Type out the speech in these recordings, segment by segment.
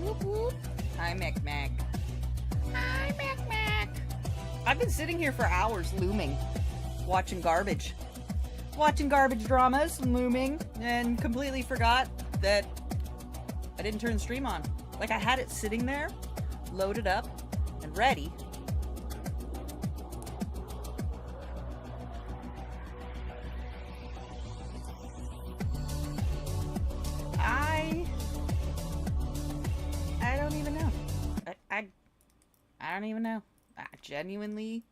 Whoop, whoop. Hi, Mick Mac. Hi, Mick Mac. I've been sitting here for hours looming, watching garbage. Watching garbage dramas, looming, and completely forgot that I didn't turn the stream on. Like, I had it sitting there, loaded up, and ready. I don't even know. I don't even know. I genuinely,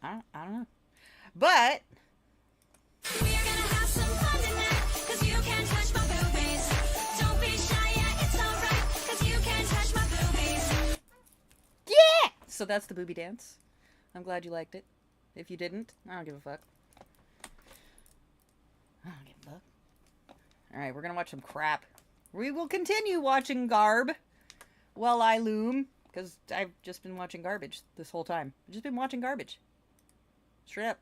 I don't know. But We're gonna have some fun tonight, 'cause you can't touch my boobies. Don't be shy, yeah, it's alright, 'cause you can't touch my boobies. yeah! So that's the booby dance. I'm glad you liked it. If you didn't, I don't give a fuck. I don't give a fuck. Alright, we're gonna watch some crap. We will continue watching garb while I loom, because I've just been watching garbage this whole time. I've just been watching garbage. Straight up.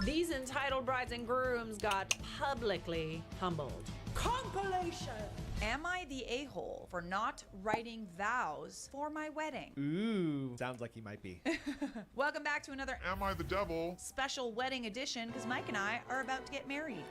These entitled brides and grooms got publicly humbled. Compilation. Am I the a-hole for not writing vows for my wedding? Ooh, sounds like he might be. Welcome back to another Am I the devil? special wedding edition, because Mike and I are about to get married.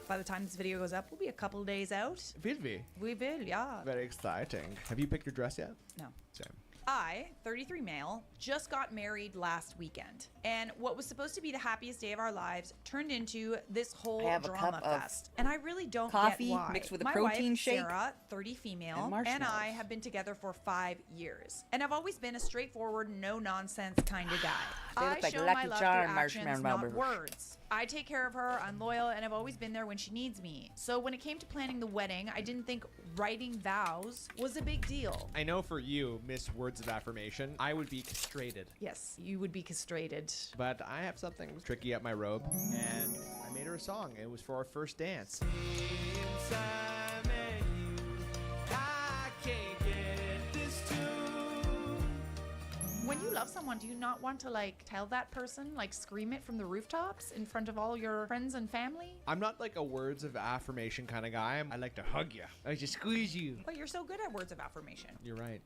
By the time this video goes up, we'll be a couple days out. Will we? We will, yeah. Very exciting. Have you picked your dress yet? No. Same. I, 33 male, just got married last weekend. And what was supposed to be the happiest day of our lives turned into this whole I have a drama cup of fest. And I really don't coffee get why. mixed with a My protein wife, shake Sarah, 30 female, and and marshmallows. I have been together for 5 years. And I've always been a straightforward, no-nonsense kind of guy. They I look like show my Lucky love Charm through actions, not marshmallows. words. I take care of her, I'm loyal, and I've always been there when she needs me. So when it came to planning the wedding, I didn't think writing vows was a big deal. I know for you, Miss Words of Affirmation, I would be castrated. Yes, you would be castrated. But I have something tricky up my robe, and I made her a song. It was for our first dance. When you love someone, do you not want to like tell that person, like scream it from the rooftops in front of all your friends and family? I'm not like a words of affirmation kind of guy. I like to hug you. I like to squeeze you. But you're so good at words of affirmation. You're right.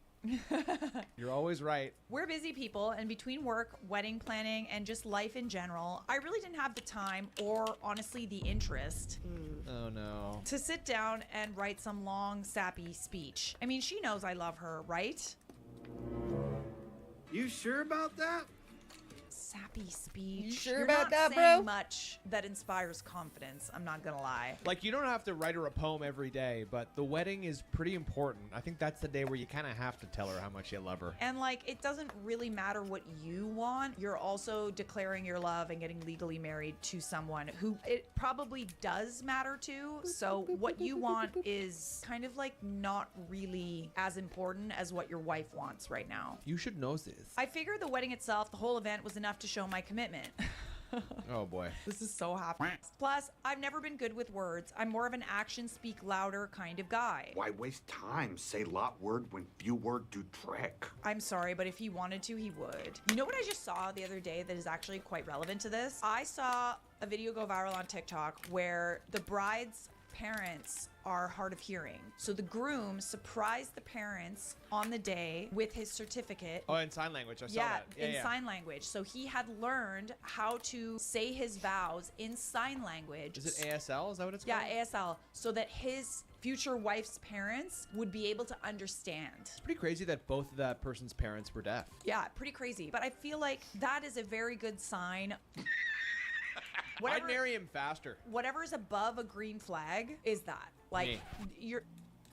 You're always right. We're busy people, and between work, wedding planning, and just life in general, I really didn't have the time or honestly the interest Oh no. to sit down and write some long, sappy speech. I mean, she knows I love her, right? You sure about that? Sappy speech. You sure You're about not that, saying bro? much that inspires confidence, I'm not gonna lie. Like, you don't have to write her a poem every day, but the wedding is pretty important. I think that's the day where you kind of have to tell her how much you love her. And like, it doesn't really matter what you want. You're also declaring your love and getting legally married to someone who it probably does matter to. So what you want is kind of like not really as important as what your wife wants right now. You should know this. I figured the wedding itself, the whole event, was enough to show my commitment. Oh boy. This is so happy. Plus, I've never been good with words. I'm more of an action speak louder kind of guy. Why waste time? Say lot word when few word do trick. I'm sorry, but if he wanted to, he would. You know what I just saw the other day that is actually quite relevant to this? I saw a video go viral on TikTok where the bride's parents are hard of hearing. So the groom surprised the parents on the day with his certificate. Oh, in sign language. I saw Yeah, that. in sign language. So he had learned how to say his vows in sign language. Is it ASL? Is that what it's Yeah, called? ASL. So that his future wife's parents would be able to understand. It's pretty crazy that both of that person's parents were deaf. Yeah, pretty crazy. But I feel like that is a very good sign. I'd marry him faster. Whatever is above a green flag is that. Like,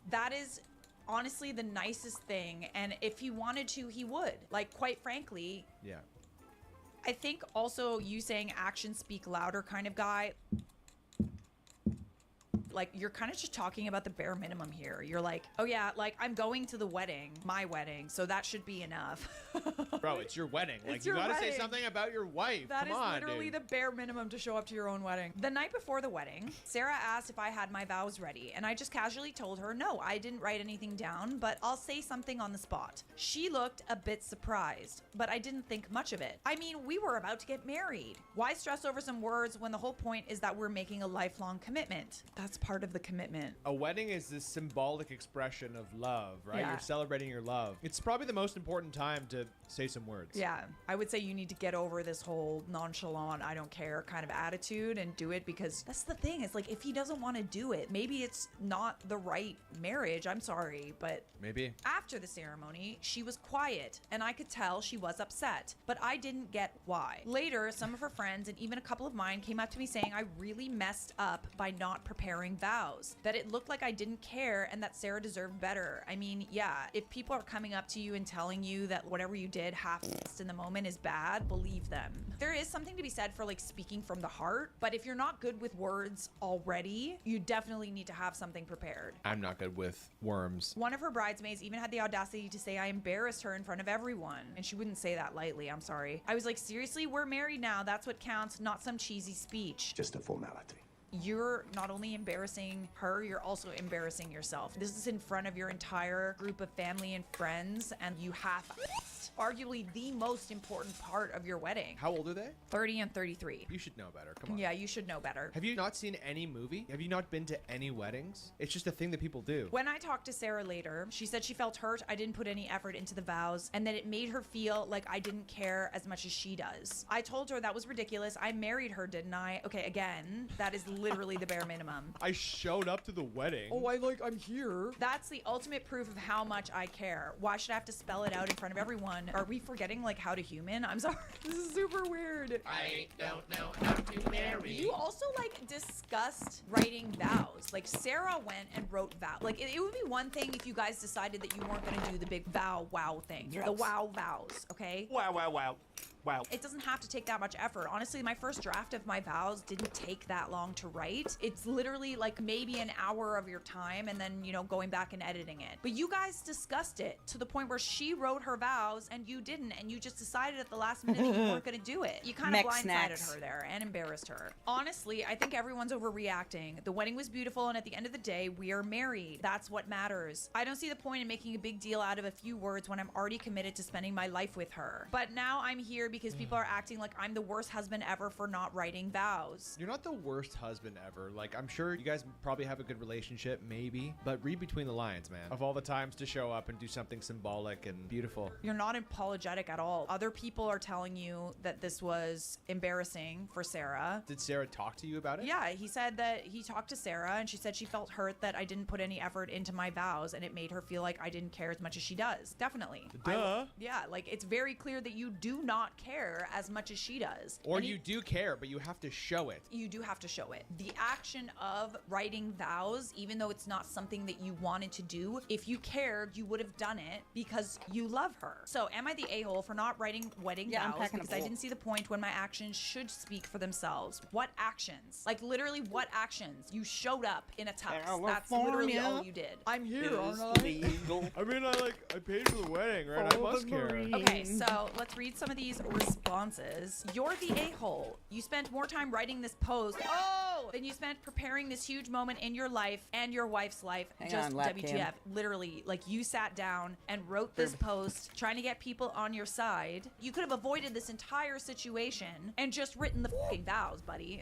that is honestly the nicest thing. And if he wanted to, he would. Like, quite frankly, Yeah. I think also you saying actions speak louder kind of guy. Like, you're kind of just talking about the bare minimum here. You're like, oh yeah, like I'm going to the wedding, my wedding, so that should be enough. Bro, it's your wedding. Like, It's you your gotta say wedding. something about your wife. That Come is on, literally dude. the bare minimum to show up to your own wedding. The night before the wedding, Sarah asked if I had my vows ready, and I just casually told her, no, I didn't write anything down, but I'll say something on the spot. She looked a bit surprised, but I didn't think much of it. I mean, we were about to get married. Why stress over some words when the whole point is that we're making a lifelong commitment? That's part of the commitment. A wedding is this symbolic expression of love, right? Yeah. You're celebrating your love. It's probably the most important time to say some words. Yeah, I would say you need to get over this whole nonchalant, I don't care kind of attitude and do it, because that's the thing. It's like, if he doesn't want to do it, maybe it's not the right marriage. I'm sorry, but Maybe. after the ceremony, she was quiet, and I could tell she was upset, but I didn't get why. Later, some of her friends and even a couple of mine came up to me saying I really messed up by not preparing vows, that it looked like I didn't care and that Sarah deserved better. I mean, yeah, if people are coming up to you and telling you that whatever you did half-assed in the moment is bad, believe them. There is something to be said for like speaking from the heart, but if you're not good with words already, you definitely need to have something prepared. I'm not good with worms. One of her bridesmaids even had the audacity to say I embarrassed her in front of everyone. And she wouldn't say that lightly, I'm sorry. I was like, seriously, we're married now. That's what counts, not some cheesy speech. Just a formality. You're not only embarrassing her, you're also embarrassing yourself. This is in front of your entire group of family and friends, and you half-assed arguably the most important part of your wedding. How old are they? 30 and 33. You should know better. Come on. Yeah, you should know better. Have you not seen any movie? Have you not been to any weddings? It's just a thing that people do. When I talked to Sarah later, she said she felt hurt I didn't put any effort into the vows and that it made her feel like I didn't care as much as she does. I told her that was ridiculous. I married her, didn't I? Okay, again, that is literally the bare minimum. I showed up to the wedding. I'm here. That's the ultimate proof of how much I care. Why should I have to spell it out in front of everyone? Are we forgetting like how to human? I'm sorry. This is super weird. I don't know how to marry. You also like discussed writing vows. Like Sarah went and wrote vows. Like it would be one thing if you guys decided that you weren't gonna do the big wow thing. The wow vows, okay? Wow, wow, wow. Wow. It doesn't have to take that much effort. Honestly, my first draft of my vows didn't take that long to write. It's literally like maybe an hour of your time and then, you know, going back and editing it. But you guys discussed it to the point where she wrote her vows and you didn't, and you just decided at the last minute that you weren't gonna do it. You kind of Mech blindsided snacks. her there and embarrassed her. Honestly, I think everyone's overreacting. The wedding was beautiful, and at the end of the day, we are married. That's what matters. I don't see the point in making a big deal out of a few words when I'm already committed to spending my life with her. But now I'm here because people are acting like I'm the worst husband ever for not writing vows. You're not the worst husband ever. Like, I'm sure you guys probably have a good relationship, maybe. But read between the lines, man. Of all the times to show up and do something symbolic and beautiful. You're not apologetic at all. Other people are telling you that this was embarrassing for Sarah. Did Sarah talk to you about it? Yeah, he said that he talked to Sarah and she said she felt hurt that I didn't put any effort into my vows and it made her feel like I didn't care as much as she does. Definitely. Duh. Yeah, like it's very clear that you do not care as much as she does. Or And you do care, but you have to show it. you do have to show it. The action of writing vows, even though it's not something that you wanted to do, if you cared, you would have done it because you love her. So am I the a-hole for not writing wedding Yeah, I'm vows packing a because I bowl. didn't see the point when my actions should speak for themselves? What actions? Like literally what actions? You showed up in a tux. That's literally California all you did. I'm here, aren't I? I mean, I paid for the wedding, right? I must care. Okay, so let's read some of these responses. You're the a-hole. You spent more time writing this post than you spent preparing this huge moment in your life and your wife's life. Hang Just on, lap WTF. cam. Literally, like you sat down and wrote this post trying to get people on your side. You could have avoided this entire situation and just written the fucking vows, buddy.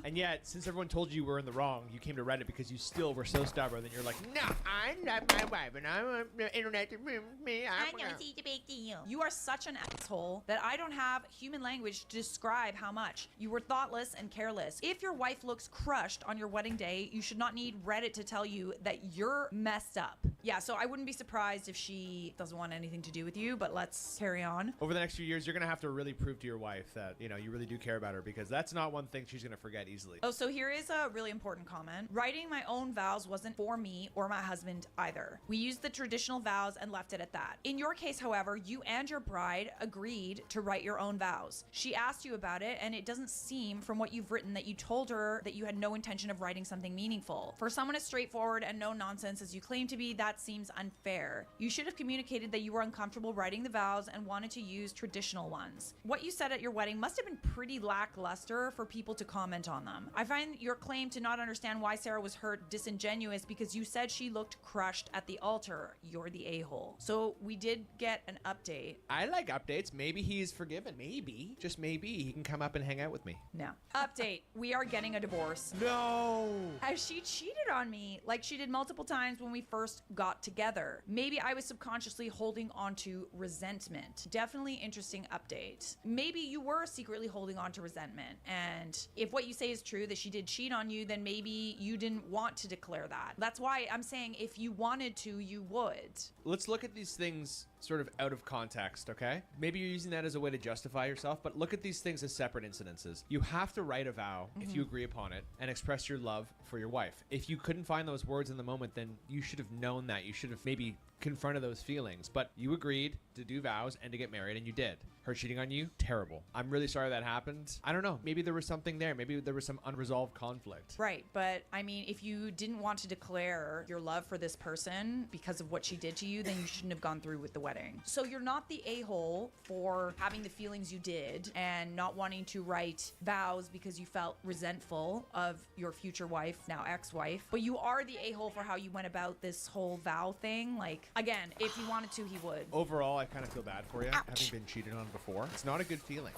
And yet, since everyone told you were in the wrong, you came to Reddit because you still were so stubborn that you're like, no, I'm not my wife, and I'm on the internet. the big deal. You are such an asshole that I don't have human language to describe how much. You were thoughtless and careless. If your wife looks crushed on your wedding day, you should not need Reddit to tell you that you're messed up. Yeah, so I wouldn't be surprised if she doesn't want anything to do with you, but let's carry on. Over the next few years, you're going to have to really prove to your wife that, you know, you really do care about her, because that's not one thing she's going to forget easily. Oh, so here is a really important comment. Writing my own vows wasn't for me or my husband either. We used the traditional vows and left it at that. In your case, however, you and your bride agreed to write your own vows. She asked you about it, and it doesn't seem from what you've written that you told her that you had no intention of writing something meaningful. For someone as straightforward and no nonsense as you claim to be, that seems unfair. You should have communicated that you were uncomfortable writing the vows and wanted to use traditional ones. What you said at your wedding must have been pretty lackluster for people to comment on them. I find your claim to not understand why Sarah was hurt disingenuous because you said she looked crushed at the altar. You're the a-hole. So we did get an update. I like updates. Maybe he's forgiven. Maybe, just maybe, he can come up and hang out with me. No. Update. We are getting a divorce. No. As she cheated cheated on me like she did multiple times when we first got together. Maybe I was subconsciously holding on to resentment. Definitely interesting update. Maybe you were secretly holding on to resentment, and if what you say is true, that she did cheat on you, then maybe you didn't want to declare that. That's why I'm saying if you wanted to, you would. Let's look at these things sort of out of context, okay? Maybe you're using that as a way to justify yourself, but look at these things as separate incidences. You have to write a vow if you agree upon it and express your love for your wife. If you couldn't find those words in the moment, then you should have known that. You should have maybe confronted those feelings, but you agreed to do vows and to get married, and you did. Her cheating on you, terrible. I'm really sorry that happened. I don't know. Maybe there was something there. Maybe there was some unresolved conflict. Right, but I mean, if you didn't want to declare your love for this person because of what she did to you, then you shouldn't have gone through with the wedding. So you're not the a-hole for having the feelings you did and not wanting to write vows because you felt resentful of your future wife, now ex-wife, but you are the a-hole for how you went about this whole vow thing. Like, again, if he wanted to, he would. Overall, I kind of feel bad for you, having been cheated on before. It's not a good feeling.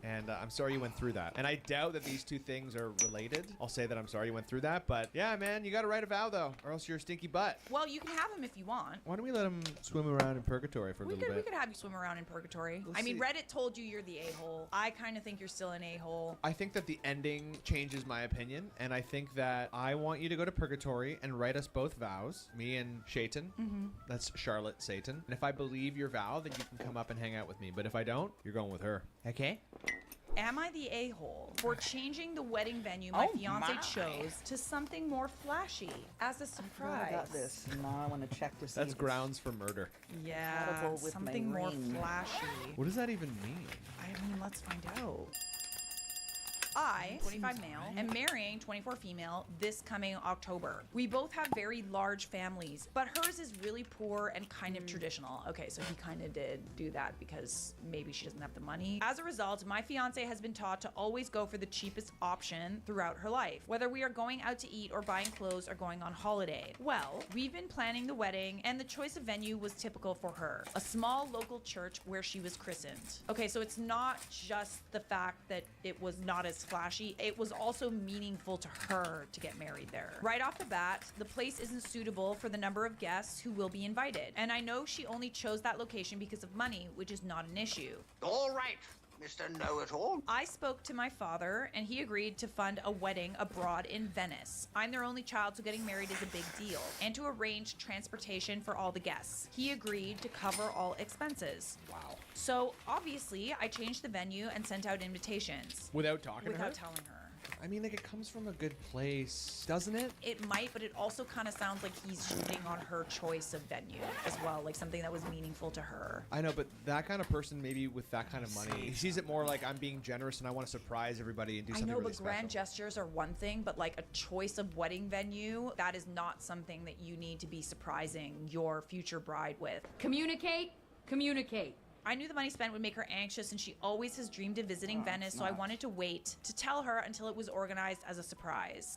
And I'm sorry you went through that. And I doubt that these two things are related. I'll say that I'm sorry you went through that. But yeah, man, you got to write a vow, though, or else you're a stinky butt. Well, you can have him if you want. Why don't we let him swim around in purgatory for a little We bit? could have you swim around in purgatory. Let's I mean, see. Reddit told you you're the a-hole. I kind of think you're still an a-hole. I think that the ending changes my opinion, and I think that I want you to go to purgatory and write us both vows, me and Shaitan. That's Charlotte Satan. And if I believe your vow, then you can come up and hang out with me. But if I don't, you're going with her. Okay? Am I the a-hole for changing the wedding venue my Oh fiance my. chose to something more flashy as a surprise? I got this. Now I want to check to see. That's if it's grounds for murder. Yeah, compatible with something my more ring. flashy. What does that even mean? I mean, let's find out. I, 25 male, am marrying 24 female this coming October. We both have very large families, but hers is really poor and kind of traditional. Okay, so he kind of did do that because maybe she doesn't have the money. As a result, my fiance has been taught to always go for the cheapest option throughout her life, whether we are going out to eat or buying clothes or going on holiday. Well, we've been planning the wedding, and the choice of venue was typical for her. A small local church where she was christened. Okay, so it's not just the fact that it was not as flashy, it was also meaningful to her to get married there. Right off the bat, the place isn't suitable for the number of guests who will be invited. And I know she only chose that location because of money, which is not an issue. All right, Mr. Know-It-All. I spoke to my father, and he agreed to fund a wedding abroad in Venice. I'm their only child, so getting married is a big deal. And to arrange transportation for all the guests. He agreed to cover all expenses. Wow. So, obviously, I changed the venue and sent out invitations. Without talking to her? Without telling her. I mean, like, it comes from a good place, doesn't it? It might, but it also kind of sounds like he's shooting on her choice of venue as well, like something that was meaningful to her. I know, but that kind of person, maybe with that kind of money, he sees it more like I'm being generous and I want to surprise everybody and do I something know, really but special. grand gestures are one thing, but like a choice of wedding venue, that is not something that you need to be surprising your future bride with. Communicate, communicate. I knew the money spent would make her anxious, and she always has dreamed of visiting Venice, so I wanted to wait to tell her until it was organized as a surprise.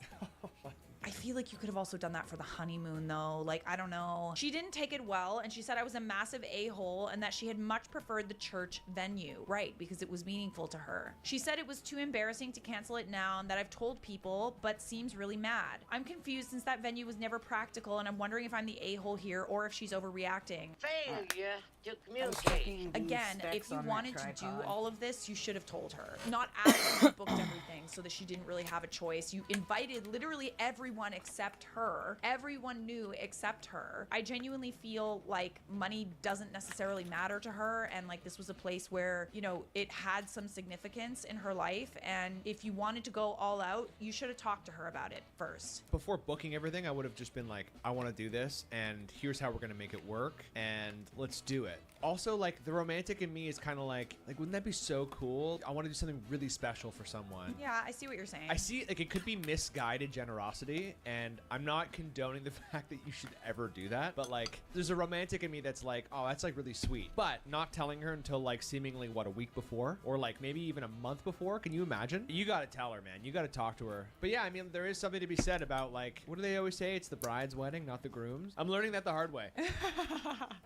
I feel like you could have also done that for the honeymoon, though. Like, I don't know. She didn't take it well, and she said I was a massive a-hole and that she had much preferred the church venue. Right, because it was meaningful to her. She said it was too embarrassing to cancel it now and that I've told people, but seems really mad. I'm confused since that venue was never practical, and I'm wondering if I'm the a-hole here or if she's overreacting. Failure to I was communicate. checking the Again, specs if you on that wanted to do tripod. all of this, you should have told her. Not after you booked everything so that she didn't really have a choice. You invited literally everyone except her. Everyone knew except her. I genuinely feel like money doesn't necessarily matter to her, and like this was a place where, you know, it had some significance in her life, and if you wanted to go all out, you should have talked to her about it first. Before booking everything, I would have just been like, I want to do this, and here's how we're going to make it work, and let's do it. Also, like, the romantic in me is kind of like, wouldn't that be so cool? I want to do something really special for someone. Yeah, I see what you're saying. I see, like, it could be misguided generosity, and I'm not condoning the fact that you should ever do that, but, like, there's a romantic in me that's like, oh, that's, like, really sweet. But not telling her until, like, seemingly, what, a week before? Or, like, maybe even a month before? Can you imagine? You gotta tell her, man. You gotta talk to her. But yeah, I mean, there is something to be said about, like, what do they always say? It's the bride's wedding, not the groom's. I'm learning that the hard way.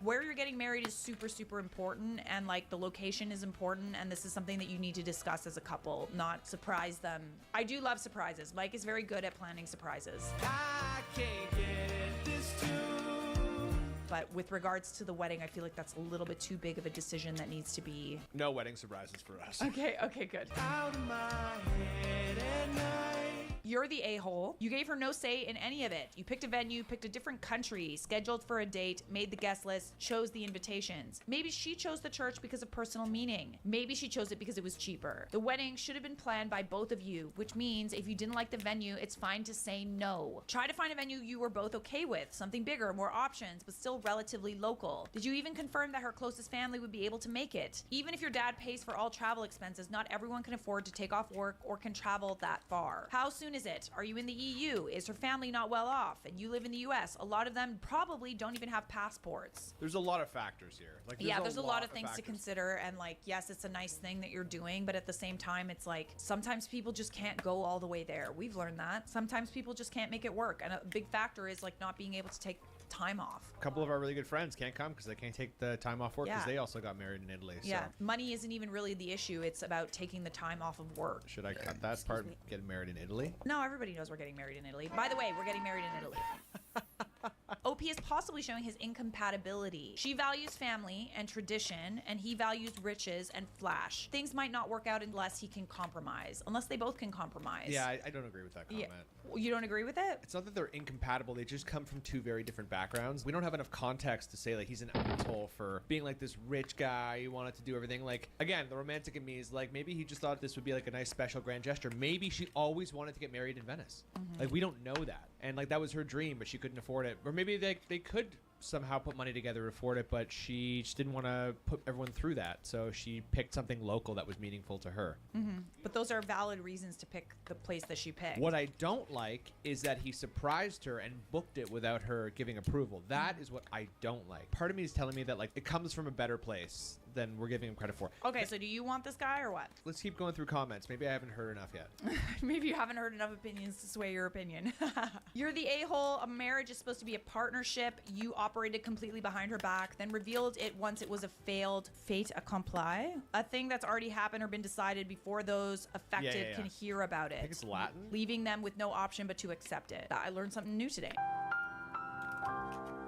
Where you're getting married is super important, and like the location is important, and this is something that you need to discuss as a couple, not surprise them. I do love surprises. Mike is very good at planning surprises. surprises. I can't get it this tune. But with regards to the wedding, I feel like that's a little bit too big of a decision that needs to be. No wedding surprises for us. Okay, good. Out of my head at night. You're the a-hole. You gave her no say in any of it. You picked a venue, picked a different country, scheduled for a date, made the guest list, chose the invitations. Maybe she chose the church because of personal meaning. Maybe she chose it because it was cheaper. The wedding should have been planned by both of you, which means if you didn't like the venue, it's fine to say no. Try to find a venue you were both okay with, something bigger, more options, but still relatively local. Did you even confirm that her closest family would be able to make it? Even if your dad pays for all travel expenses, not everyone can afford to take off work or can travel that far. How soon is it? Are you in the EU? Is her family not well off? And you live in the US. A lot of them probably don't even have passports. There's a lot of factors here. There's a lot of things to factors. consider. And like, yes, it's a nice thing that you're doing, but at the same time, it's like sometimes people just can't go all the way there. We've learned that. Sometimes people just can't make it work. And a big factor is like not being able to take time off. A couple of our really good friends can't come because they can't take the time off work because Yeah. they also got married in Italy. So. Yeah, money isn't even really the issue. It's about taking the time off of work. Should I cut that part? Getting married in Italy? No, everybody knows we're getting married in Italy. By the way, we're getting married in Italy. OP is possibly showing his incompatibility. She values family and tradition, and he values riches and flash. Things might not work out unless he can compromise, unless they both can compromise. Yeah, I don't agree with that comment. You don't agree with it? It's not that they're incompatible. They just come from two very different backgrounds. We don't have enough context to say like he's an asshole for being like this rich guy who wanted to do everything. Like, again, the romantic in me is like maybe he just thought this would be like a nice special grand gesture. Maybe she always wanted to get married in Venice. Like, we don't know that. And like that was her dream, but she couldn't afford it. Or maybe they could somehow put money together to afford it, but she just didn't want to put everyone through that. So she picked something local that was meaningful to her. But those are valid reasons to pick the place that she picked. What I don't like is that he surprised her and booked it without her giving approval. That is what I don't like. Part of me is telling me that like it comes from a better place than we're giving him credit for. Okay, so do you want this guy or what? Let's keep going through comments. Maybe I haven't heard enough yet. Maybe you haven't heard enough opinions to sway your opinion. You're the a-hole. A marriage is supposed to be a partnership. You operated completely behind her back, then revealed it once it was a failed fait accompli. A thing that's already happened or been decided before those affected Yeah. can hear about it. I think it's Latin. Leaving them with no option but to accept it. I learned something new today.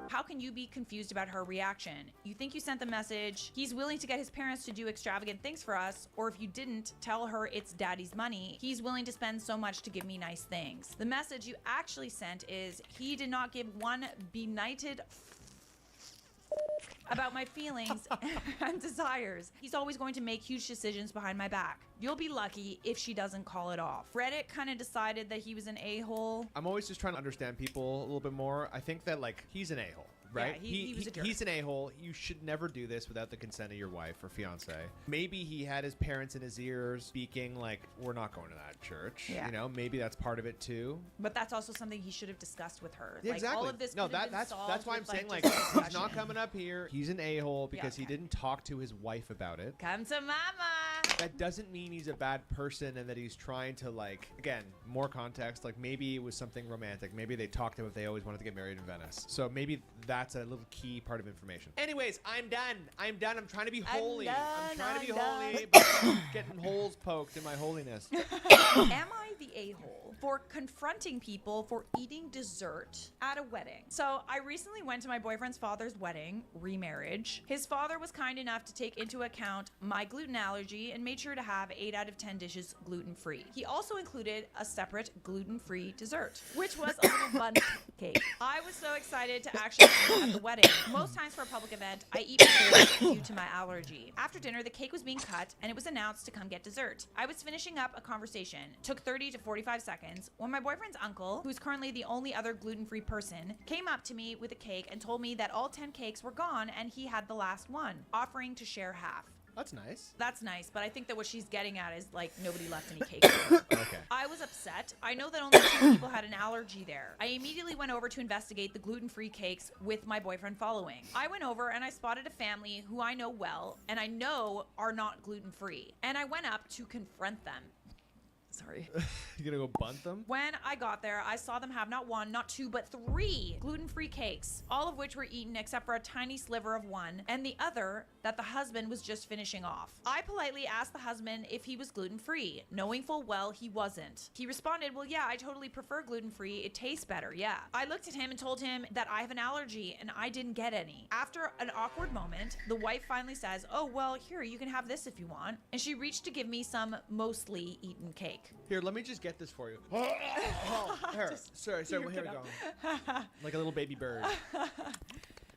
How can you be confused about her reaction? You think you sent the message, he's willing to get his parents to do extravagant things for us, or if you didn't, tell her it's daddy's money, he's willing to spend so much to give me nice things. The message you actually sent is, he did not give one benighted about my feelings and desires. He's always going to make huge decisions behind my back. You'll be lucky if she doesn't call it off. Reddit kind of decided that he was an a-hole. I'm always just trying to understand people a little bit more. I think that like he's an a-hole. Right? Yeah, he was a jerk. He's an a-hole. You should never do this without the consent of your wife or fiance. Maybe he had his parents in his ears speaking like, we're not going to that church. Yeah. You know, maybe that's part of it too. But that's also something he should have discussed with her. Yeah, Like, exactly. all of this no, could have been that's solved why I'm with, saying like just he's discussion. not coming up here. He's an a-hole because he okay. didn't talk to his wife about it. Come to mama. That doesn't mean he's a bad person and that he's trying to like, again, more context. Like maybe it was something romantic. Maybe they talked about if they always wanted to get married in Venice. So maybe that's a little key part of information. Anyways, I'm done. I'm trying to be holy. I'm trying to be holy, but I'm getting holes poked in my holiness. Am I the a-hole for confronting people for eating dessert at a wedding? So I recently went to my boyfriend's father's wedding, remarriage. His father was kind enough to take into account my gluten allergy and made sure to have 8 out of 10 dishes gluten-free. He also included a separate gluten-free dessert, which was a little bun cake. I was so excited to actually eat at the wedding. Most times for a public event, I eat before due to my allergy. After dinner, the cake was being cut and it was announced to come get dessert. I was finishing up a conversation. Took 30 to 45 seconds when my boyfriend's uncle, who's currently the only other gluten-free person, came up to me with a cake and told me that all 10 cakes were gone and he had the last one, offering to share half. That's nice. That's nice, but I think that what she's getting at is like nobody left any cake. Okay. I was upset. I know that only 2 people had an allergy there. I immediately went over to investigate the gluten-free cakes with my boyfriend following. I went over and I spotted a family who I know well and I know are not gluten-free. And I went up to confront them. Sorry. You gonna go bunt them? When I got there, I saw them have not one, not two, but 3 gluten-free cakes, all of which were eaten except for a tiny sliver of one, and the other that the husband was just finishing off. I politely asked the husband if he was gluten-free, knowing full well he wasn't. He responded, well, yeah, I totally prefer gluten-free. It tastes better, yeah. I looked at him and told him that I have an allergy and I didn't get any. After an awkward moment, the wife finally says, oh, well, here, you can have this if you want. And she reached to give me some mostly eaten cake. Here, let me just get this for you. Oh, here. Sorry, well, here we go. Like a little baby bird.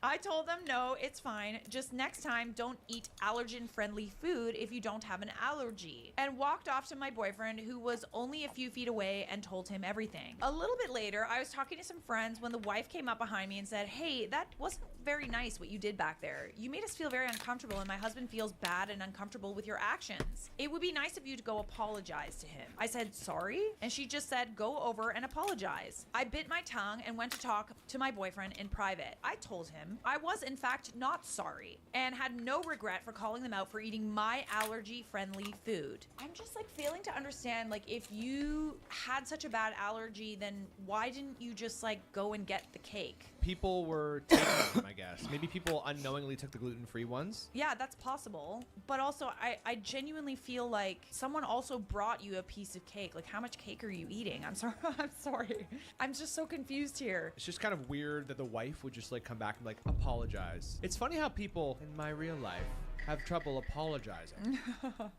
I told them, no, it's fine. Just next time, don't eat allergen-friendly food if you don't have an allergy. And walked off to my boyfriend, who was only a few feet away, and told him everything. A little bit later, I was talking to some friends when the wife came up behind me and said, hey, that wasn't very nice what you did back there. You made us feel very uncomfortable, and my husband feels bad and uncomfortable with your actions. It would be nice of you to go apologize to him. I said, sorry? And she just said, go over and apologize. I bit my tongue and went to talk to my boyfriend in private. I told him I was in fact not sorry and had no regret for calling them out for eating my allergy-friendly food. I'm just like failing to understand, like, if you had such a bad allergy, then why didn't you just like go and get the cake? People were taking them, I guess. Maybe people unknowingly took the gluten-free ones. Yeah, that's possible. But also, I genuinely feel like someone also brought you a piece of cake. Like, how much cake are you eating? I'm sorry. I'm sorry. I'm just so confused here. It's just kind of weird that the wife would just like come back and like apologize. It's funny how people in my real life have trouble apologizing.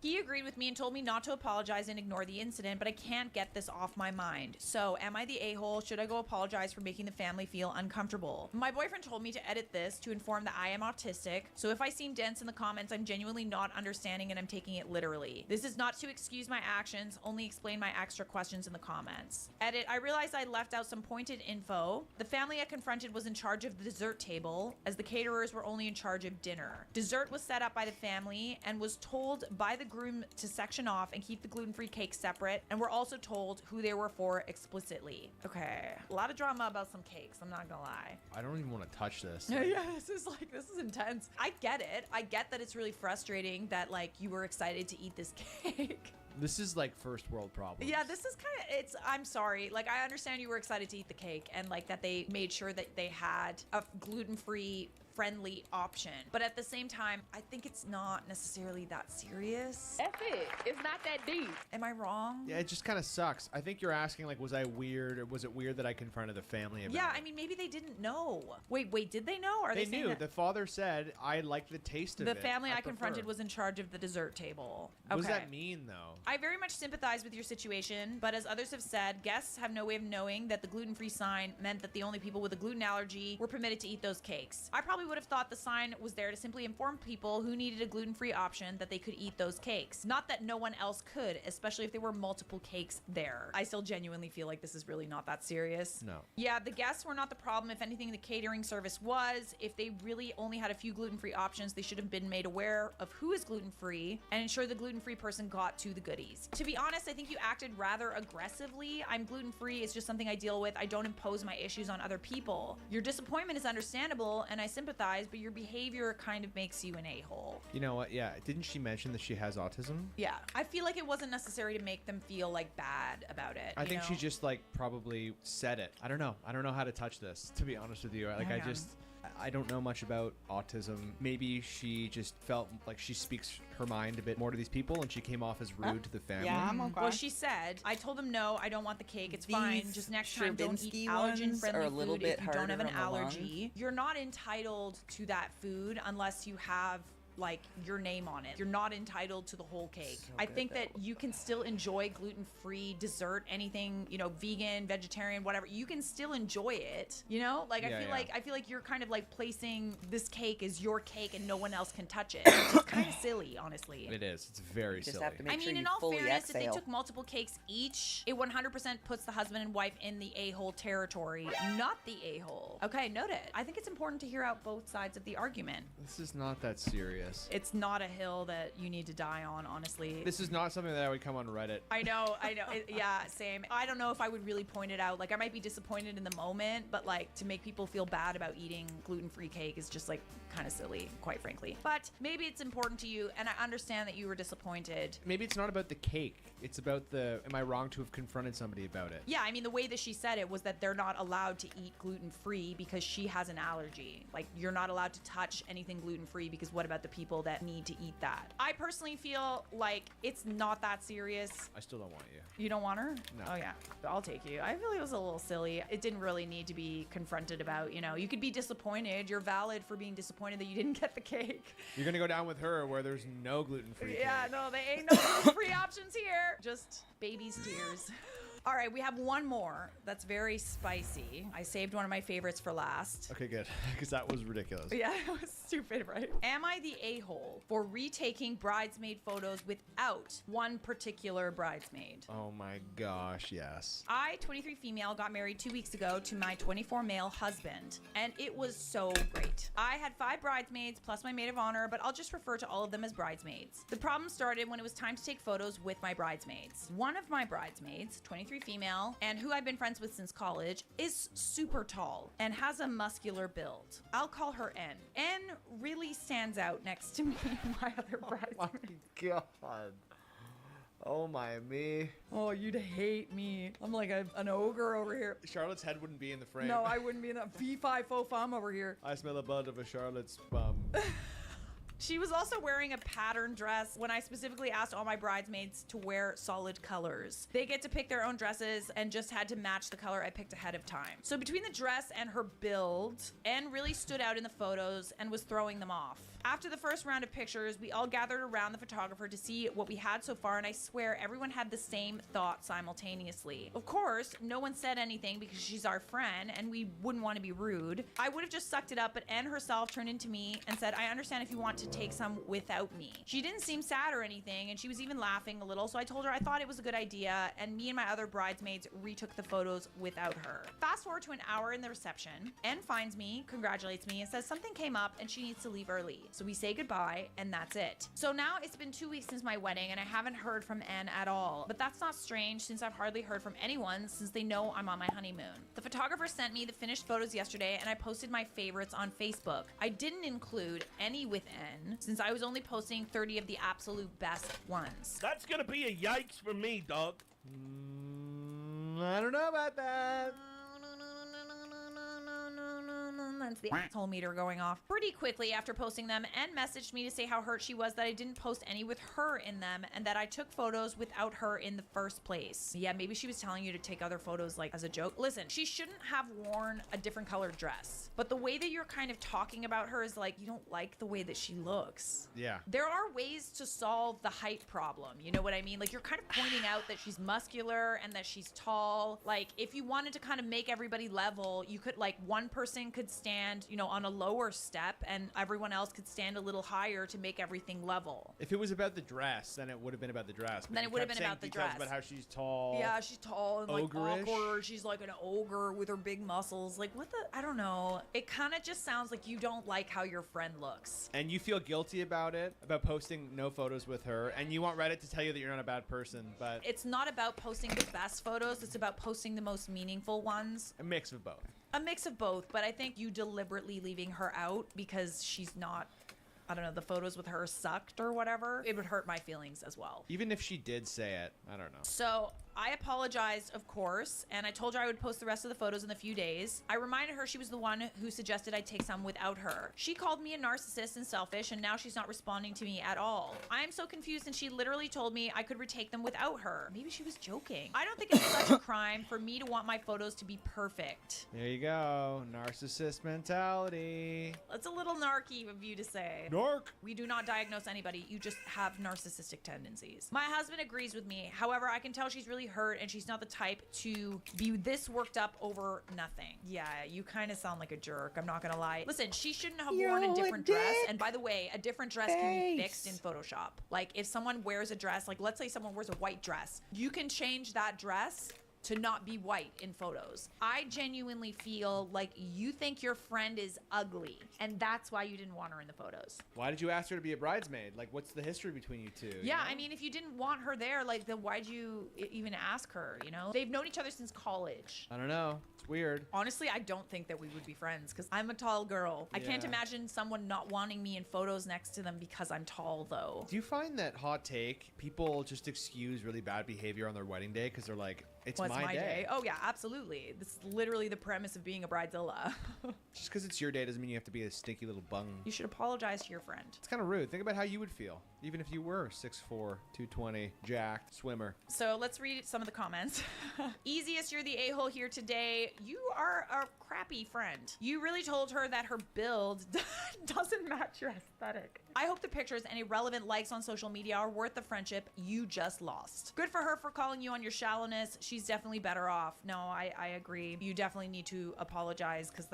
He agreed with me and told me not to apologize and ignore the incident, but I can't get this off my mind. So, am I the a-hole? Should I go apologize for making the family feel uncomfortable? My boyfriend told me to edit this to inform that I am autistic, so if I seem dense in the comments, I'm genuinely not understanding and I'm taking it literally. This is not to excuse my actions, only explain my extra questions in the comments. Edit, I realized I left out some pointed info. The family I confronted was in charge of the dessert table, as the caterers were only in charge of dinner. Dessert was set up by the family and was told by the groom to section off and keep the gluten-free cake separate, and were also told who they were for explicitly. Okay, a lot of drama about some cakes, I'm not gonna lie. I don't even want to touch this. Yeah, this is intense. I get it. I get that it's really frustrating that like you were excited to eat this cake. This is like first world problems. Yeah, this is kind of, I'm sorry. Like, I understand you were excited to eat the cake and like that they made sure that they had a gluten-free friendly option. But at the same time, I think it's not necessarily that serious. That's it. It's not that deep. Am I wrong? Yeah, it just kind of sucks. I think you're asking like, was I weird, or was it weird that I confronted the family about Yeah, it? I mean, maybe they didn't know. Wait, did they know? Or are They saying knew. that The father said, I like the taste of the it. family I prefer." confronted was in charge of the dessert table? What does Okay. that mean, though? I very much sympathize with your situation, but as others have said, guests have no way of knowing that the gluten-free sign meant that the only people with a gluten allergy were permitted to eat those cakes. I probably would have thought the sign was there to simply inform people who needed a gluten-free option that they could eat those cakes. Not that no one else could, especially if there were multiple cakes there. I still genuinely feel like this is really not that serious. No. Yeah, the guests were not the problem. If anything, the catering service was. If they really only had a few gluten-free options, they should have been made aware of who is gluten-free and ensure the gluten-free person got to the goodies. To be honest, I think you acted rather aggressively. I'm gluten-free. It's just something I deal with. I don't impose my issues on other people. Your disappointment is understandable, and I sympathize, but your behavior kind of makes you an a-hole. You know what? Yeah. Didn't she mention that she has autism? Yeah. I feel like it wasn't necessary to make them feel like bad about it. I you think know? she just like probably said it. I don't know. I don't know how to touch this, to be honest with you. Like, Hang on. I don't know much about autism. Maybe she just felt like she speaks her mind a bit more to these people, and she came off as rude to the family. Yeah, I'm okay. Well, she said, I told them no, I don't want the cake. It's fine. These Just next time, don't eat Stravinsky ones allergen-friendly are a little food bit if you don't have an harder on the lung. allergy. You're not entitled to that food unless you have like your name on it. You're not entitled to the whole cake. So I good, think that though. you can still enjoy gluten-free dessert, anything, you know, vegan, vegetarian, whatever. You can still enjoy it, you know? Like Yeah, I feel like you're kind of like placing this cake as your cake and no one else can touch it. It's kind of silly, honestly. It is. It's very You just silly. have to make I mean, sure in you all fully fairness, if exhale. they took multiple cakes each, it 100% puts the husband and wife in the a-hole territory, not the a-hole. Okay, noted. I think it's important to hear out both sides of the argument. This is not that serious. serious. It's not a hill that you need to die on, honestly. This is not something that I would come on Reddit. I know. Yeah, same. I don't know if I would really point it out. Like, I might be disappointed in the moment, but like to make people feel bad about eating gluten-free cake is just like kind of silly, quite frankly. But maybe it's important to you, and I understand that you were disappointed. Maybe it's not about the cake. It's about am I wrong to have confronted somebody about it? Yeah, I mean, the way that she said it was that they're not allowed to eat gluten-free because she has an allergy. Like, you're not allowed to touch anything gluten-free because what about the people that need to eat that? I personally feel like it's not that serious. I still don't want you. You don't want her? No. Oh, yeah. I'll take you. I feel it was a little silly. It didn't really need to be confronted about, you know. You could be disappointed. You're valid for being disappointed that you didn't get the cake. You're going to go down with her where there's no gluten-free Yeah, cake. no, they ain't no gluten-free options here. Just baby's tears. All right, we have one more that's very spicy. I saved one of my favorites for last. Okay, good. Because that was ridiculous. Yeah, it was stupid, right? Am I the a-hole for retaking bridesmaid photos without one particular bridesmaid? Oh my gosh, yes. I, 23 female, got married 2 weeks ago to my 24 male husband, and it was so great. I had 5 bridesmaids plus my maid of honor, but I'll just refer to all of them as bridesmaids. The problem started when it was time to take photos with my bridesmaids. One of my bridesmaids, 23 female, and who I've been friends with since college, is super tall and has a muscular build. I'll call her N. N really stands out next to me and my other bridesmaid. God. Oh my me. Oh, you'd hate me. I'm like an ogre over here. Charlotte's head wouldn't be in the frame. No, I wouldn't be in that V5 faux femme over here. I smell the blood of a Charlotte's bum. She was also wearing a pattern dress when I specifically asked all my bridesmaids to wear solid colors. They get to pick their own dresses and just had to match the color I picked ahead of time. So between the dress and her build, Anne really stood out in the photos and was throwing them off. After the first round of pictures, we all gathered around the photographer to see what we had so far, and I swear everyone had the same thought simultaneously. Of course, no one said anything because she's our friend and we wouldn't want to be rude. I would have just sucked it up, but Anne herself turned into me and said, I understand if you want to take some without me. She didn't seem sad or anything, and she was even laughing a little, so I told her I thought it was a good idea, and me and my other bridesmaids retook the photos without her. Fast forward to an hour in the reception. Anne finds me, congratulates me, and says something came up and she needs to leave early. So we say goodbye, and that's it. So now it's been 2 weeks since my wedding, and I haven't heard from Anne at all. But that's not strange since I've hardly heard from anyone since they know I'm on my honeymoon. The photographer sent me the finished photos yesterday, and I posted my favorites on Facebook. I didn't include any with Anne since I was only posting 30 of the absolute best ones. That's gonna be a yikes for me, dog. I don't know about that. That's the asshole meter going off. Pretty quickly after posting them, Anne messaged me to say how hurt she was that I didn't post any with her in them and that I took photos without her in the first place. Yeah, maybe she was telling you to take other photos like as a joke. Listen, she shouldn't have worn a different colored dress, but the way that you're kind of talking about her is like you don't like the way that she looks. Yeah. There are ways to solve the height problem. You know what I mean? Like you're kind of pointing out that she's muscular and that she's tall. Like if you wanted to kind of make everybody level, you could like one person could stand, you know, on a lower step and everyone else could stand a little higher to make everything level. If it was about the dress, then it would have been about the dress. But Then you it would have kept been saying about the details dress. about how she's tall. Yeah, she's tall and like Ogre-ish. awkward. She's like an ogre with her big muscles. Like what the, I don't know. It kind of just sounds like you don't like how your friend looks. And you feel guilty about it, about posting no photos with her, and you want Reddit to tell you that you're not a bad person, but It's not about posting the best photos. It's about posting the most meaningful ones. a mix of both. A mix of both, but I think you deliberately leaving her out because she's not, I don't know, the photos with her sucked or whatever. It would hurt my feelings as well. Even if she did say it, I don't know. So I apologized, of course, and I told her I would post the rest of the photos in a few days. I reminded her she was the one who suggested I take some without her. She called me a narcissist and selfish, and now she's not responding to me at all. I am so confused, and she literally told me I could retake them without her. Maybe she was joking. I don't think it's such a crime for me to want my photos to be perfect. There you go. Narcissist mentality. That's a little narky of you to say. Narc. We do not diagnose anybody. You just have narcissistic tendencies. My husband agrees with me. However, I can tell she's really hurt and she's not the type to be this worked up over nothing. Yeah, you kind of sound like a jerk. I'm not gonna lie. Listen, she shouldn't have worn a different dress. And by the way, a different dress can be fixed in Photoshop. Like if someone wears a dress, like let's say someone wears a white dress, you can change that dress to not be white in photos. I genuinely feel like you think your friend is ugly, and that's why you didn't want her in the photos. Why did you ask her to be a bridesmaid? Like, what's the history between you two? you Yeah, know? I mean, if you didn't want her there, like, then why'd you even ask her, you know? They've known each other since college. I don't know. It's weird. Honestly, I don't think that we would be friends because I'm a tall girl. I can't Yeah. imagine someone not wanting me in photos next to them because I'm tall, though. Do you find that hot take, people just excuse really bad behavior on their wedding day because they're like, it's What's my day. Oh, yeah, absolutely. This is literally the premise of being a bridezilla. Just because it's your day doesn't mean you have to be a stinky little bung. You should apologize to your friend. It's kind of rude. Think about how you would feel, even if you were 6'4", 220, jacked, swimmer. So let's read some of the comments. Easiest, you're the a-hole here today. You are a crappy friend. You really told her that her build doesn't match your aesthetic. I hope the pictures and irrelevant likes on social media are worth the friendship you just lost. Good for her for calling you on your shallowness. She's definitely better off. No, I agree. You definitely need to apologize because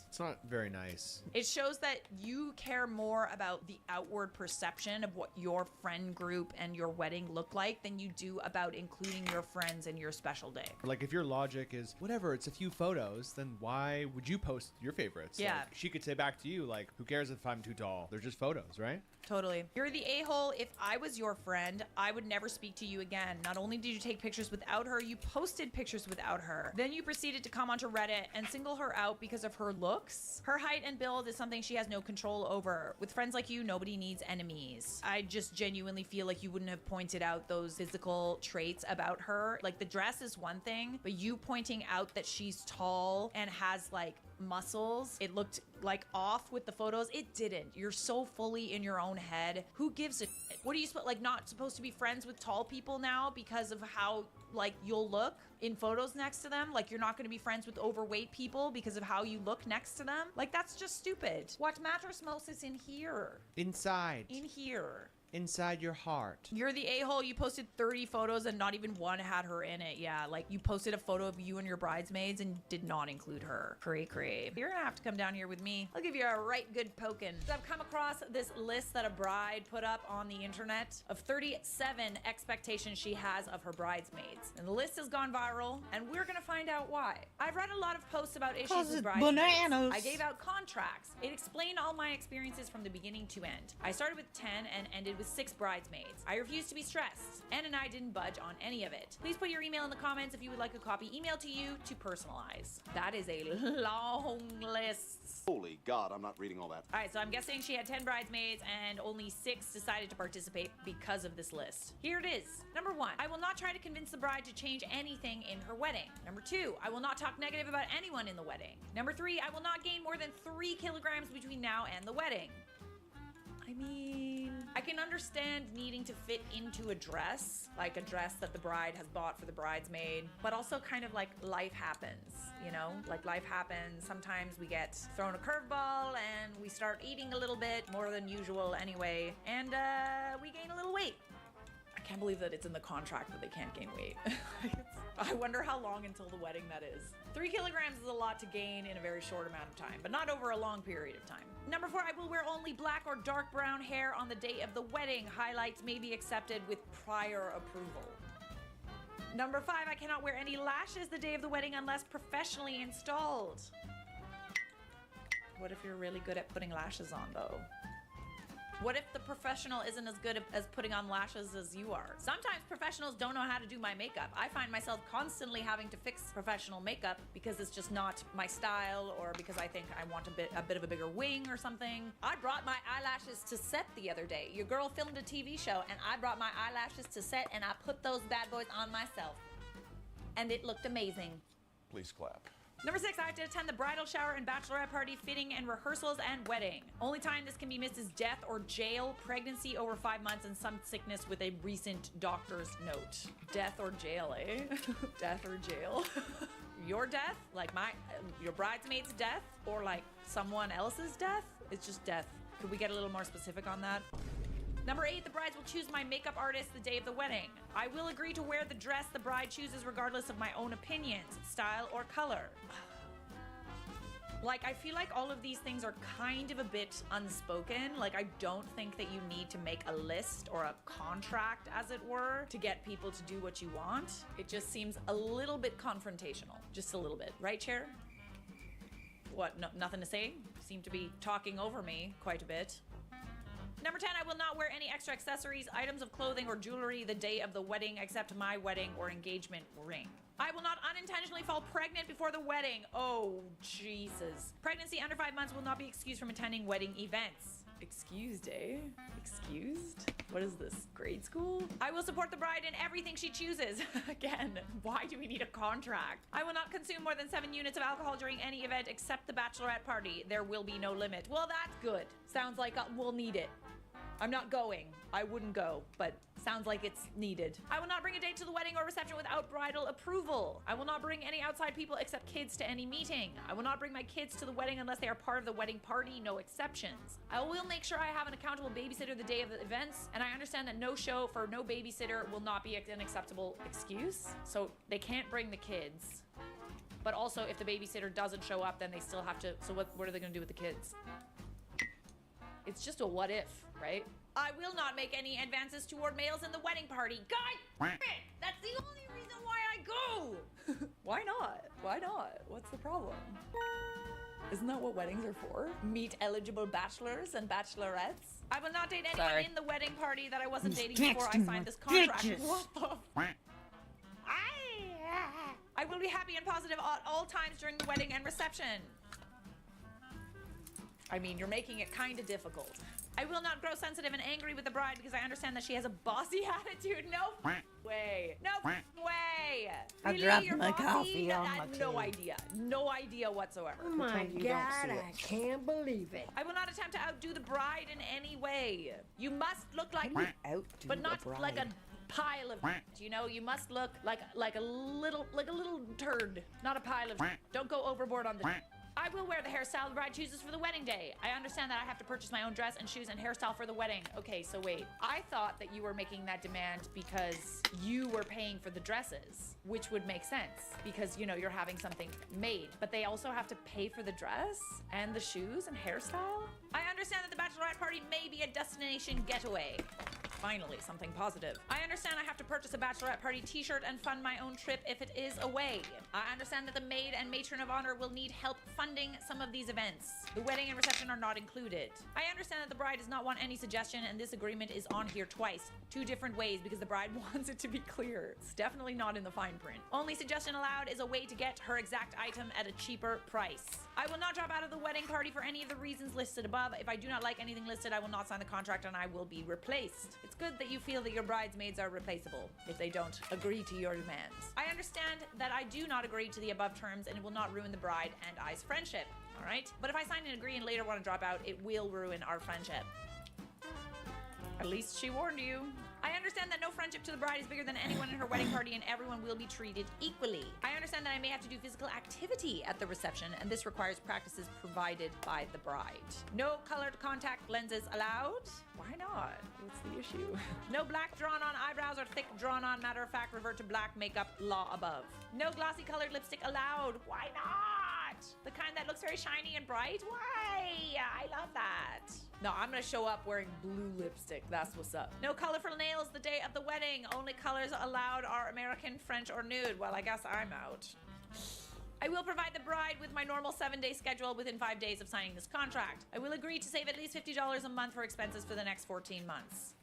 It's not very nice. it shows that you care more about the outward perception of what your friend group and your wedding look like than you do about including your friends in your special day. Like, if your logic is, whatever, it's a few photos, then why would you post your favorites? Yeah. Like, she could say back to you, like, who cares if I'm too tall? They're just photos, right? Totally. You're the a-hole. If I was your friend, I would never speak to you again. Not only did you take pictures without her, you posted pictures without her. Then you proceeded to come onto Reddit and single her out because of her looks. Her height and build is something she has no control over. With friends like you, nobody needs enemies. I just genuinely feel like you wouldn't have pointed out those physical traits about her. Like, the dress is one thing, but you pointing out that she's tall and has like muscles, it looked like off with the photos. It didn't. You're so fully in your own head. Who gives a shit? What are you like, not supposed to be friends with tall people now because of how like you'll look in photos next to them? Like, you're not going to be friends with overweight people because of how you look next to them? Like, that's just stupid. What matters most is in here. Inside. In here. Inside your heart. You're the a-hole. You posted 30 photos and not even one had her in it. Yeah, like, you posted a photo of you and your bridesmaids and did not include her. Cray. You're gonna have to come down here with me. I'll give you a right good poking. I've come across this list that a bride put up on the internet of 37 expectations she has of her bridesmaids. And the list has gone viral, and we're gonna find out why. I've read a lot of posts about issues 'Cause with it's bridesmaids. bananas. I gave out contracts. It explained all my experiences from the beginning to end. I started with 10 and ended with 6 bridesmaids. I refused to be stressed. Ann and I didn't budge on any of it. Please put your email in the comments if you would like a copy emailed to you to personalize. That is a long list. Holy God, I'm not reading all that. All right, so I'm guessing she had 10 bridesmaids and only 6 decided to participate because of this list. Here it is. Number 1, I will not try to convince the bride to change anything in her wedding. Number 2, I will not talk negative about anyone in the wedding. Number 3, I will not gain more than 3 kilograms between now and the wedding. I mean, I can understand needing to fit into a dress, like a dress that the bride has bought for the bridesmaid, but also kind of like life happens, you know? Like, life happens. Sometimes we get thrown a curveball and we start eating a little bit more than usual anyway, and we gain a little weight. I can't believe that it's in the contract that they can't gain weight. I wonder how long until the wedding that is. 3 kilograms is a lot to gain in a very short amount of time, but not over a long period of time. Number 4, I will wear only black or dark brown hair on the day of the wedding. Highlights may be accepted with prior approval. Number 5, I cannot wear any lashes the day of the wedding unless professionally installed. What if you're really good at putting lashes on, though? What if the professional isn't as good as putting on lashes as you are? Sometimes professionals don't know how to do my makeup. I find myself constantly having to fix professional makeup because it's just not my style, or because I think I want a bit of a bigger wing or something. I brought my eyelashes to set the other day. Your girl filmed a TV show and I brought my eyelashes to set and I put those bad boys on myself. And it looked amazing. Please clap. Number 6, I have to attend the bridal shower and bachelorette party, fitting and rehearsals, and wedding. Only time this can be missed is death or jail, pregnancy over 5 months, and some sickness with a recent doctor's note. Death or jail, eh? Death or jail. Your death? Like your bridesmaid's death? Or like someone else's death? It's just death. Could we get a little more specific on that? Number 8, the brides will choose my makeup artist the day of the wedding. I will agree to wear the dress the bride chooses regardless of my own opinions, style, or color. Like, I feel like all of these things are kind of a bit unspoken. Like, I don't think that you need to make a list or a contract, as it were, to get people to do what you want. It just seems a little bit confrontational. Just a little bit. Right, Chair? What, no, nothing to say? Seem to be talking over me quite a bit. Number 10, I will not wear any extra accessories, items of clothing, or jewelry the day of the wedding except my wedding or engagement ring. I will not unintentionally fall pregnant before the wedding. Oh, Jesus. Pregnancy under 5 months will not be excused from attending wedding events. Excused, eh? Excused? What is this, grade school? I will support the bride in everything she chooses. Again, why do we need a contract? I will not consume more than 7 units of alcohol during any event except the bachelorette party. There will be no limit. Well, that's good. Sounds like we'll need it. I'm not going. I wouldn't go, but sounds like it's needed. I will not bring a date to the wedding or reception without bridal approval. I will not bring any outside people except kids to any meeting. I will not bring my kids to the wedding unless they are part of the wedding party, no exceptions. I will make sure I have an accountable babysitter the day of the events, and I understand that no show for no babysitter will not be an acceptable excuse. So they can't bring the kids. But also, if the babysitter doesn't show up, then they still have to, so what are they gonna do with the kids? It's just a what if, right? I will not make any advances toward males in the wedding party. God, that's the only reason why I go. Why not? Why not? What's the problem? Isn't that what weddings are for? Meet eligible bachelors and bachelorettes? I will not date anyone in the wedding party that I wasn't dating before I signed this contract. What the I will be happy and positive at all times during the wedding and reception. I mean, you're making it kind of difficult. I will not grow sensitive and angry with the bride because I understand that she has a bossy attitude. No way. No way. I Really? dropped You're my bossy? coffee on my No tea. idea. No idea whatsoever. Oh my Pretend you don't God, see it. I can't believe it. I will not attempt to outdo the bride in any way. You must look like, Outdo but not the bride. like a pile of. You know, you must look like a little turd, not a pile of. Don't go overboard on the. I will wear the hairstyle the bride chooses for the wedding day. I understand that I have to purchase my own dress and shoes and hairstyle for the wedding. Okay, so wait. I thought that you were making that demand because you were paying for the dresses, which would make sense because, you know, you're having something made. But they also have to pay for the dress and the shoes and hairstyle? I understand that the bachelorette party may be a destination getaway. Finally, something positive. I understand I have to purchase a bachelorette party t-shirt and fund my own trip if it is away. I understand that the maid and matron of honor will need help funding some of these events. The wedding and reception are not included. I understand that the bride does not want any suggestion and this agreement is on here twice, 2 different ways because the bride wants it to be clear. It's definitely not in the fine print. Only suggestion allowed is a way to get her exact item at a cheaper price. I will not drop out of the wedding party for any of the reasons listed above. If I do not like anything listed, I will not sign the contract and I will be replaced. It's good that you feel that your bridesmaids are replaceable if they don't agree to your demands. I understand that I do not agree to the above terms and it will not ruin the bride and I's friendship, all right? But if I sign and agree and later want to drop out, it will ruin our friendship. At least she warned you. I understand that no friendship to the bride is bigger than anyone in her wedding party and everyone will be treated equally. I understand that I may have to do physical activity at the reception and this requires practices provided by the bride. No colored contact lenses allowed? Why not? What's the issue? No black drawn on eyebrows or thick drawn on matter of fact revert to black makeup law above. No glossy colored lipstick allowed. Why not? The kind that looks very shiny and bright? Why? I love that. No, I'm gonna show up wearing blue lipstick. That's what's up. No colorful nails the day of the wedding. Only colors allowed are American, French, or nude. Well, I guess I'm out. I will provide the bride with my normal 7-day schedule within 5 days of signing this contract. I will agree to save at least $50 a month for expenses for the next 14 months.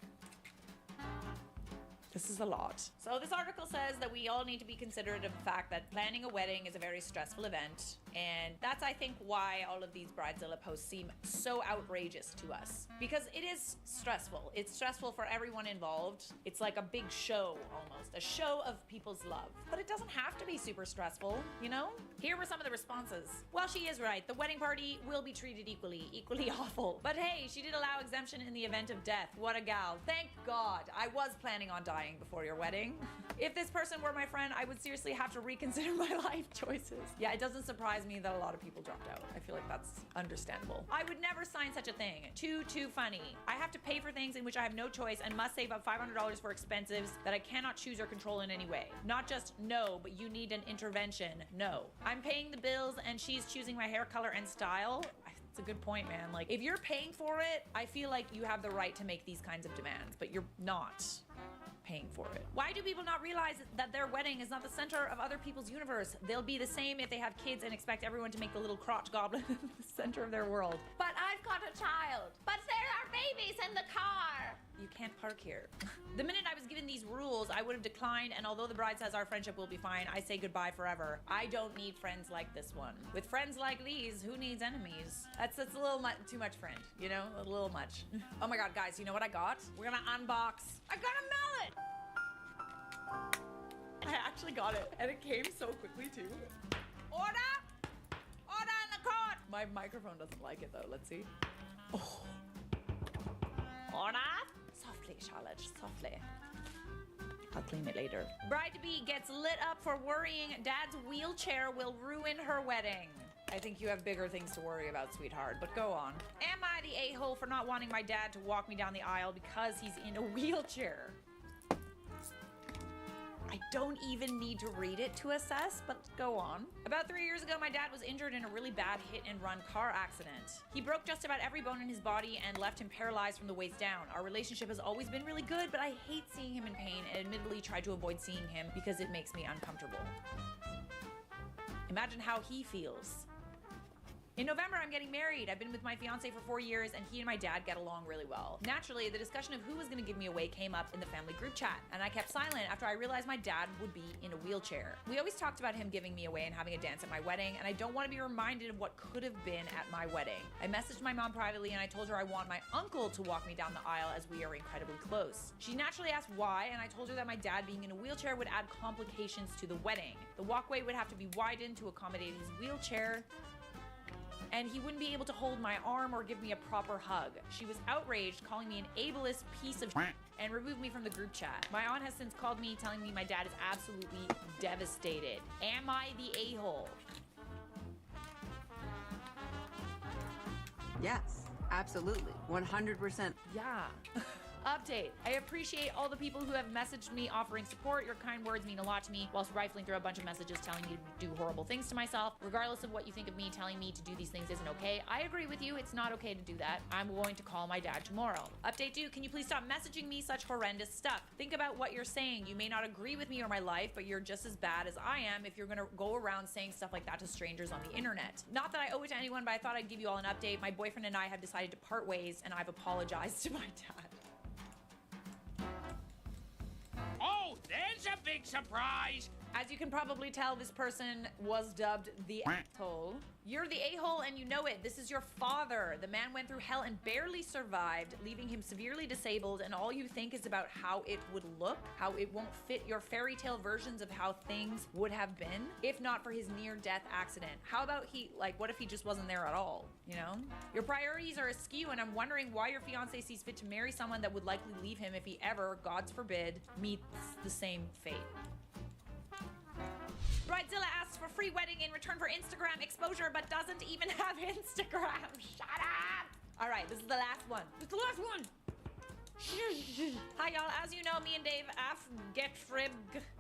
This is a lot. So this article says that we all need to be considerate of the fact that planning a wedding is a very stressful event. And that's, I think, why all of these Bridezilla posts seem so outrageous to us. Because it is stressful. It's stressful for everyone involved. It's like a big show, almost. A show of people's love. But it doesn't have to be super stressful, you know? Here were some of the responses. Well, she is right. The wedding party will be treated equally awful. But hey, she did allow exemption in the event of death. What a gal. Thank God. I was planning on dying. dying before your wedding. If this person were my friend, I would seriously have to reconsider my life choices. Yeah, it doesn't surprise me that a lot of people dropped out. I feel like that's understandable. I would never sign such a thing. Too funny. I have to pay for things in which I have no choice and must save up $500 for expenses that I cannot choose or control in any way. Not just no, but you need an intervention. No. I'm paying the bills and she's choosing my hair color and style. It's a good point, man. Like, if you're paying for it, I feel like you have the right to make these kinds of demands, but you're not paying for it. Why do people not realize that their wedding is not the center of other people's universe? They'll be the same if they have kids and expect everyone to make the little crotch goblin the center of their world. But I've got a child. But there are babies in the car. You can't park here. The minute I was given these rules, I would have declined, and although the bride says our friendship will be fine, I say goodbye forever. I don't need friends like this one. With friends like these, who needs enemies? That's a little too much friend, you know? A little much. Oh my god, guys, you know what I got? We're gonna unbox. I got a mallet! I actually got it, and it came so quickly too. Order! Order in the court! My microphone doesn't like it though, let's see. Oh. Order! Softly, Charlotte, softly. I'll clean it later. Bride-to-be gets lit up for worrying dad's wheelchair will ruin her wedding. I think you have bigger things to worry about, sweetheart, but go on. Am I the a-hole for not wanting my dad to walk me down the aisle because he's in a wheelchair? I don't even need to read it to assess, but go on. About 3 years ago, my dad was injured in a really bad hit-and-run car accident. He broke just about every bone in his body and left him paralyzed from the waist down. Our relationship has always been really good, but I hate seeing him in pain and admittedly try to avoid seeing him because it makes me uncomfortable. Imagine how he feels. In November, I'm getting married. I've been with my fiance for 4 years, and he and my dad get along really well. Naturally, the discussion of who was gonna give me away came up in the family group chat, and I kept silent after I realized my dad would be in a wheelchair. We always talked about him giving me away and having a dance at my wedding, and I don't want to be reminded of what could have been at my wedding. I messaged my mom privately, and I told her I want my uncle to walk me down the aisle as we are incredibly close. She naturally asked why, and I told her that my dad being in a wheelchair would add complications to the wedding. The walkway would have to be widened to accommodate his wheelchair, and he wouldn't be able to hold my arm or give me a proper hug. She was outraged, calling me an ableist piece of shit, and removed me from the group chat. My aunt has since called me, telling me my dad is absolutely devastated. Am I the a-hole? Yes, absolutely. 100%. Yeah. Update. I appreciate all the people who have messaged me offering support. Your kind words mean a lot to me, whilst rifling through a bunch of messages telling me to do horrible things to myself. Regardless of what you think of me, telling me to do these things isn't okay. I agree with you. It's not okay to do that. I'm going to call my dad tomorrow. Update 2. Can you please stop messaging me such horrendous stuff? Think about what you're saying. You may not agree with me or my life, but you're just as bad as I am if you're gonna go around saying stuff like that to strangers on the internet. Not that I owe it to anyone, but I thought I'd give you all an update. My boyfriend and I have decided to part ways, and I've apologized to my dad. Oh, there's a big surprise. As you can probably tell, this person was dubbed the asshole. You're the a-hole and you know it. This is your father. The man went through hell and barely survived, leaving him severely disabled, and all you think is about how it would look, how it won't fit your fairy tale versions of how things would have been, if not for his near-death accident. How about what if he just wasn't there at all, you know? Your priorities are askew, and I'm wondering why your fiance sees fit to marry someone that would likely leave him if he ever, God forbid, meets the same fate. Bridezilla asks for free wedding in return for Instagram exposure, but doesn't even have Instagram. Shut up! All right, this is the last one. This is the last one. Hi, y'all. As you know, me and Dave get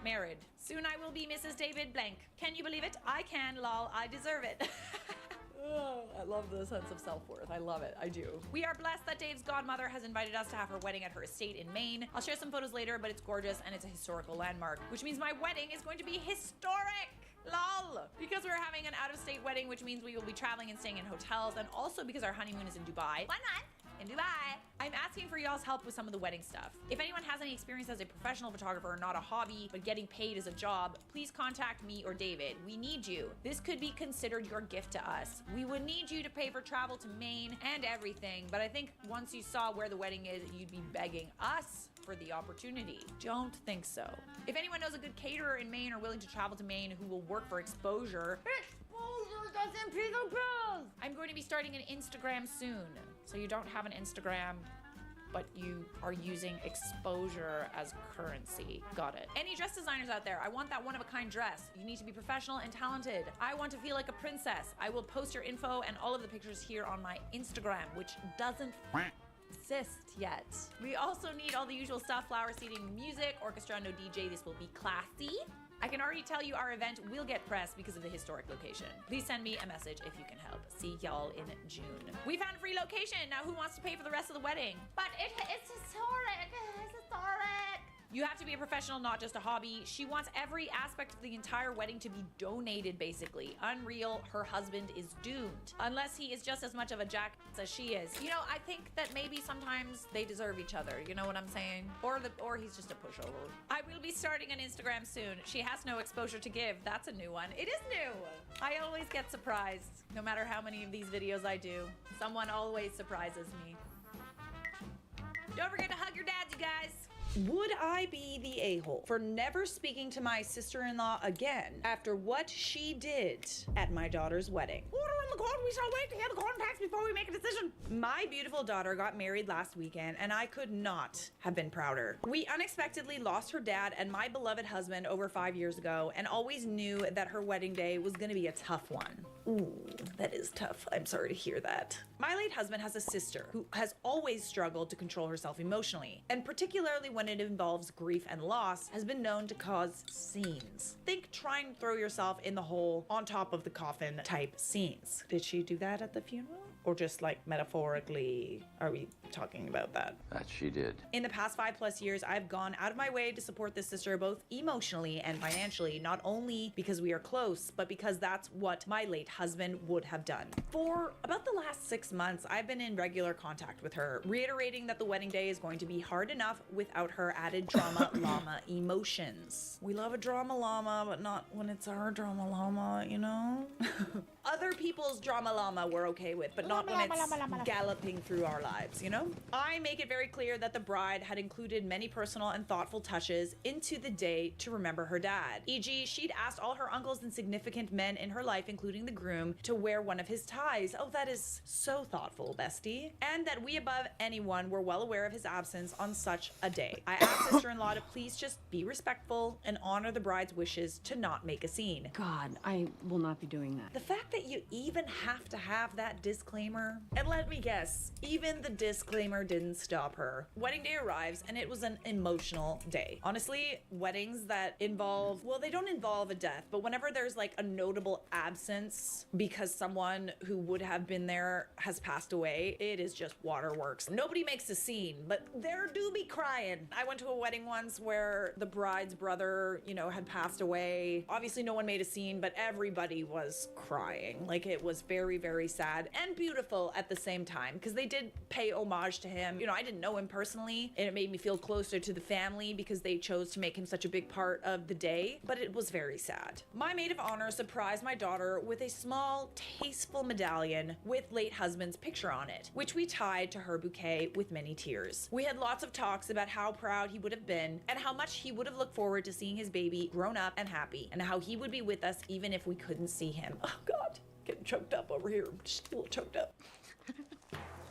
married. Soon I will be Mrs. David Blank. Can you believe it? I can, lol. I deserve it. Oh, I love the sense of self-worth. I love it. I do. We are blessed that Dave's godmother has invited us to have her wedding at her estate in Maine. I'll share some photos later, but it's gorgeous and it's a historical landmark, which means my wedding is going to be historic. Lol. Because we're having an out-of-state wedding, which means we will be traveling and staying in hotels, and also because our honeymoon is in Dubai. 1 month in Dubai. I'm asking for y'all's help with some of the wedding stuff. If anyone has any experience as a professional photographer, not a hobby, but getting paid as a job, please contact me or David. We need you. This could be considered your gift to us. We would need you to pay for travel to Maine and everything, but I think once you saw where the wedding is, you'd be begging us for the opportunity. Don't think so. If anyone knows a good caterer in Maine or willing to travel to Maine who will work for exposure doesn't pay the bills. I'm going to be starting an Instagram soon. So you don't have an Instagram, but you are using exposure as currency. Got it. Any dress designers out there, I want that one-of-a-kind dress. You need to be professional and talented. I want to feel like a princess. I will post your info and all of the pictures here on my Instagram, which doesn't exist yet. We also need all the usual stuff: flower seating, music, orchestra, no DJ. This will be classy. I can already tell you our event will get press because of the historic location. Please send me a message if you can help. See y'all in June. We found a free location. Now who wants to pay for the rest of the wedding? But it's historic. It's historic. You have to be a professional, not just a hobby. She wants every aspect of the entire wedding to be donated, basically. Unreal. Her husband is doomed. Unless he is just as much of a jackass as she is. You know, I think that maybe sometimes they deserve each other. You know what I'm saying? Or he's just a pushover. I will be starting an Instagram soon. She has no exposure to give. That's a new one. It is new. I always get surprised. No matter how many of these videos I do, someone always surprises me. Don't forget to hug your dads, you guys. Would I be the a-hole for never speaking to my sister-in-law again after what she did at my daughter's wedding? Order in the court, we shall wait to hear the contacts before we make a decision. My beautiful daughter got married last weekend, and I could not have been prouder. We unexpectedly lost her dad and my beloved husband over 5 years ago, and always knew that her wedding day was gonna be a tough one. Ooh, that is tough. I'm sorry to hear that. My late husband has a sister who has always struggled to control herself emotionally, and particularly when it involves grief and loss, has been known to cause scenes. Think trying to throw yourself in the hole on top of the coffin type scenes. Did she do that at the funeral? Or just like metaphorically, are we talking about that? That she did. In the past 5+ years, I've gone out of my way to support this sister both emotionally and financially, not only because we are close, but because that's what my late husband would have done. For about the last 6 months, I've been in regular contact with her, reiterating that the wedding day is going to be hard enough without her added drama llama emotions. We love a drama llama, but not when it's our drama llama, you know? Other people's drama llama we're okay with, but not when it's galloping through our lives, you know? I make it very clear that the bride had included many personal and thoughtful touches into the day to remember her dad. E.g., she'd asked all her uncles and significant men in her life, including the groom, to wear one of his ties. Oh, that is so thoughtful, bestie. And that we above anyone were well aware of his absence on such a day. I asked sister-in-law to please just be respectful and honor the bride's wishes to not make a scene. God, I will not be doing that. The fact that you even have to have that disclaimer, and let me guess, even the disclaimer didn't stop her. Wedding day arrives, and it was an emotional day. Honestly, weddings that involve, well, they don't involve a death, but whenever there's like a notable absence because someone who would have been there has passed away, it is just waterworks. Nobody makes a scene, but there do be crying. I went to a wedding once where the bride's brother, you know, had passed away. Obviously, no one made a scene, but everybody was crying. Like, it was very, very sad and beautiful at the same time, because they did pay homage to him. You know, I didn't know him personally, and it made me feel closer to the family because they chose to make him such a big part of the day, but it was very sad. My maid of honor surprised my daughter with a small, tasteful medallion with late husband's picture on it, which we tied to her bouquet with many tears. We had lots of talks about how proud he would have been and how much he would have looked forward to seeing his baby grown up and happy, and how he would be with us even if we couldn't see him. Oh God, getting choked up over here. I'm just a little choked up.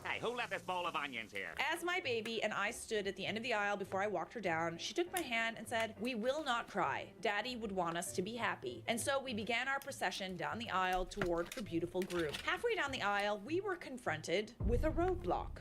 Hey, who left this bowl of onions here? As my baby and I stood at the end of the aisle before I walked her down, she took my hand and said, "We will not cry. Daddy would want us to be happy." And so we began our procession down the aisle toward her beautiful groom. Halfway down the aisle, we were confronted with a roadblock.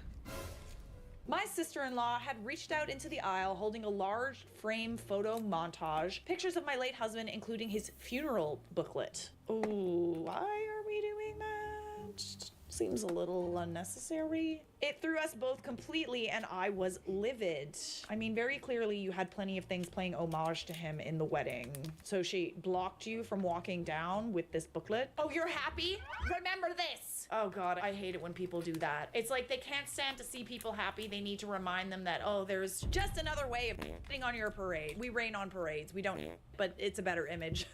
My sister-in-law had reached out into the aisle holding a large frame photo montage, pictures of my late husband, including his funeral booklet. Ooh, why are we doing that? Seems a little unnecessary. It threw us both completely, and I was livid. I mean, very clearly you had plenty of things playing homage to him in the wedding. So she blocked you from walking down with this booklet. Oh, you're happy? Remember this. Oh God, I hate it when people do that. It's like they can't stand to see people happy. They need to remind them that, oh, there's just another way of putting on your parade. We rain on parades. We don't, but it's a better image.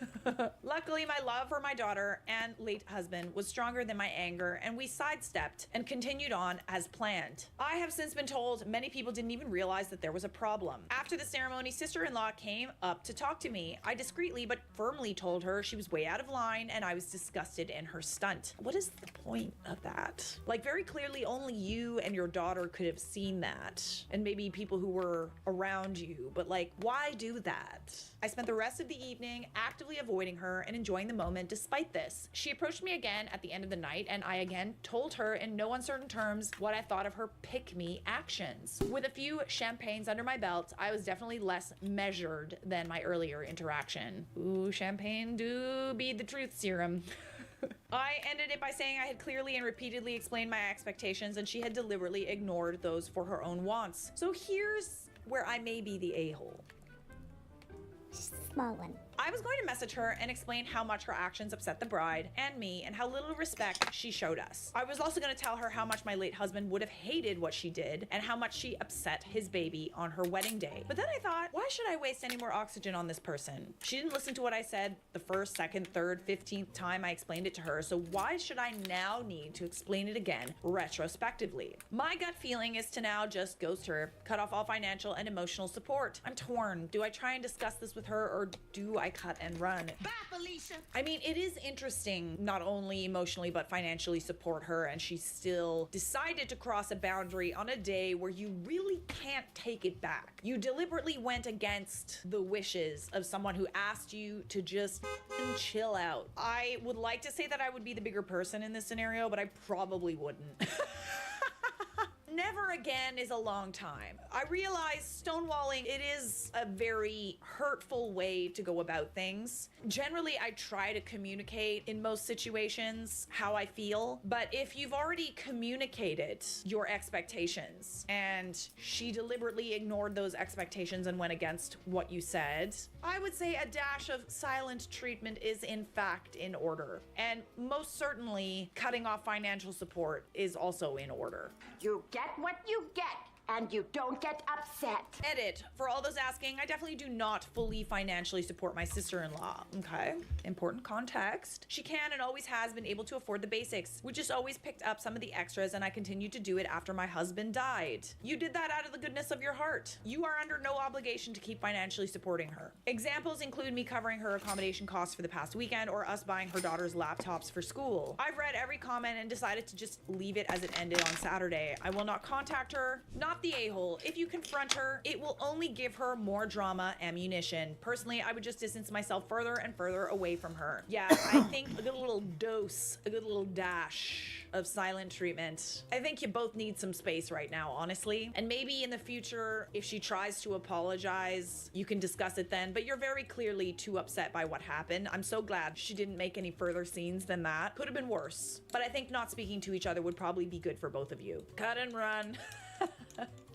Luckily, my love for my daughter and late husband was stronger than my anger, and we sidestepped and continued on as planned. I have since been told many people didn't even realize that there was a problem. After the ceremony, sister-in-law came up to talk to me. I discreetly but firmly told her she was way out of line and I was disgusted in her stunt. What is the point of that? Like, very clearly only you and your daughter could have seen that, and maybe people who were around you, but like, why do that? I spent the rest of the evening actively avoiding her and enjoying the moment despite this. She approached me again at the end of the night and I again told her in no uncertain terms what I thought of her pick-me actions. With a few champagnes under my belt, I was definitely less measured than my earlier interaction. Ooh, champagne do be the truth serum. I ended it by saying I had clearly and repeatedly explained my expectations and she had deliberately ignored those for her own wants. So here's where I may be the a-hole. Just a small one. I was going to message her and explain how much her actions upset the bride and me and how little respect she showed us. I was also going to tell her how much my late husband would have hated what she did and how much she upset his baby on her wedding day. But then I thought, why should I waste any more oxygen on this person? She didn't listen to what I said the first, second, third, 15th time I explained it to her, so why should I now need to explain it again retrospectively? My gut feeling is to now just ghost her, cut off all financial and emotional support. I'm torn. Do I try and discuss this with her or do I cut and run? Bye, Felicia. I mean, it is interesting, not only emotionally, but financially support her, and she still decided to cross a boundary on a day where you really can't take it back. You deliberately went against the wishes of someone who asked you to just chill out. I would like to say that I would be the bigger person in this scenario, but I probably wouldn't. Never again is a long time. I realize stonewalling, it is a very hurtful way to go about things. Generally, I try to communicate in most situations how I feel, but if you've already communicated your expectations and she deliberately ignored those expectations and went against what you said, I would say a dash of silent treatment is in fact in order. And most certainly, cutting off financial support is also in order. You get what you get, and you don't get upset. Edit. For all those asking, I definitely do not fully financially support my sister-in-law. Okay? Important context. She can and always has been able to afford the basics. We just always picked up some of the extras and I continued to do it after my husband died. You did that out of the goodness of your heart. You are under no obligation to keep financially supporting her. Examples include me covering her accommodation costs for the past weekend or us buying her daughter's laptops for school. I've read every comment and decided to just leave it as it ended on Saturday. I will not contact her. Not the a-hole. If you confront her, it will only give her more drama ammunition. Personally, I would just distance myself further and further away from her. Yeah, I think a good little dose, a good little dash of silent treatment. I think you both need some space right now, honestly. And maybe in the future, if she tries to apologize, you can discuss it then, but you're very clearly too upset by what happened. I'm so glad she didn't make any further scenes than that. Could have been worse. But I think not speaking to each other would probably be good for both of you. Cut and run.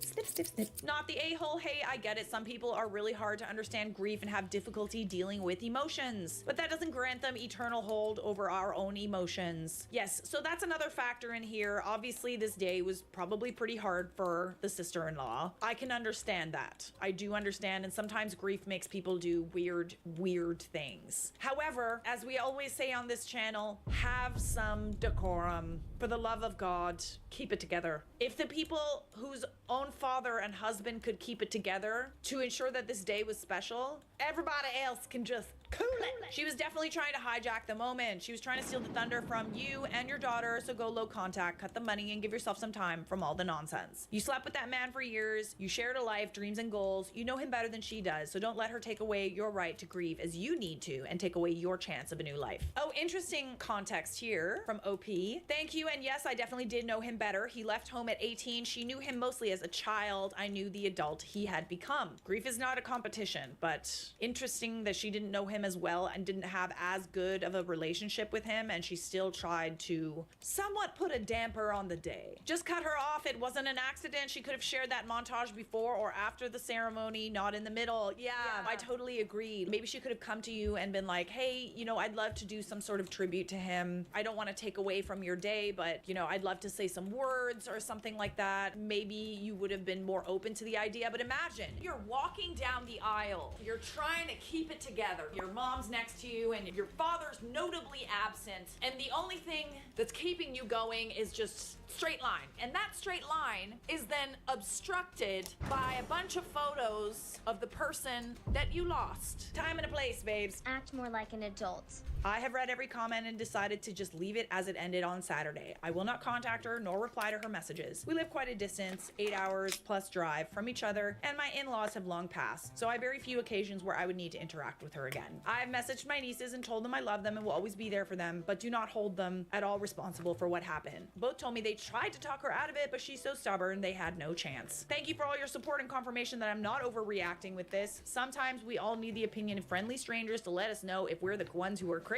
Snip, snip, snip. Not the a-hole. Hey, I get it. Some people are really hard to understand grief and have difficulty dealing with emotions, but that doesn't grant them eternal hold over our own emotions. Yes, so that's another factor in here. Obviously, this day was probably pretty hard for the sister-in-law. I can understand that. I do understand, and sometimes grief makes people do weird things. However, as we always say on this channel, have some decorum. For the love of God, keep it together. If the people whose own father and husband could keep it together to ensure that this day was special, everybody else can just cool it. She was definitely trying to hijack the moment. She was trying to steal the thunder from you and your daughter, so go low contact, cut the money, and give yourself some time from all the nonsense. You slept with that man for years, you shared a life, dreams, and goals. You know him better than she does, so don't let her take away your right to grieve as you need to and take away your chance of a new life. Oh, interesting context here from OP. Thank you, and yes, I definitely did know him better. He left home at 18. She knew him mostly as a child. I knew the adult he had become. Grief is not a competition, but interesting that she didn't know him as well and didn't have as good of a relationship with him, and she still tried to somewhat put a damper on the day. Just cut her off. It wasn't an accident. She could have shared that montage before or after the ceremony, not in the middle. Yeah, I totally agreed. Maybe she could have come to you and been like, hey, you know, I'd love to do some sort of tribute to him. I don't want to take away from your day, but, you know, I'd love to say some words or something like that. Maybe you would have been more open to the idea, but imagine you're walking down the aisle. You're trying to keep it together. You're your mom's next to you and your father's notably absent, and the only thing that's keeping you going is just straight line. And that straight line is then obstructed by a bunch of photos of the person that you lost. Time and a place, babes. Act more like an adult. I have read every comment and decided to just leave it as it ended on Saturday. I will not contact her nor reply to her messages. We live quite a distance, 8 hours plus drive from each other, and my in-laws have long passed, so I have very few occasions where I would need to interact with her again. I've messaged my nieces and told them I love them and will always be there for them, but do not hold them at all responsible for what happened. Both told me they tried to talk her out of it, but she's so stubborn they had no chance. Thank you for all your support and confirmation that I'm not overreacting with this. Sometimes we all need the opinion of friendly strangers to let us know if we're the ones who are crazy.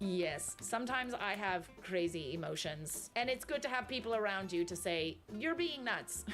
Yes, sometimes I have crazy emotions, and it's good to have people around you to say, you're being nuts.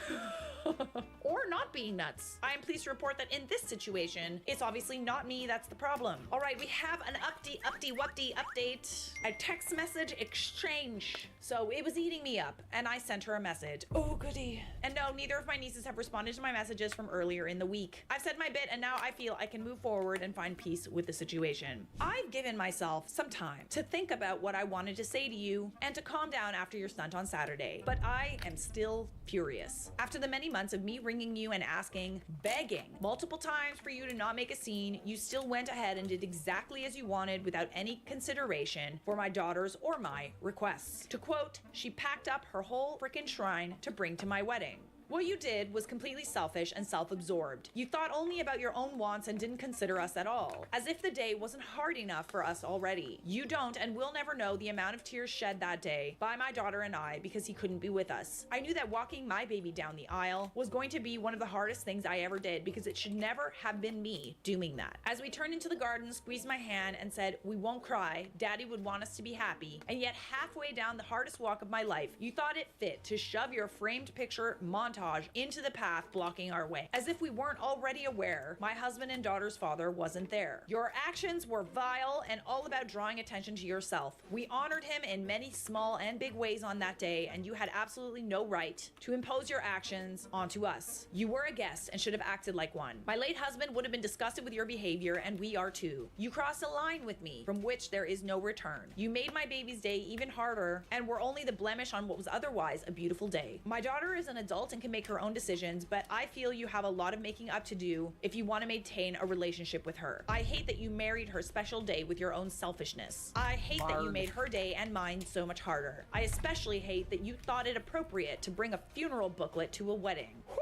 Or not being nuts. I am pleased to report that in this situation, it's obviously not me that's the problem. All right, we have an update, a text message exchange. So it was eating me up, and I sent her a message. Oh, goody. And no, neither of my nieces have responded to my messages from earlier in the week. I've said my bit, and now I feel I can move forward and find peace with the situation. I've given myself some time to think about what I wanted to say to you and to calm down after your stunt on Saturday, but I am still furious. After the many months of me ringing you and asking, begging multiple times for you to not make a scene, you still went ahead and did exactly as you wanted without any consideration for my daughter's or my requests. To quote, she packed up her whole frickin' shrine to bring to my wedding. What you did was completely selfish and self-absorbed. You thought only about your own wants and didn't consider us at all, as if the day wasn't hard enough for us already. You don't and will never know the amount of tears shed that day by my daughter and I because he couldn't be with us. I knew that walking my baby down the aisle was going to be one of the hardest things I ever did because it should never have been me doing that. As we turned into the garden, squeezed my hand and said, we won't cry, Daddy would want us to be happy, and yet halfway down the hardest walk of my life, you thought it fit to shove your framed picture montage into the path blocking our way. As if we weren't already aware my husband and daughter's father wasn't there. Your actions were vile and all about drawing attention to yourself. We honored him in many small and big ways on that day, and you had absolutely no right to impose your actions onto us. You were a guest and should have acted like one. My late husband would have been disgusted with your behavior, and we are too. You crossed a line with me from which there is no return. You made my baby's day even harder and were only the blemish on what was otherwise a beautiful day. My daughter is an adult and can make her own decisions, but I feel you have a lot of making up to do if you want to maintain a relationship with her. I hate that you married her special day with your own selfishness. I hate that you made her day and mine so much harder. I especially hate that you thought it appropriate to bring a funeral booklet to a wedding. Whew.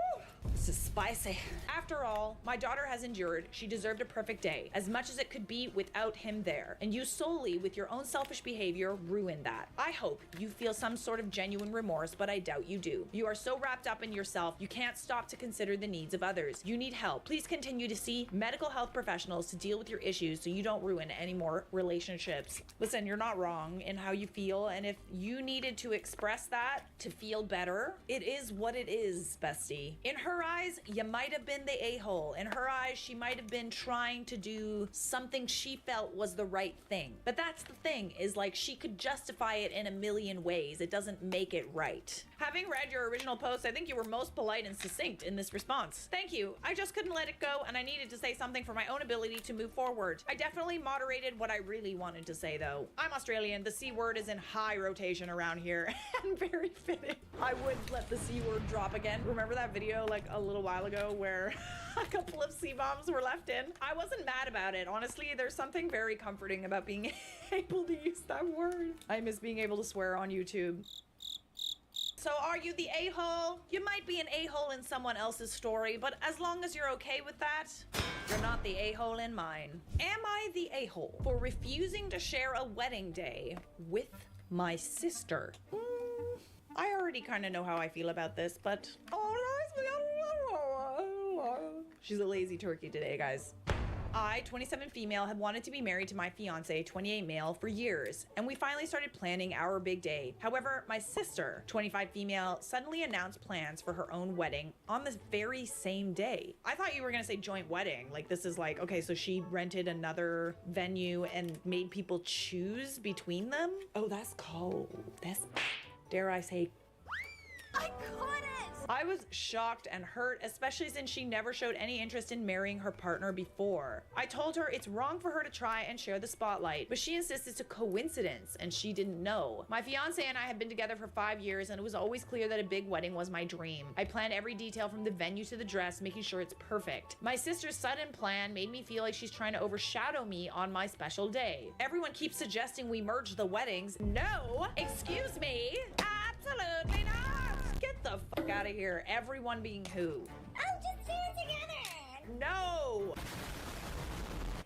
This is spicy. After all, my daughter has endured. She deserved a perfect day, as much as it could be without him there. And you solely, with your own selfish behavior, ruined that. I hope you feel some sort of genuine remorse, but I doubt you do. You are so wrapped up in yourself, you can't stop to consider the needs of others. You need help. Please continue to see medical health professionals to deal with your issues so you don't ruin any more relationships. Listen, you're not wrong in how you feel, and if you needed to express that to feel better, it is what it is, bestie. In her eyes, you might have been the a-hole. In her eyes, she might have been trying to do something she felt was the right thing. But that's the thing, is like she could justify it in a million ways. It doesn't make it right. Having read your original post, I think you were most polite and succinct in this response. Thank you. I just couldn't let it go, and I needed to say something for my own ability to move forward. I definitely moderated what I really wanted to say, though. I'm Australian. The C word is in high rotation around here, and very fitting. I would let the C word drop again. Remember that video like a little while ago where a couple of C-bombs were left in? I wasn't mad about it. Honestly, there's something very comforting about being able to use that word. I miss being able to swear on YouTube. So are you the a-hole? You might be an a-hole in someone else's story, but as long as you're okay with that, you're not the a-hole in mine. Am I the a-hole for refusing to share a wedding day with my sister? I already kind of know how I feel about this, but she's a lazy turkey today, guys. I, 27 female, had wanted to be married to my fiance, 28 male, for years, and we finally started planning our big day. However, my sister, 25 female, suddenly announced plans for her own wedding on this very same day. I thought you were gonna say joint wedding. Like, this is like, okay, so she rented another venue and made people choose between them? Oh, that's cold. That's, dare I say, I couldn't! I was shocked and hurt, especially since she never showed any interest in marrying her partner before. I told her it's wrong for her to try and share the spotlight, but she insists it's a coincidence and she didn't know. My fiance and I have been together for 5 years and it was always clear that a big wedding was my dream. I planned every detail from the venue to the dress, making sure it's perfect. My sister's sudden plan made me feel like she's trying to overshadow me on my special day. Everyone keeps suggesting we merge the weddings. No! Excuse me! Absolutely not! Get the fuck out of here. Everyone being who? Oh, just do it together! No!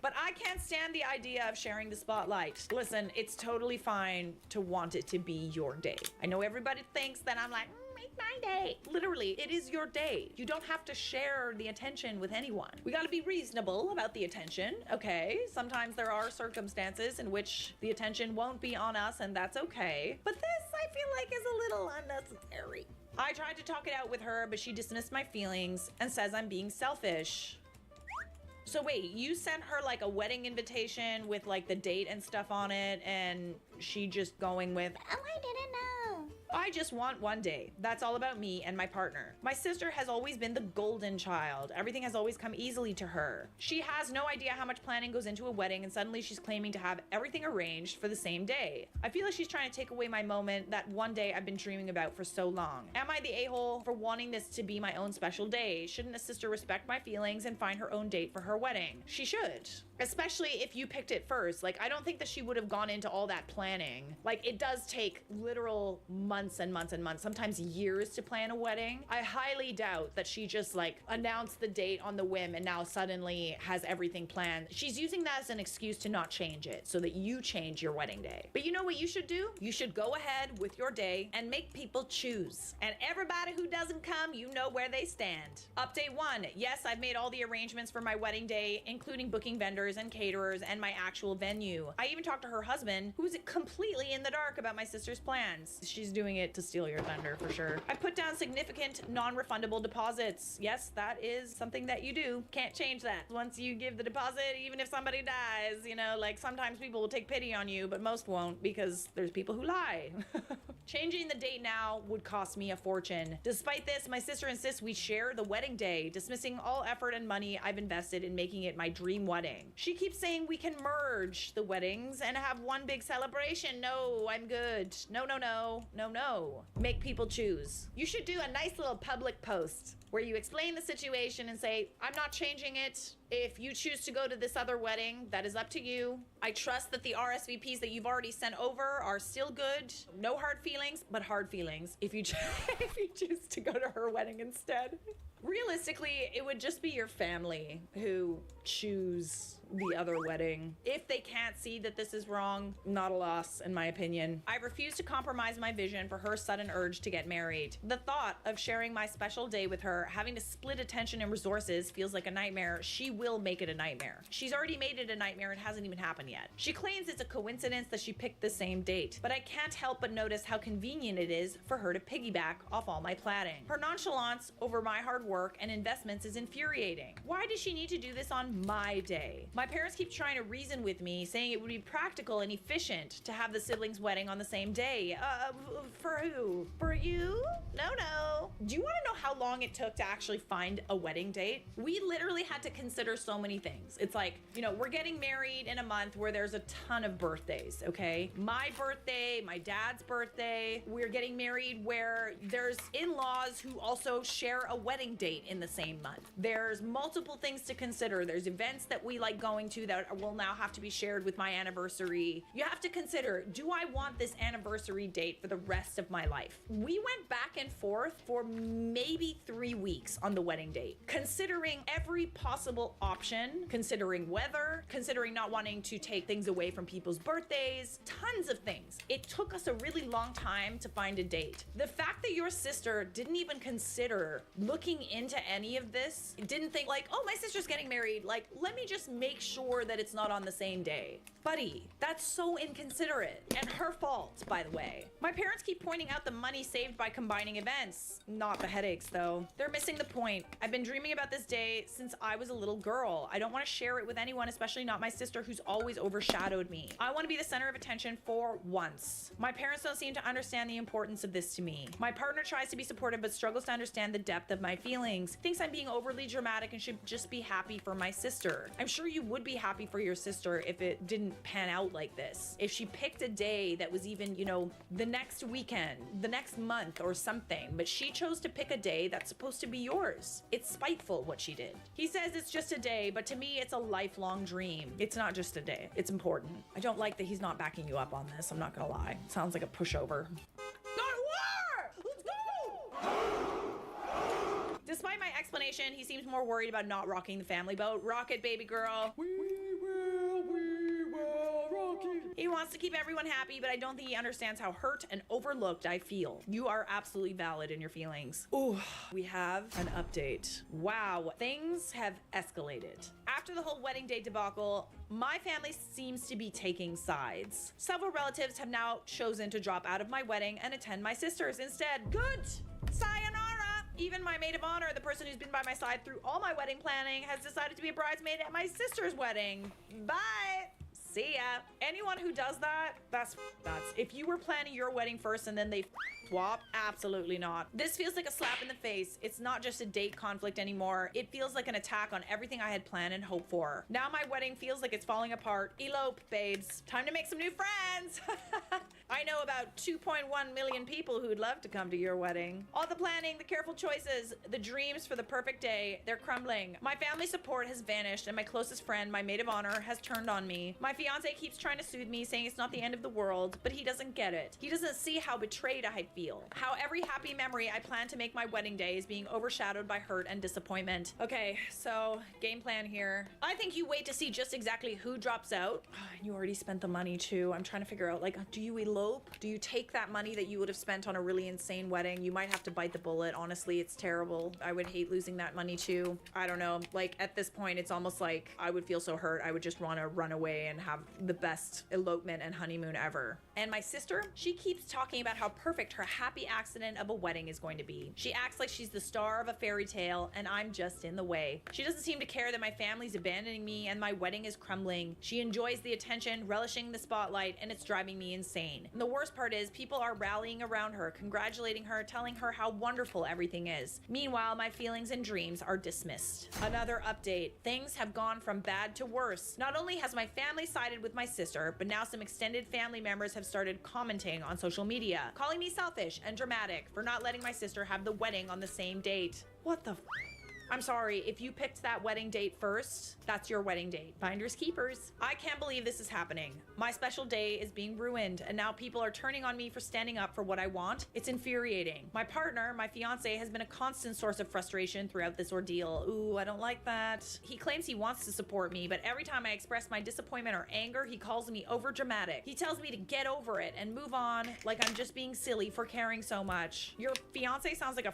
But I can't stand the idea of sharing the spotlight. Listen, it's totally fine to want it to be your day. I know everybody thinks that I'm like, make my day. Literally, it is your day. You don't have to share the attention with anyone. We gotta be reasonable about the attention, okay? Sometimes there are circumstances in which the attention won't be on us, and that's okay. But this, I feel like, is a little unnecessary. I tried to talk it out with her, but she dismissed my feelings and says I'm being selfish. So wait, you sent her like a wedding invitation with like the date and stuff on it, and she just going with, Oh, I didn't know. I just want one day. That's all about me and my partner. My sister has always been the golden child. Everything has always come easily to her. She has no idea how much planning goes into a wedding, and suddenly she's claiming to have everything arranged for the same day. I feel like she's trying to take away my moment, that one day I've been dreaming about for so long. Am I the a-hole for wanting this to be my own special day? Shouldn't a sister respect my feelings and find her own date for her wedding? She should. Especially if you picked it first. Like, I don't think that she would have gone into all that planning. Like, it does take literal months and months and months, sometimes years to plan a wedding. I highly doubt that she just like announced the date on the whim and now suddenly has everything planned. She's using that as an excuse to not change it so that you change your wedding day. But you know what you should do? You should go ahead with your day and make people choose. And everybody who doesn't come, you know where they stand. Update 1. Yes, I've made all the arrangements for my wedding day, including booking vendors and caterers and my actual venue. I even talked to her husband, who's completely in the dark about my sister's plans. She's doing it to steal your thunder for sure. I put down significant non-refundable deposits. Yes, that is something that you do. Can't change that. Once you give the deposit, even if somebody dies, you know, like sometimes people will take pity on you, but most won't because there's people who lie. Changing the date now would cost me a fortune. Despite this, my sister insists we share the wedding day, dismissing all effort and money I've invested in making it my dream wedding. She keeps saying we can merge the weddings and have one big celebration. No, I'm good. No, no, no, no, no. Make people choose. You should do a nice little public post where you explain the situation and say, I'm not changing it. If you choose to go to this other wedding, that is up to you. I trust that the RSVPs that you've already sent over are still good. No hard feelings, but hard feelings if you if you choose to go to her wedding instead. Realistically, it would just be your family who choose the other wedding. If they can't see that this is wrong, not a loss in my opinion. I refuse to compromise my vision for her sudden urge to get married. The thought of sharing my special day with her, having to split attention and resources feels like a nightmare. She will make it a nightmare. She's already made it a nightmare. It hasn't even happened yet. She claims it's a coincidence that she picked the same date, but I can't help but notice how convenient it is for her to piggyback off all my planning. Her nonchalance over my hard work and investments is infuriating. Why does she need to do this on my day? My parents keep trying to reason with me, saying it would be practical and efficient to have the siblings' wedding on the same day. For who? For you? No. Do you want to know how long it took to actually find a wedding date? We literally had to consider so many things. It's like, you know, we're getting married in a month where there's a ton of birthdays, okay? My birthday, my dad's birthday. We're getting married where there's in-laws who also share a wedding date in the same month. There's multiple things to consider. There's events that we like going to that will now have to be shared with my anniversary. You have to consider, do I want this anniversary date for the rest of my life? We went back and forth for maybe 3 weeks on the wedding date, considering every possible option, considering weather, considering not wanting to take things away from people's birthdays, tons of things. It took us a really long time to find a date. The fact that your sister didn't even consider looking into any of this, didn't think like, oh, my sister's getting married, like, let me just make sure that it's not on the same day. Buddy, that's so inconsiderate. And her fault, by the way. My parents keep pointing out the money saved by combining events. Not the headaches, though. They're missing the point. I've been dreaming about this day since I was a little girl. I don't want to share it with anyone, especially not my sister, who's always overshadowed me. I want to be the center of attention for once. this. My parents don't seem to understand the importance of this to me. My partner tries to be supportive but struggles to understand the depth of my feelings. Thinks I'm being overly dramatic and should just be happy for my sister. I'm sure you would be happy for your sister if it didn't pan out like this. If she picked a day that was even, you know, the next weekend, the next month or something, but she chose to pick a day that's supposed to be yours. It's spiteful what she did. He says it's just a day, but to me it's a lifelong dream. It's not just a day. It's important. I don't like that he's not backing you up on this. I'm not gonna lie. Sounds like a pushover. Go to war! Let's go! Despite my explanation, he seems more worried about not rocking the family boat. Rock it, baby girl. We will rock it. He wants to keep everyone happy, but I don't think he understands how hurt and overlooked I feel. You are absolutely valid in your feelings. Ooh, we have an update. Wow, things have escalated. After the whole wedding day debacle, my family seems to be taking sides. Several relatives have now chosen to drop out of my wedding and attend my sister's instead. Good! Sayonara! Even my maid of honor, the person who's been by my side through all my wedding planning, has decided to be a bridesmaid at my sister's wedding. Bye! See ya. Anyone who does that, that's nuts. If you were planning your wedding first and then they swap, absolutely not. This feels like a slap in the face. It's not just a date conflict anymore. It feels like an attack on everything I had planned and hoped for. Now my wedding feels like it's falling apart. Elope, babes. Time to make some new friends. I know about 2.1 million people who'd love to come to your wedding. All the planning, the careful choices, the dreams for the perfect day, they're crumbling. My family support has vanished and my closest friend, my maid of honor, has turned on me. My fiance keeps trying to soothe me, saying it's not the end of the world, but he doesn't get it. He doesn't see how betrayed I feel. How every happy memory I plan to make my wedding day is being overshadowed by hurt and disappointment. Okay, so game plan here. I think you wait to see just exactly who drops out. You already spent the money too. I'm trying to figure out, like, do you elope? Do you take that money that you would have spent on a really insane wedding? You might have to bite the bullet. Honestly, it's terrible. I would hate losing that money too. I don't know. Like, at this point, it's almost like I would feel so hurt. I would just want to run away and have the best elopement and honeymoon ever. And my sister, she keeps talking about how perfect her happy accident of a wedding is going to be. She acts like she's the star of a fairy tale and I'm just in the way. She doesn't seem to care that my family's abandoning me and my wedding is crumbling. She enjoys the attention, relishing the spotlight, and it's driving me insane. And the worst part is people are rallying around her, congratulating her, telling her how wonderful everything is. Meanwhile, my feelings and dreams are dismissed. Another update. Things have gone from bad to worse. Not only has my family sided with my sister, but now some extended family members have started commenting on social media, calling me selfish and dramatic for not letting my sister have the wedding on the same date. What the I'm sorry, if you picked that wedding date first, that's your wedding date. Finders keepers. I can't believe this is happening. My special day is being ruined, and now people are turning on me for standing up for what I want. It's infuriating. My partner, my fiance, has been a constant source of frustration throughout this ordeal. Ooh, I don't like that. He claims he wants to support me, but every time I express my disappointment or anger, he calls me overdramatic. He tells me to get over it and move on, like I'm just being silly for caring so much. Your fiance sounds like a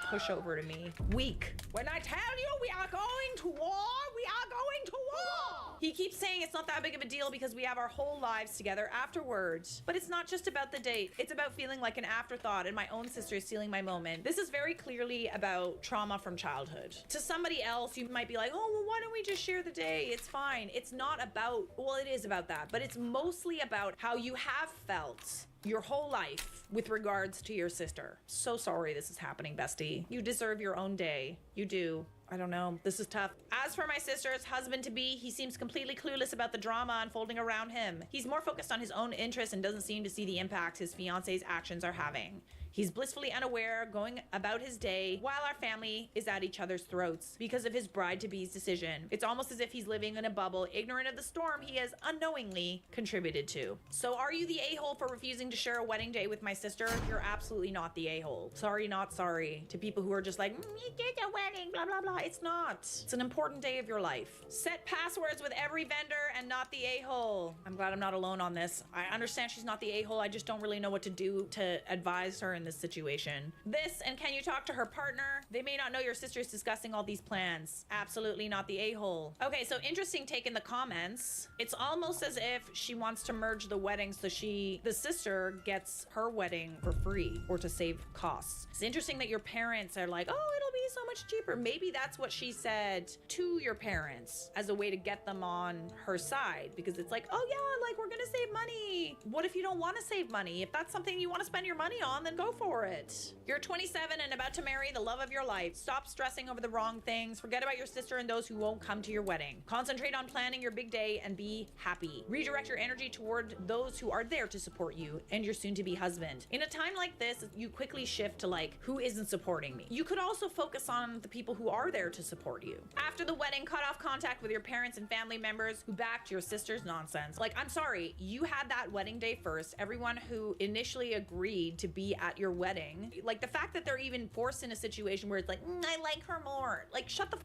pushover to me. Weak. When I tell you we are going to war, we are going to war. He keeps saying it's not that big of a deal because we have our whole lives together afterwards. But it's not just about the date. It's about feeling like an afterthought and my own sister is stealing my moment. This is very clearly about trauma from childhood. To somebody else, you might be like, oh, well, why don't we just share the day? It's fine. It's not about, well, it is about that, but it's mostly about how you have felt your whole life with regards to your sister. So sorry this is happening, bestie. You deserve your own day. You do. I don't know. This is tough. As for my sister's husband-to-be, he seems completely clueless about the drama unfolding around him. He's more focused on his own interests and doesn't seem to see the impact his fiance's actions are having. He's blissfully unaware, going about his day while our family is at each other's throats because of his bride-to-be's decision. It's almost as if he's living in a bubble, ignorant of the storm he has unknowingly contributed to. So are you the a-hole for refusing to share a wedding day with my sister? You're absolutely not the a-hole. Sorry, not sorry. To people who are just like, you did a wedding, blah, blah, blah. It's not. It's an important day of your life. Set passwords with every vendor and not the a-hole. I'm glad I'm not alone on this. I understand she's not the a-hole. I just don't really know what to do to advise her in this situation. This, and can you talk to her partner? They may not know your sister is discussing all these plans. Absolutely not the a-hole. Okay, so interesting take in the comments. It's almost as if she wants to merge the wedding so the sister gets her wedding for free or to save costs. It's interesting that your parents are like, oh, it'll be so much cheaper. Maybe that's what she said to your parents as a way to get them on her side, because it's like, oh yeah, like we're gonna save money. What if you don't want to save money? If that's something you want to spend your money on, then go for it. You're 27 and about to marry the love of your life. Stop stressing over the wrong things. Forget about your sister and those who won't come to your wedding. Concentrate on planning your big day and be happy. Redirect your energy toward those who are there to support you and your soon-to-be husband. In a time like this, you quickly shift to like, who isn't supporting me? You could also focus on the people who are there to support you. After the wedding, cut off contact with your parents and family members who backed your sister's nonsense. Like, I'm sorry, you had that wedding day first. Everyone who initially agreed to be at your wedding, like the fact that they're even forced in a situation where it's like, I like her more. Like, shut the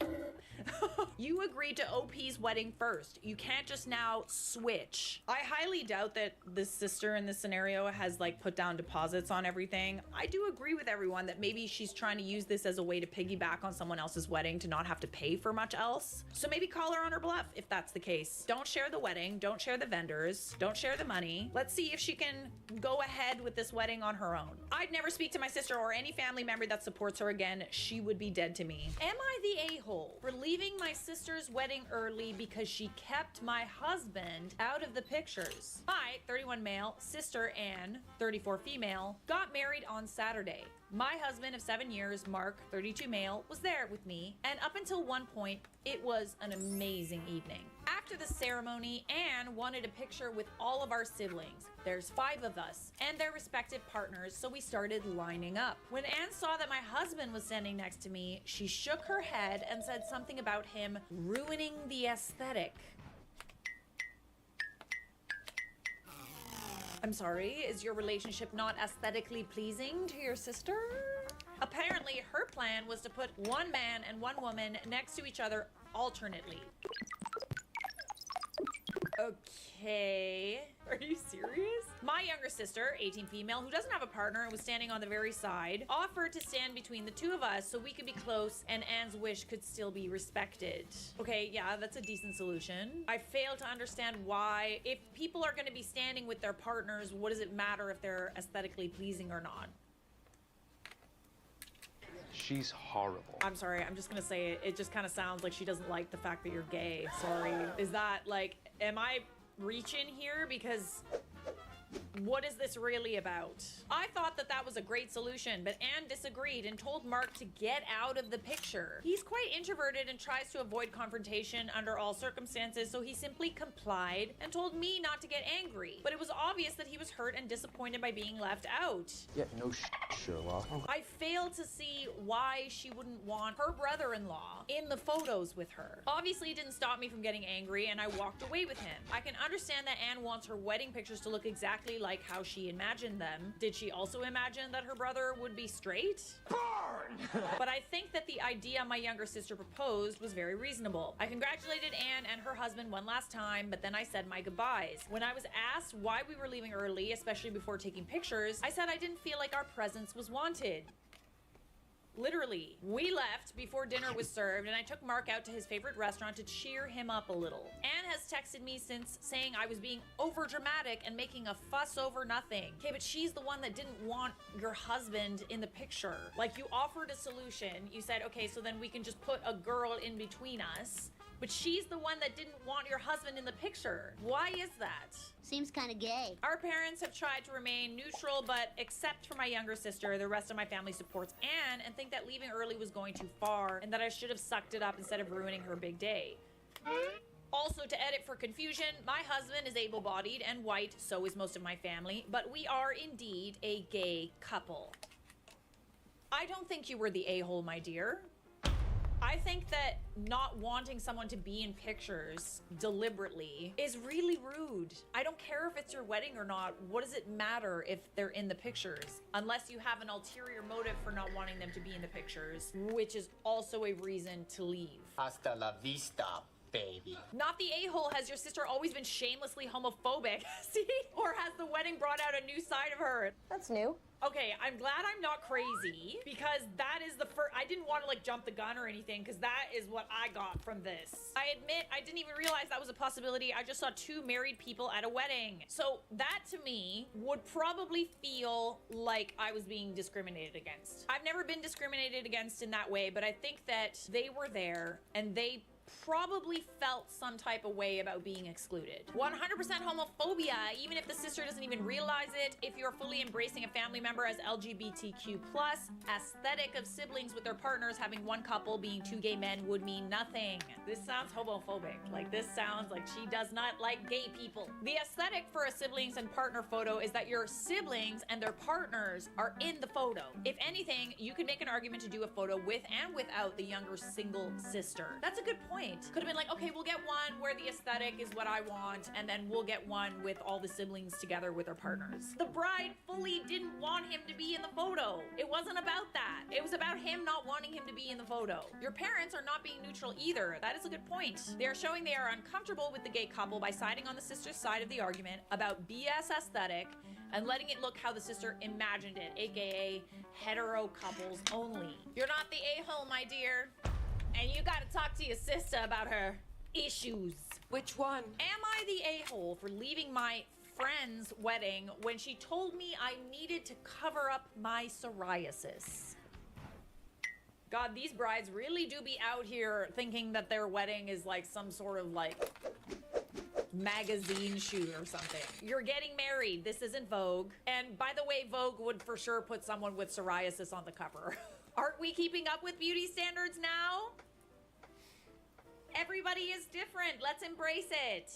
You agreed to OP's wedding first. You can't just now switch. I highly doubt that this sister in this scenario has like put down deposits on everything. I do agree with everyone that maybe she's trying to use this as a way to piggyback on someone else's wedding to not have to pay for much else. So maybe call her on her bluff if that's the case. Don't share the wedding, don't share the vendors, don't share the money. Let's see if she can go ahead with this wedding on her own. I'd never speak to my sister or any family member that supports her again. She would be dead to me. Am I the a-hole for leaving my sister's wedding early because she kept my husband out of the pictures? My 31 male sister, Anne, 34 female, got married on Saturday. My husband of 7 years, Mark, 32 male, was there with me, and up until one point, it was an amazing evening. After the ceremony, Anne wanted a picture with all of our siblings. There's 5 of us, and their respective partners, so we started lining up. When Anne saw that my husband was standing next to me, she shook her head and said something about him ruining the aesthetic. I'm sorry, is your relationship not aesthetically pleasing to your sister? Apparently, her plan was to put one man and one woman next to each other alternately. Okay. Are you serious? My younger sister, 18 female, who doesn't have a partner and was standing on the very side, offered to stand between the two of us so we could be close and Anne's wish could still be respected. Okay, yeah, that's a decent solution. I fail to understand why, if people are going to be standing with their partners, what does it matter if they're aesthetically pleasing or not? She's horrible. I'm sorry, I'm just gonna say it. It just kind of sounds like she doesn't like the fact that you're gay. Sorry. Is that like, am I reaching here? Because what is this really about? I thought that that was a great solution, but Anne disagreed and told Mark to get out of the picture. He's quite introverted and tries to avoid confrontation under all circumstances, so he simply complied and told me not to get angry. But it was obvious that he was hurt and disappointed by being left out. Yeah, no Sherlock. I failed to see why she wouldn't want her brother-in-law in the photos with her. Obviously, it didn't stop me from getting angry, and I walked away with him. I can understand that Anne wants her wedding pictures to look exactly like how she imagined them. Did she also imagine that her brother would be straight? Burn! But I think that the idea my younger sister proposed was very reasonable. I congratulated Anne and her husband one last time, but then I said my goodbyes. When I was asked why we were leaving early, especially before taking pictures, I said I didn't feel like our presence was wanted. Literally, we left before dinner was served, and I took Mark out to his favorite restaurant to cheer him up a little. Anne has texted me since saying I was being over dramatic and making a fuss over nothing. Okay, but she's the one that didn't want your husband in the picture. Like, you offered a solution. You said, okay, so then we can just put a girl in between us. But she's the one that didn't want your husband in the picture. Why is that? Seems kind of gay. Our parents have tried to remain neutral, but except for my younger sister, the rest of my family supports Anne and think that leaving early was going too far and that I should have sucked it up instead of ruining her big day. Also, to edit for confusion, my husband is able-bodied and white, so is most of my family, but we are indeed a gay couple. I don't think you were the a-hole, my dear. I think that not wanting someone to be in pictures deliberately is really rude. I don't care if it's your wedding or not. What does it matter if they're in the pictures? Unless you have an ulterior motive for not wanting them to be in the pictures, which is also a reason to leave. Hasta la vista, baby. Not the a-hole. Has your sister always been shamelessly homophobic? See? Or has the wedding brought out a new side of her? That's new. Okay, I'm glad I'm not crazy because that is the first. I didn't want to like jump the gun or anything because that is what I got from this. I admit I didn't even realize that was a possibility. I just saw two married people at a wedding. So that to me would probably feel like I was being discriminated against. I've never been discriminated against in that way, but I think that they were there and they probably felt some type of way about being excluded. 100% homophobia, even if the sister doesn't even realize it. If you're fully embracing a family member as LGBTQ+, aesthetic of siblings with their partners having one couple being two gay men would mean nothing. This sounds homophobic. Like, this sounds like she does not like gay people. The aesthetic for a siblings and partner photo is that your siblings and their partners are in the photo. If anything, you could make an argument to do a photo with and without the younger single sister. That's a good point. Could have been like, okay, we'll get one where the aesthetic is what I want, and then we'll get one with all the siblings together with their partners. The bride fully didn't want him to be in the photo. It wasn't about that. It was about him not wanting him to be in the photo. Your parents are not being neutral either. That is a good point. They are showing they are uncomfortable with the gay couple by siding on the sister's side of the argument about BS aesthetic and letting it look how the sister imagined it, aka hetero couples only. You're not the a-hole, my dear. And you gotta talk to your sister about her issues. Which one? Am I the a-hole for leaving my friend's wedding when she told me I needed to cover up my psoriasis? God, these brides really do be out here thinking that their wedding is like some sort of like magazine shoot or something. You're getting married. This isn't Vogue. And by the way, Vogue would for sure put someone with psoriasis on the cover. Aren't we keeping up with beauty standards now? Everybody is different. Let's embrace it.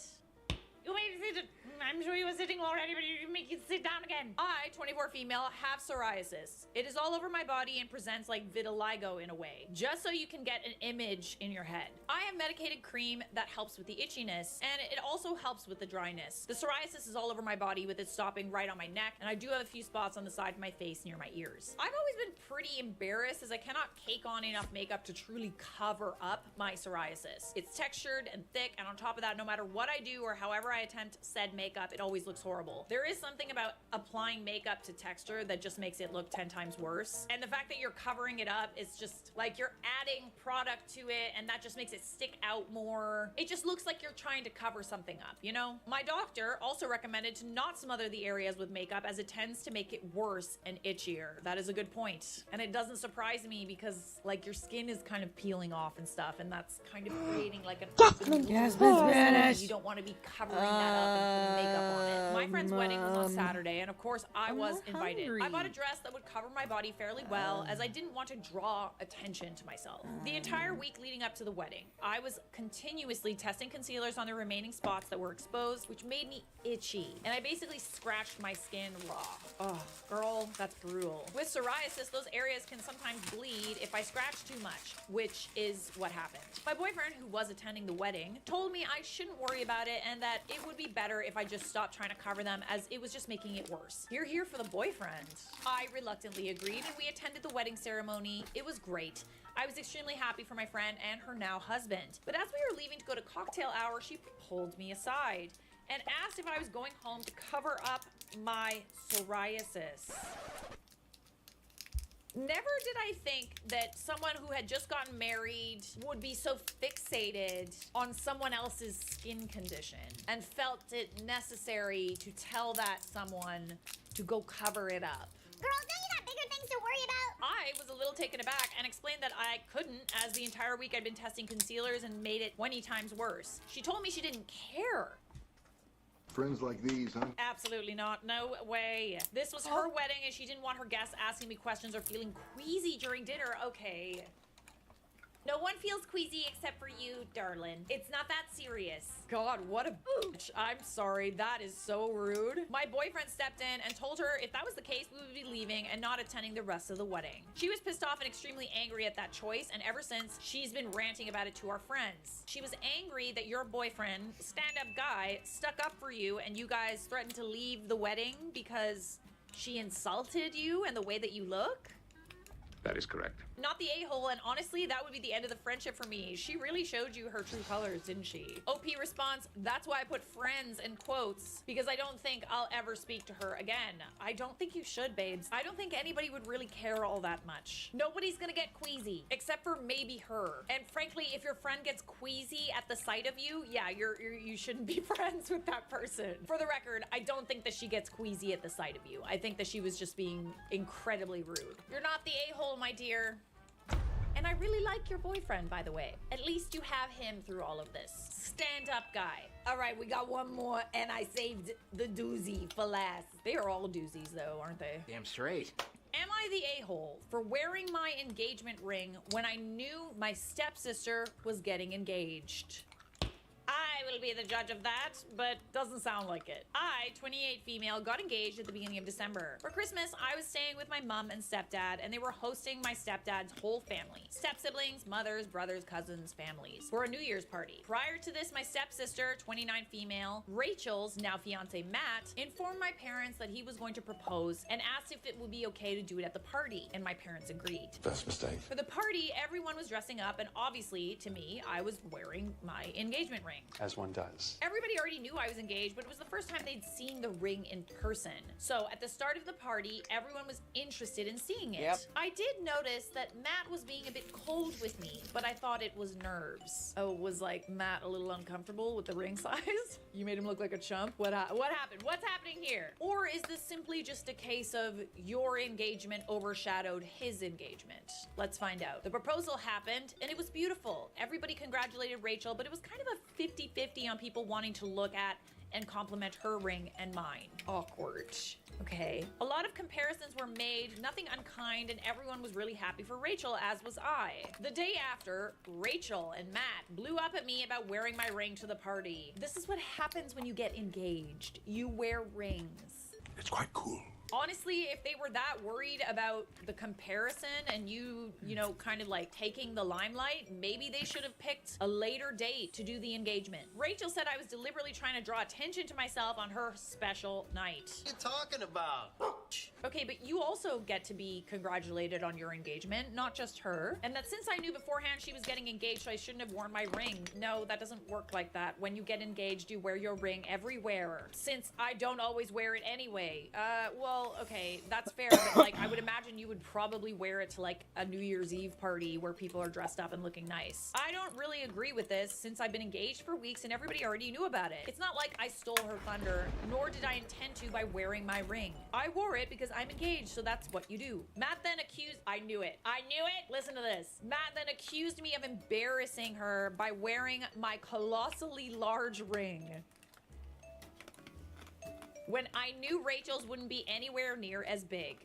You made me sit. I'm sure you were sitting already, but you make you sit down again. I, 24 female, have psoriasis. It is all over my body and presents like vitiligo in a way, just so you can get an image in your head. I have medicated cream that helps with the itchiness, and it also helps with the dryness. The psoriasis is all over my body with it stopping right on my neck, and I do have a few spots on the side of my face near my ears. I've always been pretty embarrassed as I cannot cake on enough makeup to truly cover up my psoriasis. It's textured and thick, and on top of that, no matter what I do or however I attempt said makeup, it always looks horrible. There is something about applying makeup to texture that just makes it look 10 times worse. And the fact that you're covering it up is just like you're adding product to it, and that just makes it stick out more. It just looks like you're trying to cover something up, you know? My doctor also recommended to not smother the areas with makeup as it tends to make it worse and itchier. That is a good point. And it doesn't surprise me because like your skin is kind of peeling off and stuff, and that's kind of creating like an you don't want to be covering that up and putting makeup on it. My friend's wedding was on Saturday, and of course I was invited. I bought a dress that would cover my body fairly well as I didn't want to draw attention to myself. The entire week leading up to the wedding, I was continuously testing concealers on the remaining spots that were exposed, which made me itchy, and I basically scratched my skin raw. Oh, girl, that's brutal. With psoriasis, those areas can sometimes bleed if I scratch too much, which is what happened. My boyfriend, who was attending the wedding, told me I shouldn't worry about it and that it would be better if I just stopped trying to cover them as it was just making it worse. You're here for the boyfriend. I reluctantly agreed, and we attended the wedding ceremony. It was great. I was extremely happy for my friend and her now husband. But as we were leaving to go to cocktail hour, she pulled me aside and asked if I was going home to cover up my psoriasis. Never did I think that someone who had just gotten married would be so fixated on someone else's skin condition and felt it necessary to tell that someone to go cover it up. Girl, don't you got bigger things to worry about? I was a little taken aback and explained that I couldn't, as the entire week I'd been testing concealers and made it 20 times worse. She told me she didn't care. Friends like these, huh? Absolutely not. No way. This was her wedding and she didn't want her guests asking me questions or feeling queasy during dinner. Okay. No one feels queasy except for you, darling. It's not that serious. God, what a bitch. I'm sorry. That is so rude. My boyfriend stepped in and told her if that was the case, we would be leaving and not attending the rest of the wedding. She was pissed off and extremely angry at that choice, and ever since, she's been ranting about it to our friends. She was angry that your boyfriend, stand-up guy, stuck up for you and you guys threatened to leave the wedding because she insulted you and the way that you look. That is correct. Not the a-hole, and honestly, that would be the end of the friendship for me. She really showed you her true colors, didn't she? OP response, that's why I put friends in quotes, because I don't think I'll ever speak to her again. I don't think you should, babes. I don't think anybody would really care all that much. Nobody's gonna get queasy, except for maybe her. And frankly, if your friend gets queasy at the sight of you, yeah, you shouldn't be friends with that person. For the record, I don't think that she gets queasy at the sight of you. I think that she was just being incredibly rude. You're not the a-hole, my dear. And I really like your boyfriend, by the way. At least you have him through all of this. Stand up, guy. All right, we got one more, and I saved the doozy for last. They are all doozies, though, aren't they? Damn straight. Am I the a-hole for wearing my engagement ring when I knew my stepsister was getting engaged? I will be the judge of that, but doesn't sound like it. I, 28 female, got engaged at the beginning of December. For Christmas, I was staying with my mom and stepdad, and they were hosting my stepdad's whole family. Step-siblings, mothers, brothers, cousins, families, for a New Year's party. Prior to this, my stepsister, 29 female, Rachel's now fiance Matt, informed my parents that he was going to propose and asked if it would be okay to do it at the party, and my parents agreed. First mistake. For the party, everyone was dressing up, and obviously, to me, I was wearing my engagement ring. As one does. Everybody already knew I was engaged, but it was the first time they'd seen the ring in person. So at the start of the party, everyone was interested in seeing it. Yep. I did notice that Matt was being a bit cold with me, but I thought it was nerves. Oh, was like Matt a little uncomfortable with the ring size? You made him look like a chump? What happened? What's happening here? Or is this simply just a case of your engagement overshadowed his engagement? Let's find out. The proposal happened, and it was beautiful. Everybody congratulated Rachel, but it was kind of a 50-50 on people wanting to look at and compliment her ring and mine. Awkward. Okay. A lot of comparisons were made, nothing unkind, and everyone was really happy for Rachel, as was I. The day after, Rachel and Matt blew up at me about wearing my ring to the party. This is what happens when you get engaged. You wear rings. It's quite cool. Honestly, if they were that worried about the comparison and you know, kind of like taking the limelight, maybe they should have picked a later date to do the engagement. Rachel said I was deliberately trying to draw attention to myself on her special night. What are you talking about? Okay, but you also get to be congratulated on your engagement, not just her. And that since I knew beforehand she was getting engaged, so I shouldn't have worn my ring. No, that doesn't work like that. When you get engaged, you wear your ring everywhere. Since I don't always wear it anyway. Well, okay, that's fair, but like, I would imagine you would probably wear it to like a New Year's Eve party where people are dressed up and looking nice. I don't really agree with this since I've been engaged for weeks and everybody already knew about it. It's not like I stole her thunder, nor did I intend to by wearing my ring. I wore it because I'm engaged, so that's what you do. Matt then accused, I knew it. Listen to this. Matt then accused me of embarrassing her by wearing my colossally large ring, when I knew Rachel's wouldn't be anywhere near as big,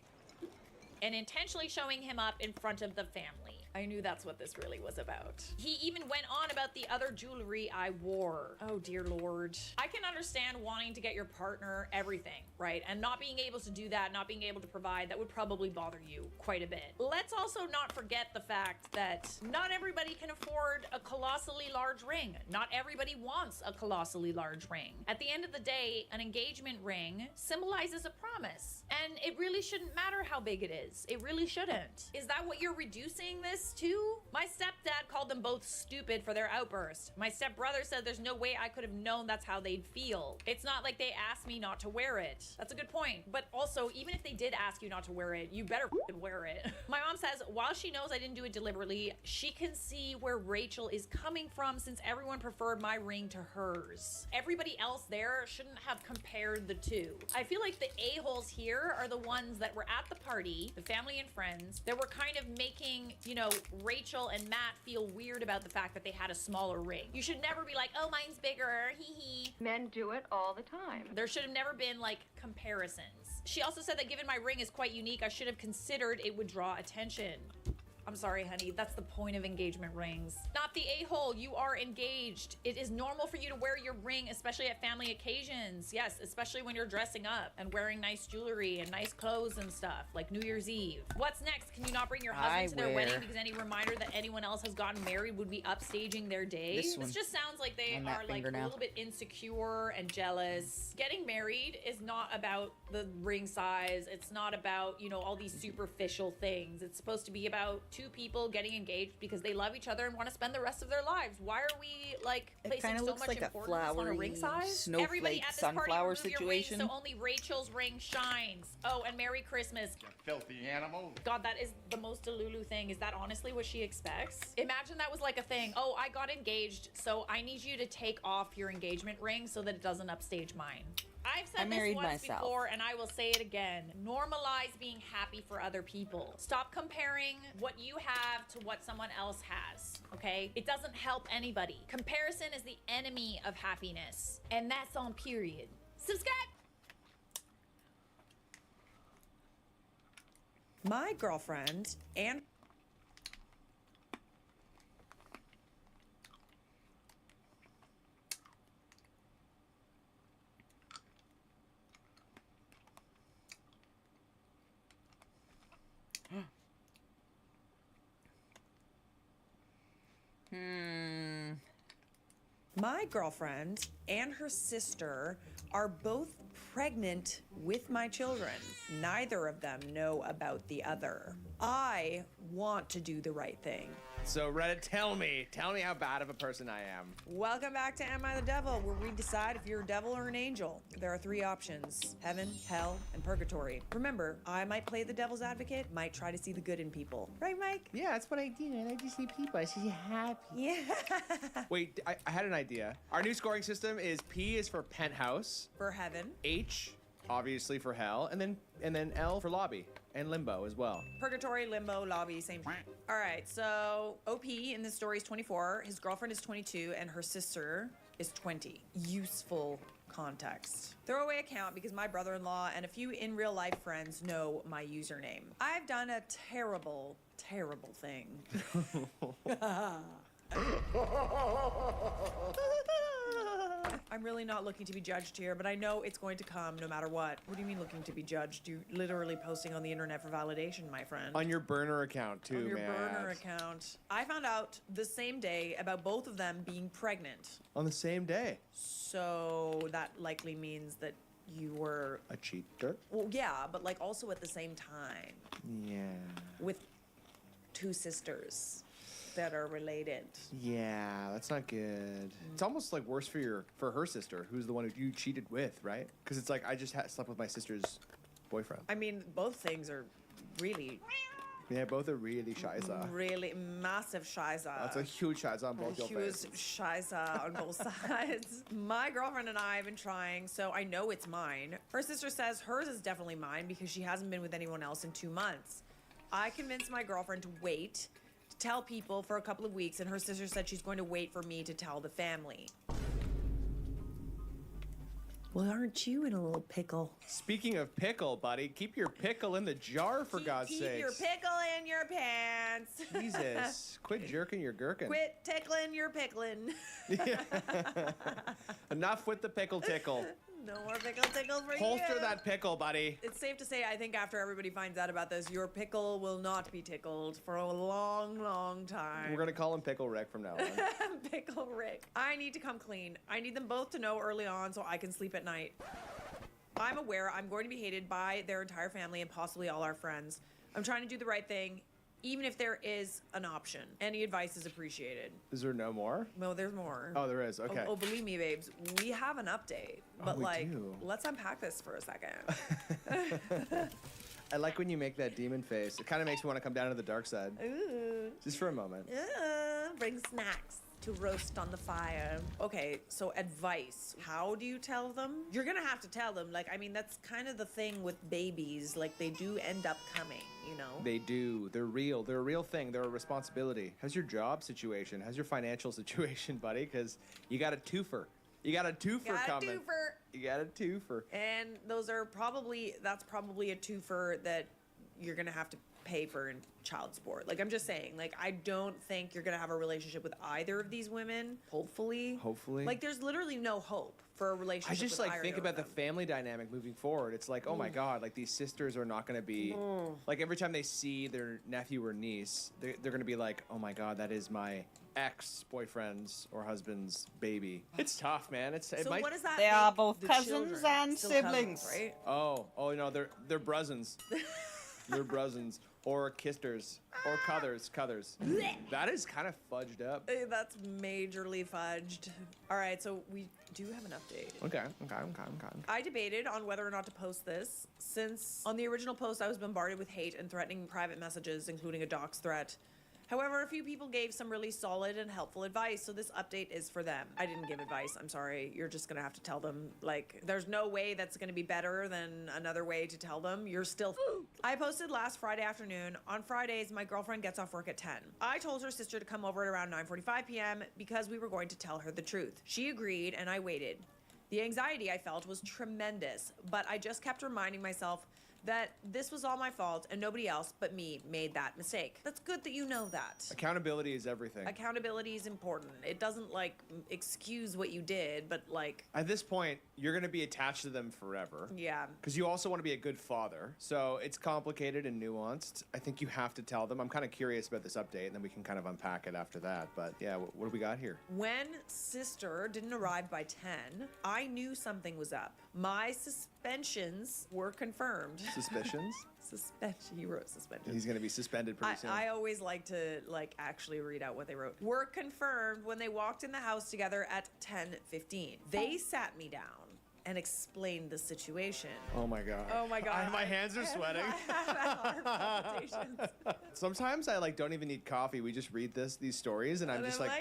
and intentionally showing him up in front of the family. I knew that's what this really was about. He even went on about the other jewelry I wore. Oh dear Lord. I can understand wanting to get your partner everything, right? And not being able to do that, not being able to provide, that would probably bother you quite a bit. Let's also not forget the fact that not everybody can afford a colossally large ring. Not everybody wants a colossally large ring. At the end of the day, an engagement ring symbolizes a promise, and it really shouldn't matter how big it is. It really shouldn't. Is that what you're reducing this to? My stepdad called them both stupid for their outburst. My stepbrother said there's no way I could have known that's how they'd feel. It's not like they asked me not to wear it. That's a good point. But also, even if they did ask you not to wear it, you better wear it. My mom says, while she knows I didn't do it deliberately, she can see where Rachel is coming from since everyone preferred my ring to hers. Everybody else there shouldn't have compared the two. I feel like the a-holes here are the ones that were at the party, the family and friends, that were kind of making, you know, Rachel and Matt feel weird about the fact that they had a smaller ring. You should never be like, oh, mine's bigger, hee hee. Men do it all the time. There should have never been like comparisons. She also said that given my ring is quite unique, I should have considered it would draw attention. I'm sorry, honey. That's the point of engagement rings. Not the a-hole. You are engaged. It is normal for you to wear your ring, especially at family occasions. Yes, especially when you're dressing up and wearing nice jewelry and nice clothes and stuff, like New Year's Eve. What's next? Can you not bring your husband to their wedding because any reminder that anyone else has gotten married would be upstaging their day? This just sounds like they are like a little bit insecure and jealous. Getting married is not about the ring size. It's not about, you know, all these superficial things. It's supposed to be about two people getting engaged because they love each other and want to spend the rest of their lives. Why are we like placing so much importance on a ring size? Everybody at this party remove your ring so only Rachel's ring shines. Oh, and Merry Christmas. You filthy animal. God, that is the most Delulu thing. Is that honestly what she expects? Imagine that was like a thing. Oh, I got engaged, so I need you to take off your engagement ring so that it doesn't upstage mine. I've said this once before, and I will say it again. Normalize being happy for other people. Stop comparing what you have to what someone else has, okay? It doesn't help anybody. Comparison is the enemy of happiness, and that's on period. Subscribe! My girlfriend and my girlfriend and her sister are both pregnant with my children. Neither of them know about the other. I want to do the right thing. So Reddit, tell me how bad of a person I am. Welcome back to Am I the Devil, where we decide if you're a devil or an angel. There are three options: heaven, hell, and purgatory. Remember, I might play the devil's advocate, might try to see the good in people. Right, Mike? Yeah, that's what I do. I like to see people. I see happy. Yeah. Wait, I had an idea. Our new scoring system is P is for penthouse, For heaven. H obviously for hell, and then L for lobby and limbo as well. Purgatory, limbo, lobby, same thing. All right, so OP in this story is 24, his girlfriend is 22, and her sister is 20. Useful context. Throwaway account because my brother-in-law and a few in real life friends know my username. I've done a terrible, terrible thing. I'm really not looking to be judged here, but I know it's going to come no matter what. What do you mean looking to be judged? You're literally posting on the internet for validation, my friend. On your burner account too, man. On your burner account. I found out the same day about both of them being pregnant. On the same day. So that likely means that you were a cheater. Well, yeah, but like also at the same time. Yeah. With two sisters that are related. Yeah, that's not good. It's almost like worse for her sister, who's the one who you cheated with, right? Because it's like I just slept with my sister's boyfriend. I mean, both things are really. Yeah, both are really shiza. Really massive shiza. That's a huge shiza on both your faces. Huge shiza on both sides. My girlfriend and I have been trying, so I know it's mine. Her sister says hers is definitely mine because she hasn't been with anyone else in 2 months. I convinced my girlfriend to wait, to tell people for a couple of weeks, and her sister said she's going to wait for me to tell the family. Well, aren't you in a little pickle? Speaking of pickle, buddy, keep your pickle in the jar for God's sake. Keep your pickle in your pants. Jesus, quit jerking your gherkin. Quit tickling your pickling. Enough with the pickle tickle. No more pickle tickle for you. Holster that pickle, buddy. It's safe to say, I think after everybody finds out about this, your pickle will not be tickled for a long, long time. We're going to call him Pickle Rick from now on. Pickle Rick. I need to come clean. I need them both to know early on so I can sleep at night. I'm aware I'm going to be hated by their entire family and possibly all our friends. I'm trying to do the right thing, even if there is an option. Any advice is appreciated. Is there no more? No, there's more. Oh, there is. Okay. Oh, believe me, babes, we have an update. But let's unpack this for a second. I like when you make that demon face. It kind of makes me want to come down to the dark side. Ooh. Just for a moment. Bring snacks to roast on the fire. Okay, so advice. How do you tell them? You're gonna have to tell them. Like, I mean, that's kind of the thing with babies. Like, they do end up coming, you know? They do. They're real. They're a real thing. They're a responsibility. How's your job situation? How's your financial situation, buddy? Because you got a twofer. You got a twofer coming. You got a twofer. And that's probably a twofer that you're gonna have to pay for child support. Like, I'm just saying, like, I don't think you're gonna have a relationship with either of these women. Hopefully. Like, there's literally no hope for a relationship. I just with like think either about of the them. family dynamic moving forward. It's like, oh my god, like these sisters are not going to be like every time they see their nephew or niece, they're going to be like, oh my god, that is my ex-boyfriend's or husband's baby. It's tough, man. It So might. what does that They are make both the cousins children? and Still cousins, siblings. right? Oh no, they're brothers. They're brothers or kisters or cuthers. That is kind of fudged up. That's majorly fudged. All right, so we do have an update. Okay. I debated on whether or not to post this, since on the original post I was bombarded with hate and threatening private messages, including a dox threat. However, a few people gave some really solid and helpful advice, so this update is for them. I didn't give advice, I'm sorry. You're just gonna have to tell them. Like, there's no way that's gonna be better than another way to tell them. You're still I posted last Friday afternoon. On Fridays, my girlfriend gets off work at 10. I told her sister to come over at around 9:45 p.m. because we were going to tell her the truth. She agreed, and I waited. The anxiety I felt was tremendous, but I just kept reminding myself that this was all my fault and nobody else but me made that mistake. That's good that you know that. Accountability is everything. Accountability is important. It doesn't like excuse what you did, but like At this point, you're going to be attached to them forever. yeah. Because you also want to be a good father. So it's complicated and nuanced. I think you have to tell them. I'm kind of curious about this update, and then we can kind of unpack it after that. But yeah, what do we got here? When sister didn't arrive by 10, I knew something was up. My suspensions were confirmed. Suspicions? Suspension. He wrote suspension. He's going to be suspended pretty soon. I always like to like actually read out what they wrote. Were confirmed when they walked in the house together at 10:15. They sat me down and explained the situation. Oh my god. Oh my god. My hands are sweating. I have heart palpitations. Sometimes I like don't even need coffee. We just read these stories, and I'm just like,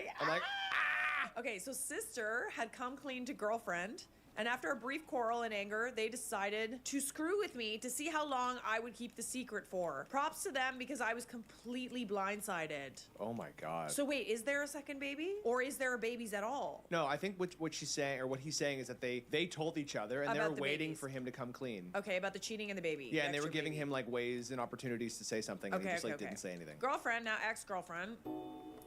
Okay, so sister had come clean to girlfriend. And after a brief quarrel and anger, they decided to screw with me to see how long I would keep the secret for. Props to them because I was completely blindsided. oh my god. So wait, is there a second baby? Or is there babies at all? No, I think what she's saying, or what he's saying, is that they told each other, and they About were the waiting babies. for him to come clean. Okay, about the cheating and the baby. Yeah, the and they were extra giving baby. him like ways and opportunities to say something, and he just didn't say anything. Girlfriend, now ex-girlfriend,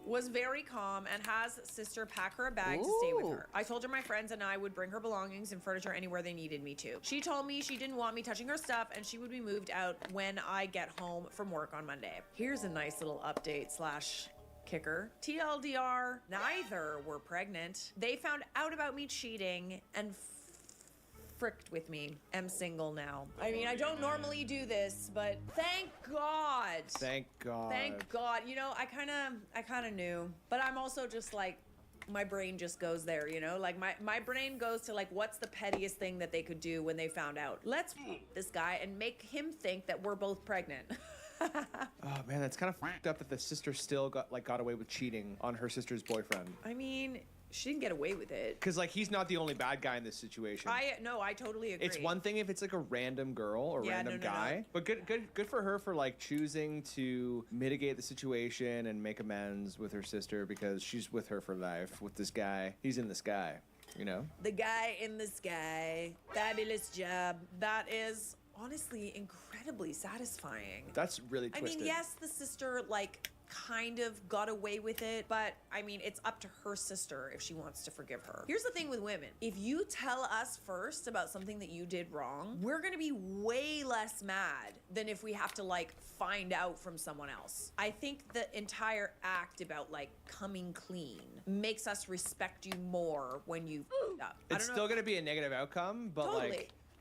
was very calm and has sister pack her a bag to stay with her. I told her my friends and I would bring her belongings and furniture anywhere they needed me to. She told me she didn't want me touching her stuff and she would be moved out when I get home from work on Monday. Here's a nice little update / kicker. TLDR, neither were pregnant. They found out about me cheating and fricked with me. Am single now. I mean, I don't normally do this, but thank God. Thank God. Thank God. You know, I kind of knew, but I'm also just like, my brain just goes there, you know? Like my brain goes to like, what's the pettiest thing that they could do when they found out? Let's this guy and make him think that we're both pregnant. Oh man, that's kind of fucked up that the sister still got away with cheating on her sister's boyfriend. I mean, she didn't get away with it. Because like he's not the only bad guy in this situation. I totally agree. It's one thing if it's like a random girl or random guy, but good for her for like choosing to mitigate the situation and make amends with her sister because she's with her for life. With this guy, he's in the sky, you know. The guy in the sky, fabulous job. That is honestly incredibly satisfying. That's really twisted. I mean, yes, the sister like kind of got away with it, but I mean, it's up to her sister if she wants to forgive her. Here's the thing with women. If you tell us first about something that you did wrong, we're gonna be way less mad than if we have to like find out from someone else. I think the entire act about like coming clean makes us respect you more when you f***ed up. It's still gonna be a negative outcome, but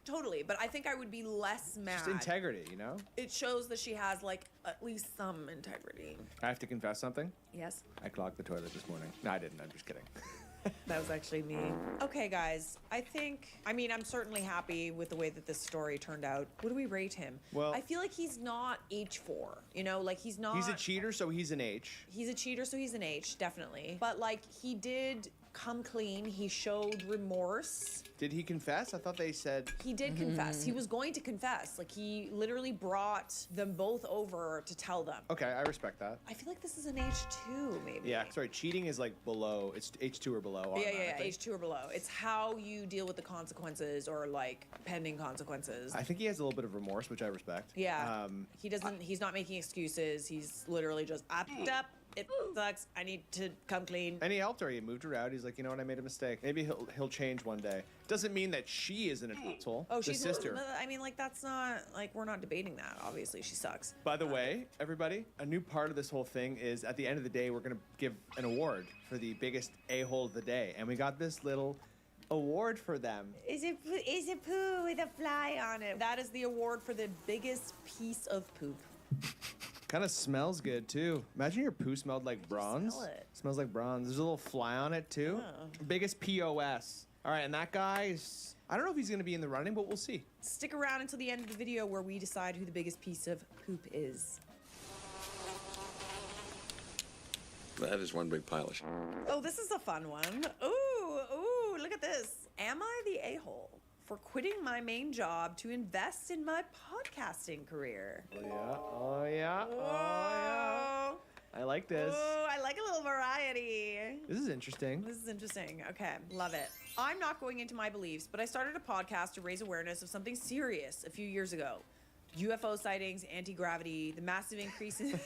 Totally, but I think I would be less mad. just integrity, you know? It shows that she has like at least some integrity. I have to confess something. Yes. I clogged the toilet this morning. No, I didn't. I'm just kidding. That was actually me. Okay, guys. I'm certainly happy with the way that this story turned out. What do we rate him? Well, I feel like he's not H4. You know, like he's not. He's a cheater, so he's an H. He's a cheater, so he's an H, definitely. But like he did come clean. He showed remorse. Did he confess? I thought they said He did confess. He was going to confess. Like, he literally brought them both over to tell them. Okay, I respect that. I feel like this is an H2, maybe. Yeah, sorry, cheating is like below. It's H2 or below. Yeah, H2 or below. It's how you deal with the consequences or like pending consequences. I think he has a little bit of remorse, which I respect. Yeah. He doesn't, he's not making excuses. He's literally just up. It sucks. I need to come clean. And he helped her. He moved her out. He's like, you know what? I made a mistake. Maybe he'll change one day. Doesn't mean that she is an asshole. Oh, the she's sister. I mean, like, that's not like, we're not debating that. Obviously, she sucks. By the way, everybody, a new part of this whole thing is at the end of the day, we're gonna give an award for the biggest a-hole of the day, and we got this little award for them. Is it poo with a fly on it? That is the award for the biggest piece of poop. Kind of smells good too. Imagine your poo smelled like bronze. Smell it. Smells like bronze. There's a little fly on it too. Oh. Biggest POS. All right, and that guy's. I don't know if he's gonna be in the running, but we'll see. Stick around until the end of the video where we decide who the biggest piece of poop is. That is one big pile of shit. Oh, this is a fun one. Ooh, look at this. Am I the a-hole for quitting my main job to invest in my podcasting career? Oh yeah. I like this. Oh, I like a little variety. This is interesting. This is interesting. Okay, love it. I'm not going into my beliefs, but I started a podcast to raise awareness of something serious a few years ago. UFO sightings, anti-gravity, the massive increase in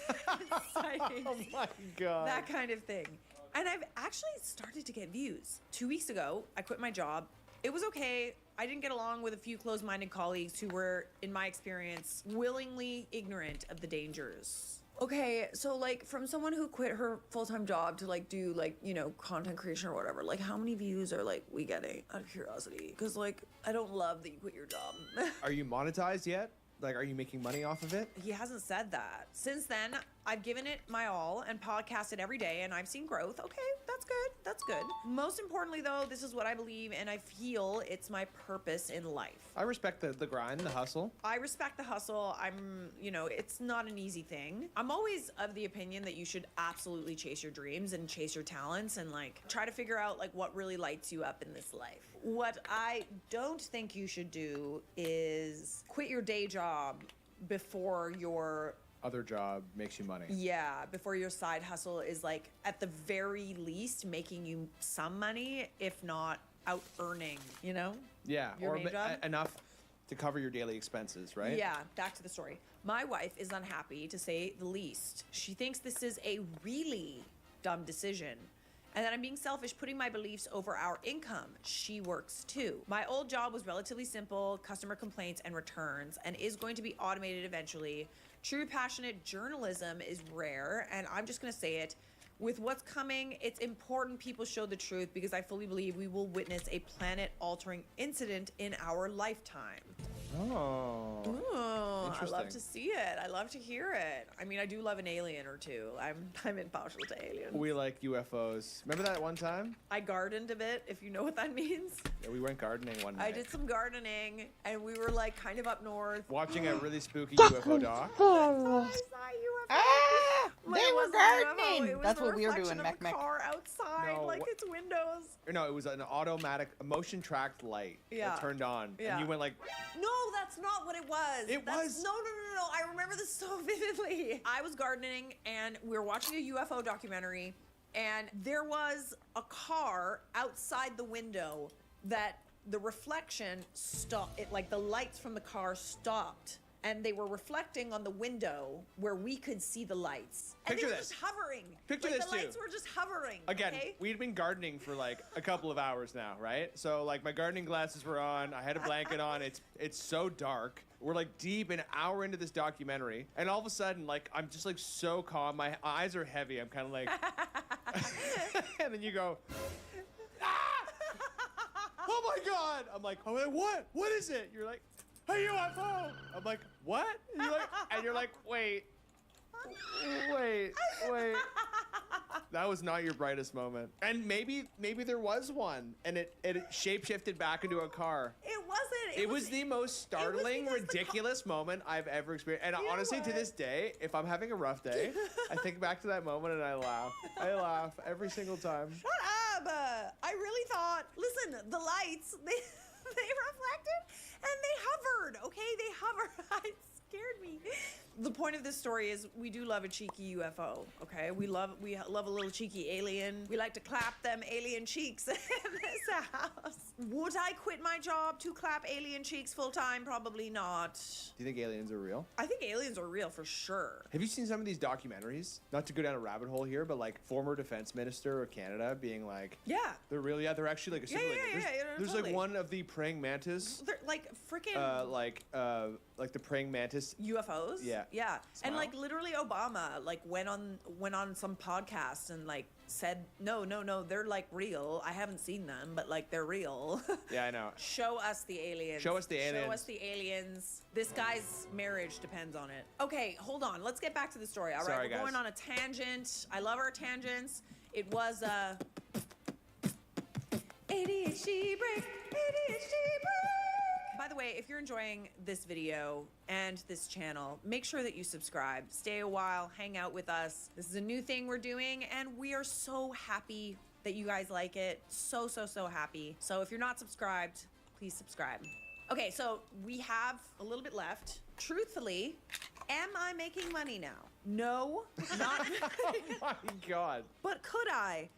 sightings. Oh my God. That kind of thing. And I've actually started to get views. 2 weeks ago, I quit my job. It was okay. I didn't get along with a few closed-minded colleagues who were, in my experience, willingly ignorant of the dangers. Okay, so like from someone who quit her full-time job to like do like, you know, content creation or whatever, like how many views are like we getting out of curiosity? Because like I don't love that you quit your job. Are you monetized yet? Like, are you making money off of it? He hasn't said that. Since then, I've given it my all and podcasted every day, and I've seen growth. Okay, that's good. That's good. Most importantly, though, this is what I believe, and I feel it's my purpose in life. I respect the grind, the hustle. I respect the hustle. You know, it's not an easy thing. I'm always of the opinion that you should absolutely chase your dreams and chase your talents and like try to figure out like what really lights you up in this life. What I don't think you should do is quit your day job before your other job makes you money. Yeah, before your side hustle is like at the very least making you some money, if not out earning, you know? Yeah, Your or main job? enough to cover your daily expenses, right? Yeah, back to the story. My wife is unhappy, to say the least. She thinks this is a really dumb decision and that I'm being selfish putting my beliefs over our income. She works too. My old job was relatively simple, customer complaints and returns, and is going to be automated eventually. True passionate journalism is rare, and I'm just gonna say it. With what's coming, it's important people show the truth because I fully believe we will witness a planet-altering incident in our lifetime. Oh. Ooh, I Interesting. love to see it. I love to hear it. I mean, I do love an alien or two. I'm impartial to aliens. We like UFOs. Remember that one time? I gardened a bit, if you know what that means. Yeah, we went gardening one night. I did some gardening, and we were like kind of up north. Watching a really spooky UFO doc. I saw a UFO. But They it were wasn't a UFO, gardening. it was That's the what we were reflection doing, of a Mech. car outside, No, like what- its windows. No, it was an automatic, a motion tracked light Yeah. that turned on. Yeah. And you went like, No, that's not what it was. It was. No. I remember this so vividly. I was gardening and we were watching a UFO documentary, and there was a car outside the window that the reflection stopped. It like the lights from the car stopped, and they were reflecting on the window where we could see the lights. And Picture they were this. just hovering. Picture like this the too. lights were just hovering. again, okay? we'd been gardening for like a couple of hours now, right? So like my gardening glasses were on, I had a blanket on, it's so dark. We're like deep an hour into this documentary, and all of a sudden, like I'm just like so calm, my eyes are heavy, I'm kind of like, and then you go, ah! Oh my God! I'm like, what? What is it? You're like, a UFO! I'm like, what? And you're like, wait. That was not your brightest moment. And maybe there was one, and it shape-shifted back into a car. It wasn't. It was the most startling, ridiculous moment I've ever experienced. And honestly, to this day, if I'm having a rough day, I think back to that moment and I laugh. I laugh every single time. Shut up! I really thought. Listen, the lights they reflected and they hovered. Okay, they hovered. It scared me. The point of this story is we do love a cheeky UFO. Okay, we love a little cheeky alien. We like to clap them alien cheeks in this house. Would I quit my job to clap alien cheeks full time? Probably not. Do you think aliens are real? I think aliens are real for sure. Have you seen some of these documentaries? Not to go down a rabbit hole here, but like former defense minister of Canada being like, yeah, they're real. Yeah, they're actually like a simulator. There's totally. like one of the praying mantis. They're like freaking like the praying mantis UFOs. Yeah. And like literally Obama like went on some podcast and like said no, they're like real. I haven't seen them, but like they're real. Yeah, I know. Show us the aliens. Show us the aliens. Show us the aliens. This guy's marriage depends on it. Okay, hold on. Let's get back to the story. All right, Sorry, we're going on a tangent. I love our tangents. It was ADHD break. ADHD break. By the way, if you're enjoying this video and this channel, make sure that you subscribe. Stay a while, hang out with us. This is a new thing we're doing, and we are so happy that you guys like it. So happy. So if you're not subscribed, please subscribe. Okay, so we have a little bit left. Truthfully, am I making money now? No, not. Oh my God. But could I?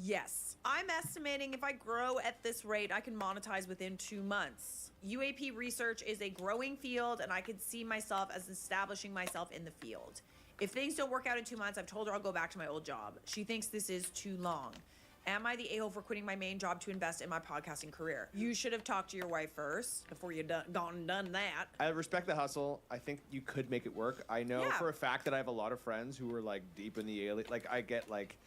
Yes. I'm estimating if I grow at this rate, I can monetize within 2 months. UAP research is a growing field, and I could see myself as establishing myself in the field. If things don't work out in 2 months, I've told her I'll go back to my old job. She thinks this is too long. Am I the a-hole for quitting my main job to invest in my podcasting career? You should have talked to your wife first before you gone and done that. I respect the hustle. I think you could make it work. I know for a fact that I have a lot of friends who are like deep in the alien. Like I get like,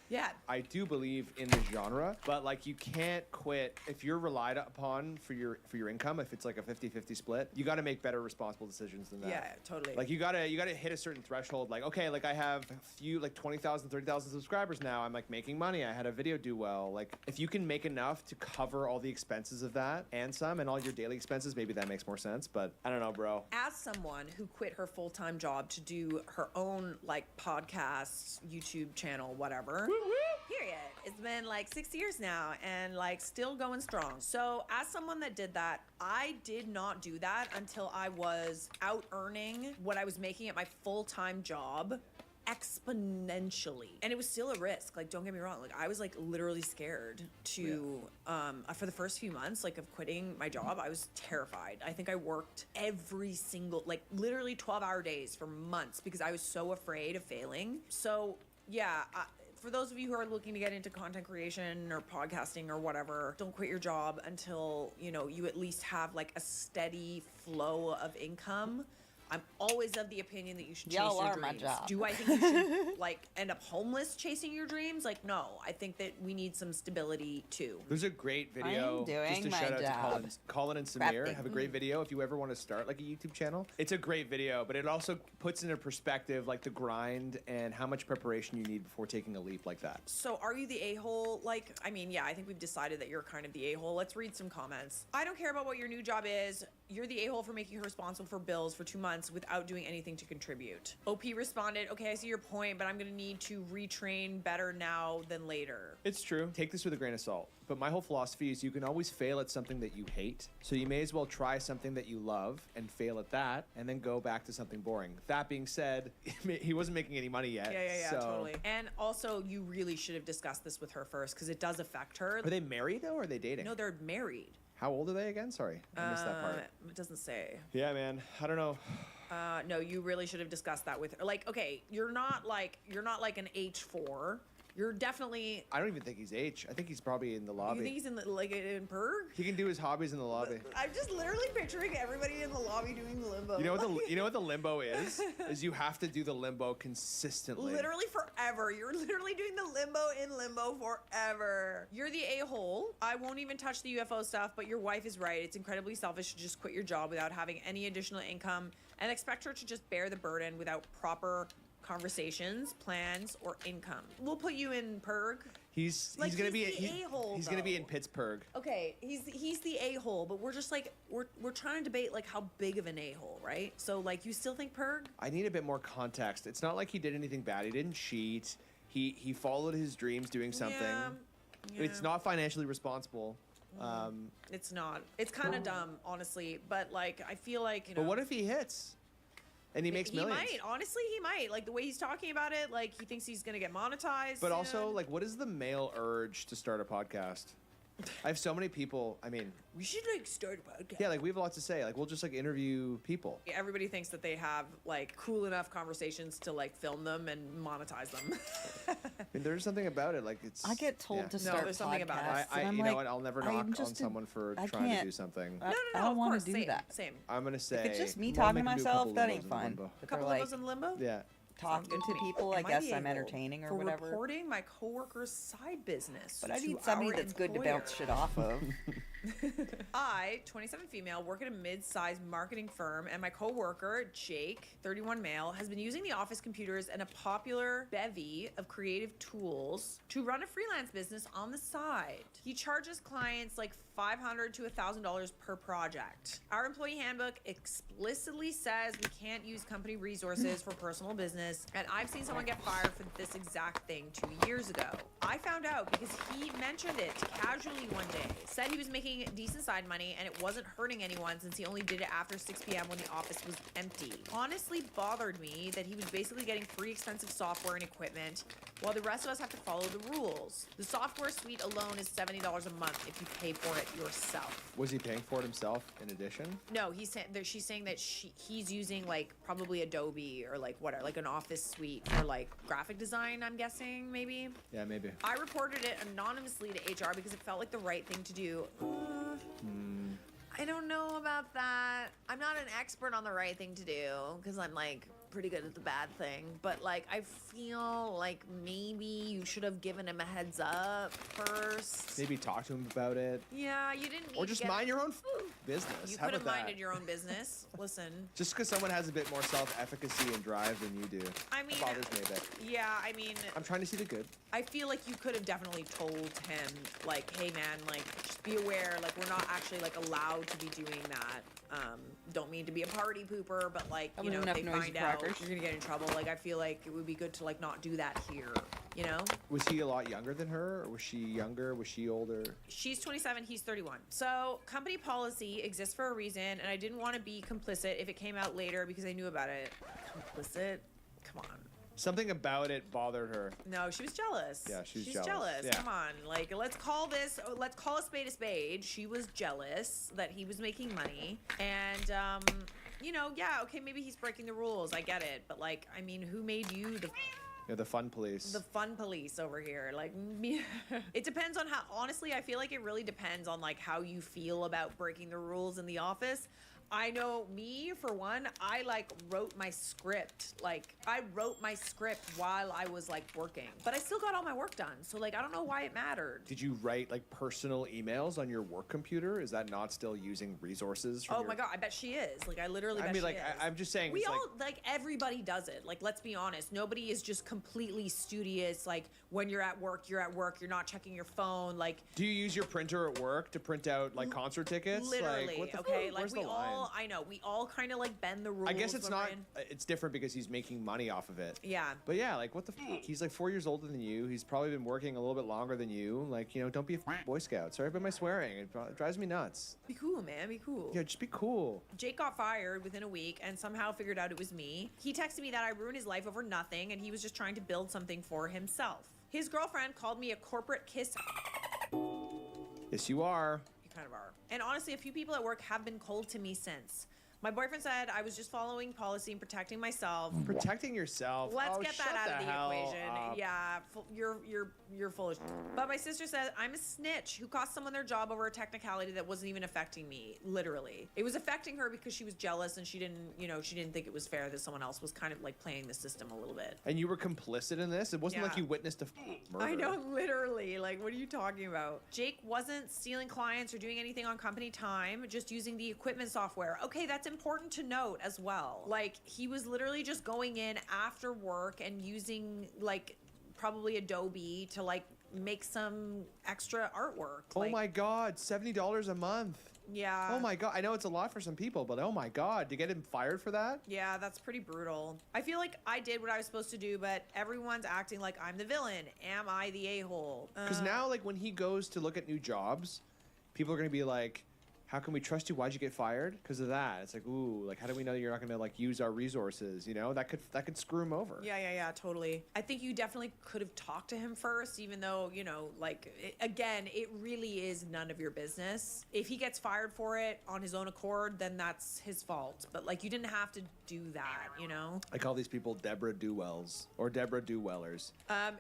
I do believe in the genre, but like you can't quit if you're relied upon for your income. If it's like a 50-50 split, you got to make better responsible decisions than that. Yeah, totally. Like you gotta hit a certain threshold. Like okay, like I have a few like 20,000, 30,000 subscribers now. I'm like making money. I had a video do well. Like if you can make enough to cover all the expenses of that and some and all your daily expenses, maybe that makes more sense. But I don't know, bro. As someone who quit her full-time job to do her own like podcast, YouTube channel, whatever. Period. It's been like 6 years now and like still going strong. So as someone that did that, I did not do that until I was out earning what I was making at my full-time job exponentially, and it was still a risk. Like don't get me wrong, like I was like literally scared to for the first few months like of quitting my job. I was terrified. I think I worked every single like literally 12-hour days for months because I was so afraid of failing. So yeah, for those of you who are looking to get into content creation or podcasting or whatever, don't quit your job until you at least have like a steady flow of income. I'm always of the opinion that you should chase your dreams. My job. Do I think you should like end up homeless chasing your dreams? Like, no. I think that we need some stability too. There's a great video. I'm doing just a my shout out job. to Colin and Samir. Rapping. Have a great video if you ever want to start like a YouTube channel. It's a great video, but it also puts into perspective like the grind and how much preparation you need before taking a leap like that. So are you the a-hole? Like, I mean, yeah, I think we've decided that you're kind of the a-hole. Let's read some comments. I don't care about what your new job is. You're the a-hole for making her responsible for bills for 2 months without doing anything to contribute. OP responded, okay, I see your point, but I'm gonna need to retrain better now than later. It's true. Take this with a grain of salt. But my whole philosophy is you can always fail at something that you hate. So you may as well try something that you love and fail at that and then go back to something boring. That being said, he wasn't making any money yet. Yeah, so. Totally. And also, you really should have discussed this with her first because it does affect her. Are they married though, or are they dating? No, they're married. How old are they again? Sorry, I missed that part. It doesn't say. Yeah, man. I don't know. No, you really should have discussed that with her. Like, okay, you're not like an H4. You're definitely. I don't even think he's H. I think he's probably in the lobby. You think he's in in Perg? He can do his hobbies in the lobby. I'm just literally picturing everybody in the lobby doing the limbo. You know what the limbo is? Is you have to do the limbo consistently. Literally forever. You're literally doing the limbo in limbo forever. You're the a-hole. I won't even touch the UFO stuff, but your wife is right. It's incredibly selfish to just quit your job without having any additional income and expect her to just bear the burden without proper conversations, plans, or income. We'll put you in Perg. He's Like, gonna be he's the a-hole, he's gonna be in though. Pittsburgh. Okay, he's the a-hole, but we're just like we're trying to debate like how big of an a-hole, right? So like you still think Perg? I need a bit more context. It's not like he did anything bad. He didn't cheat. He followed his dreams doing something. Yeah. It's not financially responsible. It's not. It's kind of dumb, honestly. But like I feel like you know. But what if he hits? And he makes millions. He might. Honestly, he might. Like the way he's talking about it, like he thinks he's gonna get monetized. But also, soon. like, what is the male urge to start a podcast? I have so many people. I mean, we should like start a podcast. yeah, like we have a lot to say. Like, we'll just like interview people. Everybody thinks that they have like cool enough conversations to like film them and monetize them. I mean, there's something about it. Like, it's. I get told to No, start there's something about podcasts, it. and I'm you like, know what? I'll never I'm knock on just someone for I trying to can't- do something. I No, don't of want course, to do same, that. Same. I'm gonna say. If it's just me well, talking to make him do a myself, couple that of ain't those in fun. limbo. But Couple they're of like those in limbo. Yeah. talking Good to me. people, I Am guess the I'm a-hole entertaining or for whatever. reporting my coworker's side business. But I to need somebody our that's good to employer. bounce shit off of. I, 27 female, work at a mid-sized marketing firm, and my coworker, Jake, 31 male, has been using the office computers and a popular bevy of creative tools to run a freelance business on the side. He charges clients like $500 to $1,000 per project. Our employee handbook explicitly says we can't use company resources for personal business, and I've seen someone get fired for this exact thing 2 years ago. I found out because he mentioned it casually one day, said he was making decent side money and it wasn't hurting anyone since he only did it after 6 p.m. when the office was empty. Honestly bothered me that he was basically getting free expensive software and equipment while the rest of us have to follow the rules. The software suite alone is $70 a month if you pay for it yourself. Was he paying for it himself in addition? No, she's saying that he's using like probably Adobe or like whatever, like an office suite for like graphic design, I'm guessing, maybe. Yeah, maybe. I reported it anonymously to HR because it felt like the right thing to do. I don't know about that. I'm not an expert on the right thing to do because I'm like pretty good at the bad thing. But like, I feel like maybe you should have given him a heads up first. Maybe talk to him about it. Yeah, you didn't need Or to just get... mind your own business. You How could have about that? minded your own business. Listen. Just because someone has a bit more self-efficacy and drive than you do. I mean, it bothers me a bit. Yeah, I mean, I'm trying to see the good. I feel like you could have definitely told him, like, hey man, like, just be aware, like, we're not actually, like, allowed to be doing that. Don't mean to be a party pooper, but, like, you know, if enough they noisy find out, crackers. you're gonna get in trouble. Like, I feel like it would be good to, like, not do that here, you know? Was he a lot younger than her? Or was she younger? Was she older? She's 27, he's 31. So, company policy exists for a reason, and I didn't want to be complicit if it came out later because I knew about it. Complicit? Come on. Something about it bothered her. No, she was jealous. Yeah, she's She's jealous. jealous. Yeah. Come on. Like, let's call a spade a spade. She was jealous that he was making money. And, you know, yeah, okay, maybe he's breaking the rules. I get it. But, like, I mean, who made you Yeah, the fun police. the fun police over here? Like, me. It depends on how, honestly, I feel like it really depends on, like, how you feel about breaking the rules in the office. I know me, for one, I like wrote my script. Like, I wrote my script while I was like working, but I still got all my work done. So like, I don't know why it mattered. Did you write like personal emails on your work computer? Is that not still using resources? From Oh your... my God, I bet she is. Like, I literally I bet mean, she like, is. I'm just saying. We it's all, like, everybody does it. Like, let's be honest. Nobody is just completely studious. Like, when you're at work, you're not checking your phone. Like, do you use your printer at work to print out like concert tickets? literally, like, what the okay? fuck? Like, Where's we the line? all, I know, we all kind of like bend the rules. I guess it's when we're not. in. It's different because he's making money off of it. Yeah. But yeah, like what the fuck? He's like 4 years older than you. He's probably been working a little bit longer than you. Like, you know, don't be a Boy Scout. Sorry about my swearing. It drives me nuts. Be cool, man. Be cool. Yeah, just be cool. Jake got fired within a week and somehow figured out it was me. He texted me that I ruined his life over nothing and he was just trying to build something for himself. His girlfriend called me a corporate kiss. Yes, you are. You kind of are. And honestly, a few people at work have been cold to me since. My boyfriend said I was just following policy and protecting myself. Protecting yourself. Let's Oh, get shut that out of the hell equation. up. Yeah, you're full of shit. But my sister said I'm a snitch who cost someone their job over a technicality that wasn't even affecting me. Literally, it was affecting her because she was jealous and she didn't think it was fair that someone else was kind of like playing the system a little bit. And you were complicit in this? It wasn't like Yeah. you witnessed a murder. I know, literally. Like, what are you talking about? Jake wasn't stealing clients or doing anything on company time, just using the equipment software. Okay, that's important to note as well. Like, he was literally just going in after work and using, like, probably Adobe to, like, make some extra artwork. Oh Like, my God, $70 a month. yeah. Oh my God, I know it's a lot for some people, but oh my God, to get him fired for that? Yeah, that's pretty brutal. I feel like I did what I was supposed to do, but everyone's acting like I'm the villain. Am I the a-hole? Because now, like, when he goes to look at new jobs, people are going to be like, how can we trust you? Why'd you get fired? Because of that. It's like, ooh, like, how do we know you're not going to, like, use our resources? You know, that could screw him over. Yeah, totally. I think you definitely could have talked to him first, even though, you know, like, again, it really is none of your business. If he gets fired for it on his own accord, then that's his fault. But, like, you didn't have to do that, you know? I call these people Deborah Dewells or Deborah Dewellers.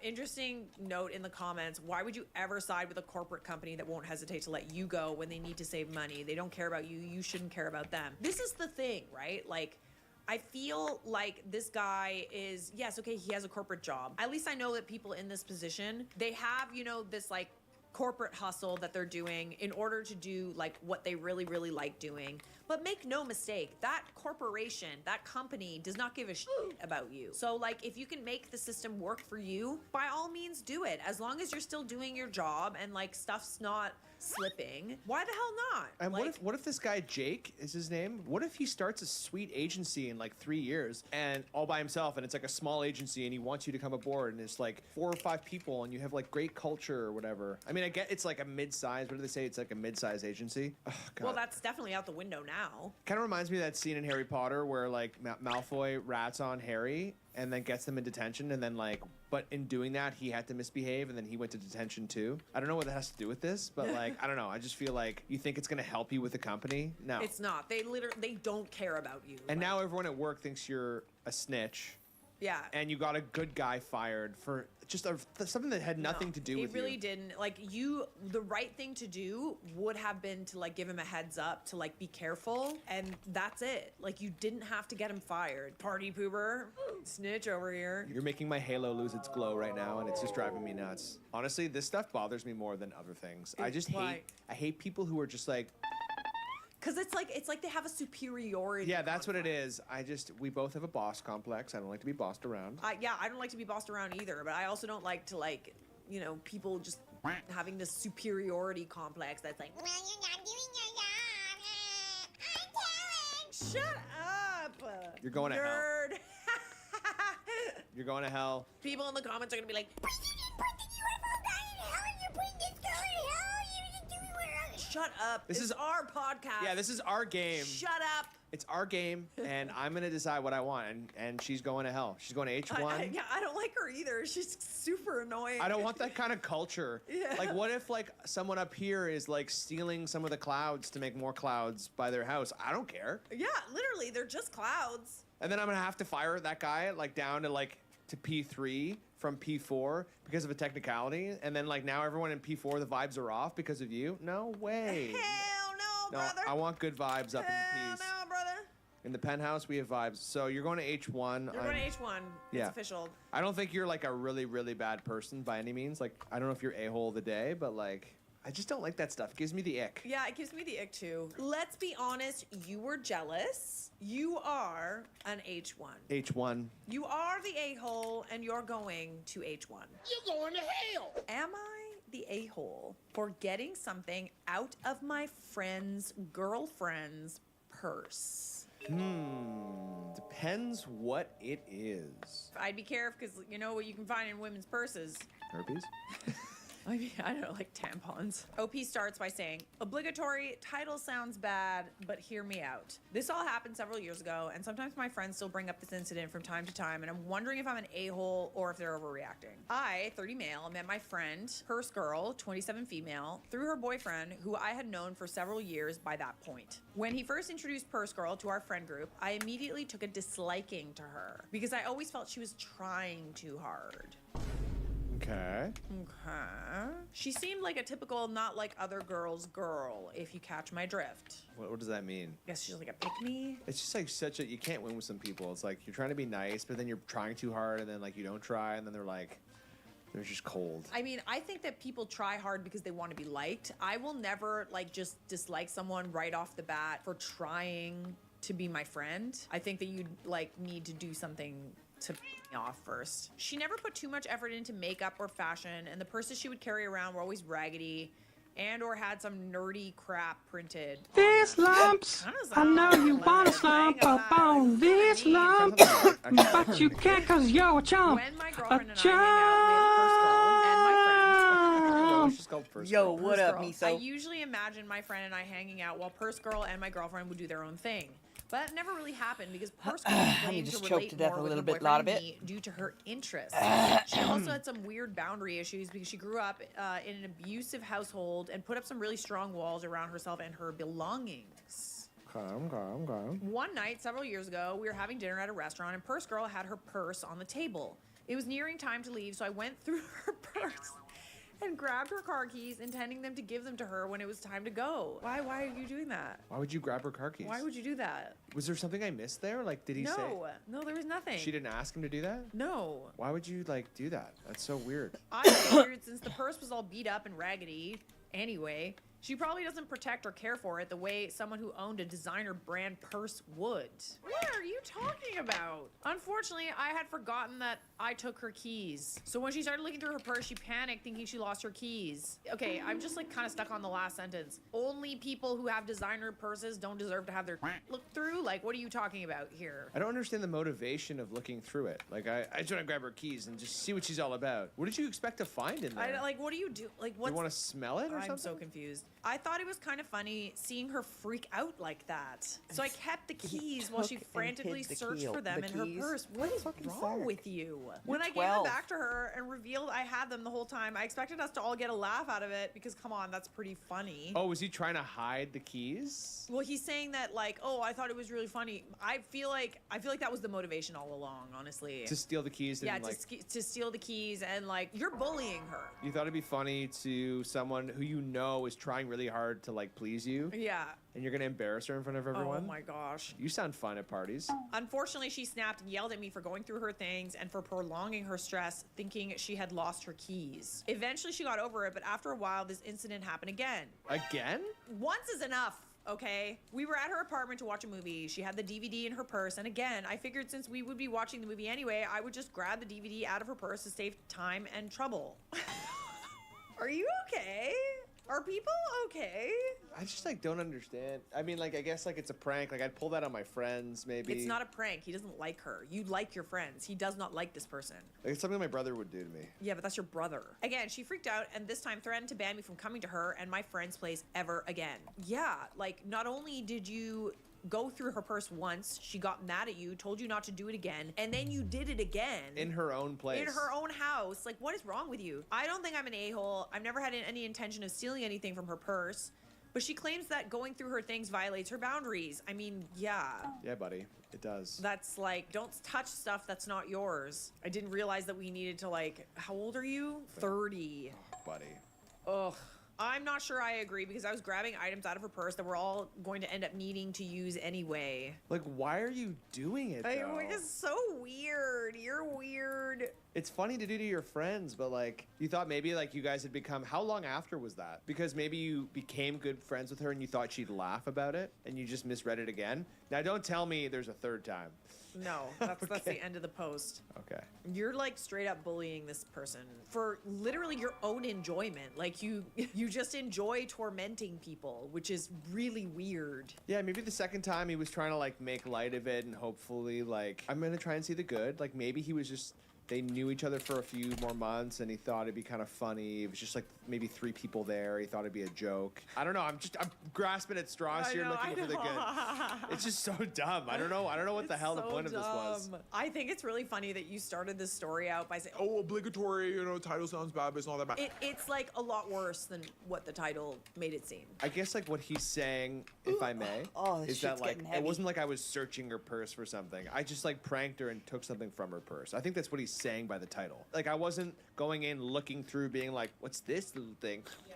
Interesting note in the comments. Why would you ever side with a corporate company that won't hesitate to let you go when they need to save money? They don't care about you. You shouldn't care about them. This is the thing, right? Like, I feel like this guy is, yes, okay, he has a corporate job. At least I know that people in this position, they have, you know, this like corporate hustle that they're doing in order to do like what they really, really like doing. But make no mistake, that corporation, that company does not give a shit about you. So like, if you can make the system work for you, by all means do it. As long as you're still doing your job and like stuff's not slipping, why the hell not? And like, what if this guy Jake is his name? What if he starts a sweet agency in like 3 years and all by himself, and it's like a small agency, and he wants you to come aboard, and it's like 4 or 5 people, and you have like great culture or whatever. I mean, I get it's like a mid-size. What do they say? It's like a mid-size agency. Oh, God. well, that's definitely out the window now. Kind of reminds me of that scene in Harry Potter where like Malfoy rats on Harry and then gets them in detention, and then like, but in doing that he had to misbehave, and then he went to detention too. I don't know what that has to do with this, but like, I don't know. I just feel like you think it's gonna help you with the company. No, It's not. They don't care about you. and Like, now everyone at work thinks you're a snitch, yeah. and you got a good guy fired for just something that had nothing to do with it really you. didn't. Like, the right thing to do would have been to like give him a heads up to like be careful, and that's it. Like, you didn't have to get him fired. Party pooper, snitch over here. You're making my halo lose its glow right now, and it's just driving me nuts. Honestly, this stuff bothers me more than other things. I just Why? hate people who are just like, Cause it's like they have a superiority. yeah, that's what it is. We both have a boss complex. I don't like to be bossed around. I don't like to be bossed around either, but I also don't like to like, you know, people just having this superiority complex that's like, well, you're not doing your job. I'm telling. Shut up. You're going to hell. nerd. You're going to hell. People in the comments are gonna be like, but you didn't put the UFO guy in hell, and you're putting this girl in hell. You didn't do it. Shut up. This This is- is our podcast. Yeah, this is our game. Shut up. It's our game, and I'm gonna decide what I want. And she's going to hell. She's going to H1. I don't like her either. She's super annoying. I don't want that kind of culture. Yeah. Like, what if like someone up here is like stealing some of the clouds to make more clouds by their house? I don't care. Yeah, literally, they're just clouds. And then I'm gonna have to fire that guy like down to like to P3 from P4 because of a technicality. And then like now everyone in P4 the vibes are off because of you. No way. Hell no, brother. I want good vibes up in the Hell piece. no, brother. In the penthouse, we have vibes. So you're going to H1. You're going to H1. Yeah. It's official. I don't think you're like a really, really bad person by any means. Like, I don't know if you're a-hole of the day, but like, I just don't like that stuff. It gives me the ick. Yeah, it gives me the ick too. Let's be honest, you were jealous. You are an H1. H1. You are the a-hole, and you're going to H1. You're going to hell. Am I the a-hole for getting something out of my friend's girlfriend's purse? Depends what it is. I'd be careful because you know what you can find in women's purses. Herpes? I mean, I don't know, like tampons. OP starts by saying, obligatory, title sounds bad, but hear me out. This all happened several years ago, and sometimes my friends still bring up this incident from time to time, and I'm wondering if I'm an a-hole or if they're overreacting. I, 30 male, met my friend, Purse Girl, 27 female, through her boyfriend, who I had known for several years by that point. When he first introduced Purse Girl to our friend group, I immediately took a disliking to her, because I always felt she was trying too hard. Okay. Okay. She seemed like a typical not like other girls girl, if you catch my drift. What does that mean? I guess she's like a pick-me. It's just like you can't win with some people. It's like you're trying to be nice, but then you're trying too hard, and then like you don't try, and then they're just cold. I mean, I think that people try hard because they want to be liked. I will never like just dislike someone right off the bat for trying to be my friend. I think that you'd like need to do something to piss me off first. She never put too much effort into makeup or fashion, and the purses she would carry around were always raggedy and or had some nerdy crap printed. These lumps, I know you wanna slump up on these lumps, but you can't cause you're a chump. When my girlfriend and I hang out with Purse Girl and my friends. No, it's just called Purse Yo, Girl. what Purse up, Girl. Miso? I usually imagine my friend and I hanging out while Purse Girl and my girlfriend would do their own thing. But that never really happened because Purse Girl claimed just to choked relate to death more a with little her bit, lot of boyfriend and it. me due to her interests. She also had some weird boundary issues because she grew up in an abusive household and put up some really strong walls around herself and her belongings. One night, several years ago, we were having dinner at a restaurant and Purse Girl had her purse on the table. It was nearing time to leave, so I went through her purse and grabbed her car keys, intending them to give them to her when it was time to go. Why are you doing that? Why would you grab her car keys? Why would you do that? Was there something I missed there? Like, did he say? No, there was nothing. She didn't ask him to do that? No. Why would you, like, do that? That's so weird. I figured since the purse was all beat up and raggedy anyway, she probably doesn't protect or care for it the way someone who owned a designer brand purse would. What are you talking about? Unfortunately, I had forgotten that I took her keys. So when she started looking through her purse, she panicked thinking she lost her keys. Okay, I'm just like kind of stuck on the last sentence. Only people who have designer purses don't deserve to have their looked through? Like, what are you talking about here? I don't understand the motivation of looking through it. Like, I just want to grab her keys and just see what she's all about. What did you expect to find in there? Like, what do you do? Like, what? You want to smell it or something? I'm so confused. I thought it was kind of funny seeing her freak out like that. So I kept the keys while she took and frantically hid the searched key- for them the in her keys. purse. What is wrong sack. with you? You're When I gave 12. them back to her and revealed I had them the whole time, I expected us to all get a laugh out of it because, come on, that's pretty funny. Oh, was he trying to hide the keys? Well, he's saying that like, oh, I thought it was really funny. I feel like that was the motivation all along, honestly. To steal the keys and, Yeah, like... to steal the keys and like, you're bullying her. You thought it'd be funny to someone who you know is trying really hard to, like, please you? Yeah. And you're gonna embarrass her in front of everyone? Oh my gosh. You sound fun at parties. Unfortunately, she snapped and yelled at me for going through her things and for prolonging her stress, thinking she had lost her keys. Eventually, she got over it, but after a while, this incident happened again. Again? Once is enough, okay? We were at her apartment to watch a movie. She had the DVD in her purse, and again, I figured since we would be watching the movie anyway, I would just grab the DVD out of her purse to save time and trouble. Are you okay? Are people okay? I just, like, don't understand. I mean, like, I guess, like, it's a prank. Like, I'd pull that on my friends, maybe. It's not a prank. He doesn't like her. You like your friends. He does not like this person. Like, it's something my brother would do to me. Yeah, but that's your brother. Again, she freaked out and this time threatened to ban me from coming to her and my friend's place ever again. Yeah, like, not only did you go through her purse once, she got mad at you, told you not to do it again, and then you did it again. In her own place. In her own house. Like, what is wrong with you? I don't think I'm an a-hole. I've never had any intention of stealing anything from her purse. But she claims that going through her things violates her boundaries. I mean, yeah. Yeah, buddy. It does. That's like, don't touch stuff that's not yours. I didn't realize that we needed to, like, how old are you? 30. Oh, buddy. Ugh. I'm not sure I agree because I was grabbing items out of her purse that we're all going to end up needing to use anyway. Like, why are you doing it, though? It's so weird. You're weird. It's funny to do to your friends, but, like, you thought maybe, like, you guys had become... How long after was that? Because maybe you became good friends with her and you thought she'd laugh about it and you just misread it again? Now, don't tell me there's a third time. No, that's the end of the post. Okay. You're like straight up bullying this person for literally your own enjoyment. Like you just enjoy tormenting people, which is really weird. Yeah, maybe the second time he was trying to, like, make light of it and hopefully, like, I'm gonna try and see the good. Like, maybe he was just... They knew each other for a few more months and he thought it'd be kind of funny. It was just like maybe 3 people there. He thought it'd be a joke. I don't know. I'm grasping at straws here looking for the good. It's just so dumb. I don't know what the hell the point of this was. I think it's really funny that you started this story out by saying, oh, obligatory, title sounds bad, but it's not that bad. It's like a lot worse than what the title made it seem. I guess like what he's saying, if I may, is that like it wasn't like I was searching her purse for something. I just like pranked her and took something from her purse. I think that's what he's saying by the title. Like I wasn't going in looking through being like, what's this little thing? Yeah.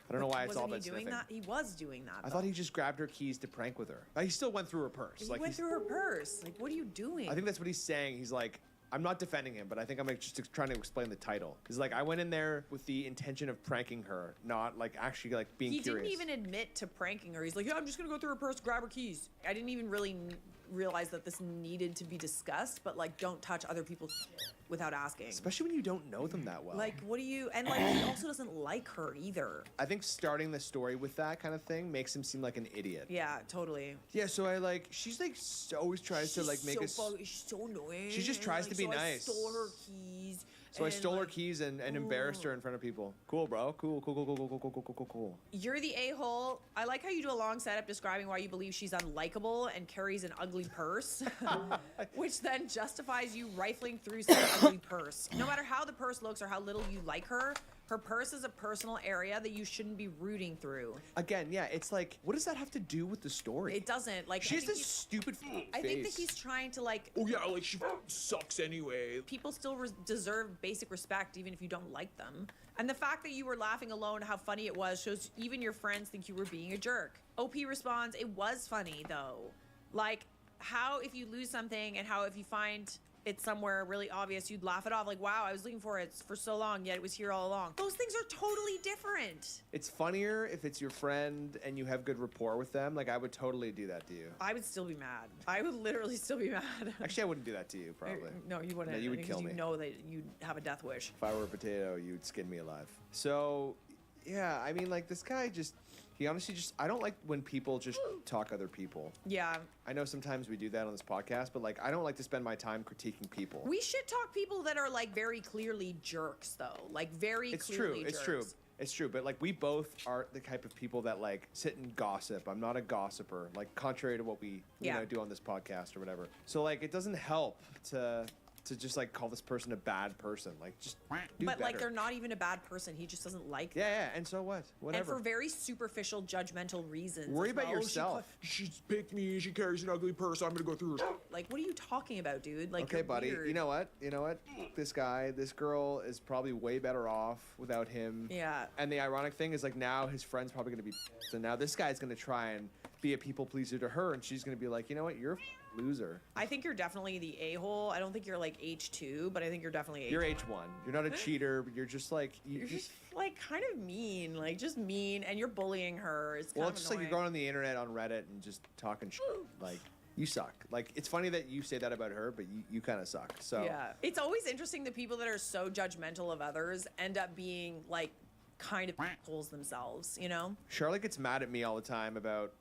I don't know why it's all about sniffing. He was doing that. I thought he just grabbed her keys to prank with her. He still went through her purse. He went through her purse. Like, what are you doing? I think that's what he's saying. He's like, I'm not defending him, but I think I'm like, just trying to explain the title. It's like I went in there with the intention of pranking her, not like actually like being curious. He didn't even admit to pranking her. He's like, yeah, I'm just gonna go through her purse, grab her keys. I didn't even really realize that this needed to be discussed, but like, don't touch other people's shit without asking. Especially when you don't know them that well. Like, what do you? And like, he also doesn't like her either. I think starting the story with that kind of thing makes him seem like an idiot. Yeah, totally. Yeah, so I like, she's like always tries to like make us. She's so annoying. She just tries to be nice. I stole her keys. So I stole her keys and embarrassed her in front of people. Cool, bro. Cool. You're the a-hole. I like how you do a long setup describing why you believe she's unlikable and carries an ugly purse, which then justifies you rifling through some ugly purse. No matter how the purse looks or how little you like her, her purse is a personal area that you shouldn't be rooting through. Again, yeah, it's like, what does that have to do with the story? It doesn't. Like, she has this stupid face. I think that he's trying to like. Oh yeah, like she sucks anyway. People still deserve basic respect even if you don't like them. And the fact that you were laughing alone, how funny it was, shows even your friends think you were being a jerk. OP responds, it was funny though. Like, how if you lose something and how if you find it's somewhere really obvious, you'd laugh it off. Like, wow, I was looking for it for so long, yet it was here all along. Those things are totally different. It's funnier if it's your friend and you have good rapport with them. Like, I would totally do that to you. I would still be mad. I would literally still be mad. Actually, I wouldn't do that to you, probably. No, you wouldn't. No, you would kill me. You know that you'd have a death wish. If I were a potato, you'd skin me alive. So, yeah, I mean, like, this guy just... He honestly just, I don't like when people just talk other people. Yeah. I know sometimes we do that on this podcast, but like, I don't like to spend my time critiquing people. We should talk people that are like very clearly jerks though. Like very clearly jerks. It's true. But like, we both are the type of people that like sit and gossip. I'm not a gossiper, like contrary to what we you know, do on this podcast or whatever. So like, it doesn't help to just like call this person a bad person. Like, just do But better. like, they're not even a bad person. He just doesn't like them. Yeah, and so what? Whatever. And for very superficial, judgmental reasons. Worry as about well. yourself. She's picked me. She carries an ugly purse. I'm gonna go through her. Like, what are you talking about, dude? Like, okay, you're buddy. weird. You know what? This girl is probably way better off without him. Yeah. And the ironic thing is, like, now his friend's probably gonna be pissed, and now this guy's gonna try and be a people pleaser to her, and she's gonna be like, you know what? You're a loser. I think you're definitely the a-hole. I don't think you're like H2, but I think you're definitely H1. You're H1. You're not a cheater, but you're just like You're just like kind of mean, like just mean, and you're bullying her. It's kind well, of it's just annoying. like you're going on the internet on Reddit and just talking shit. Like, you suck. Like, it's funny that you say that about her, but you kind of suck. So yeah, it's always interesting that people that are so judgmental of others end up being like kind of assholes themselves. You know? Charlotte gets mad at me all the time about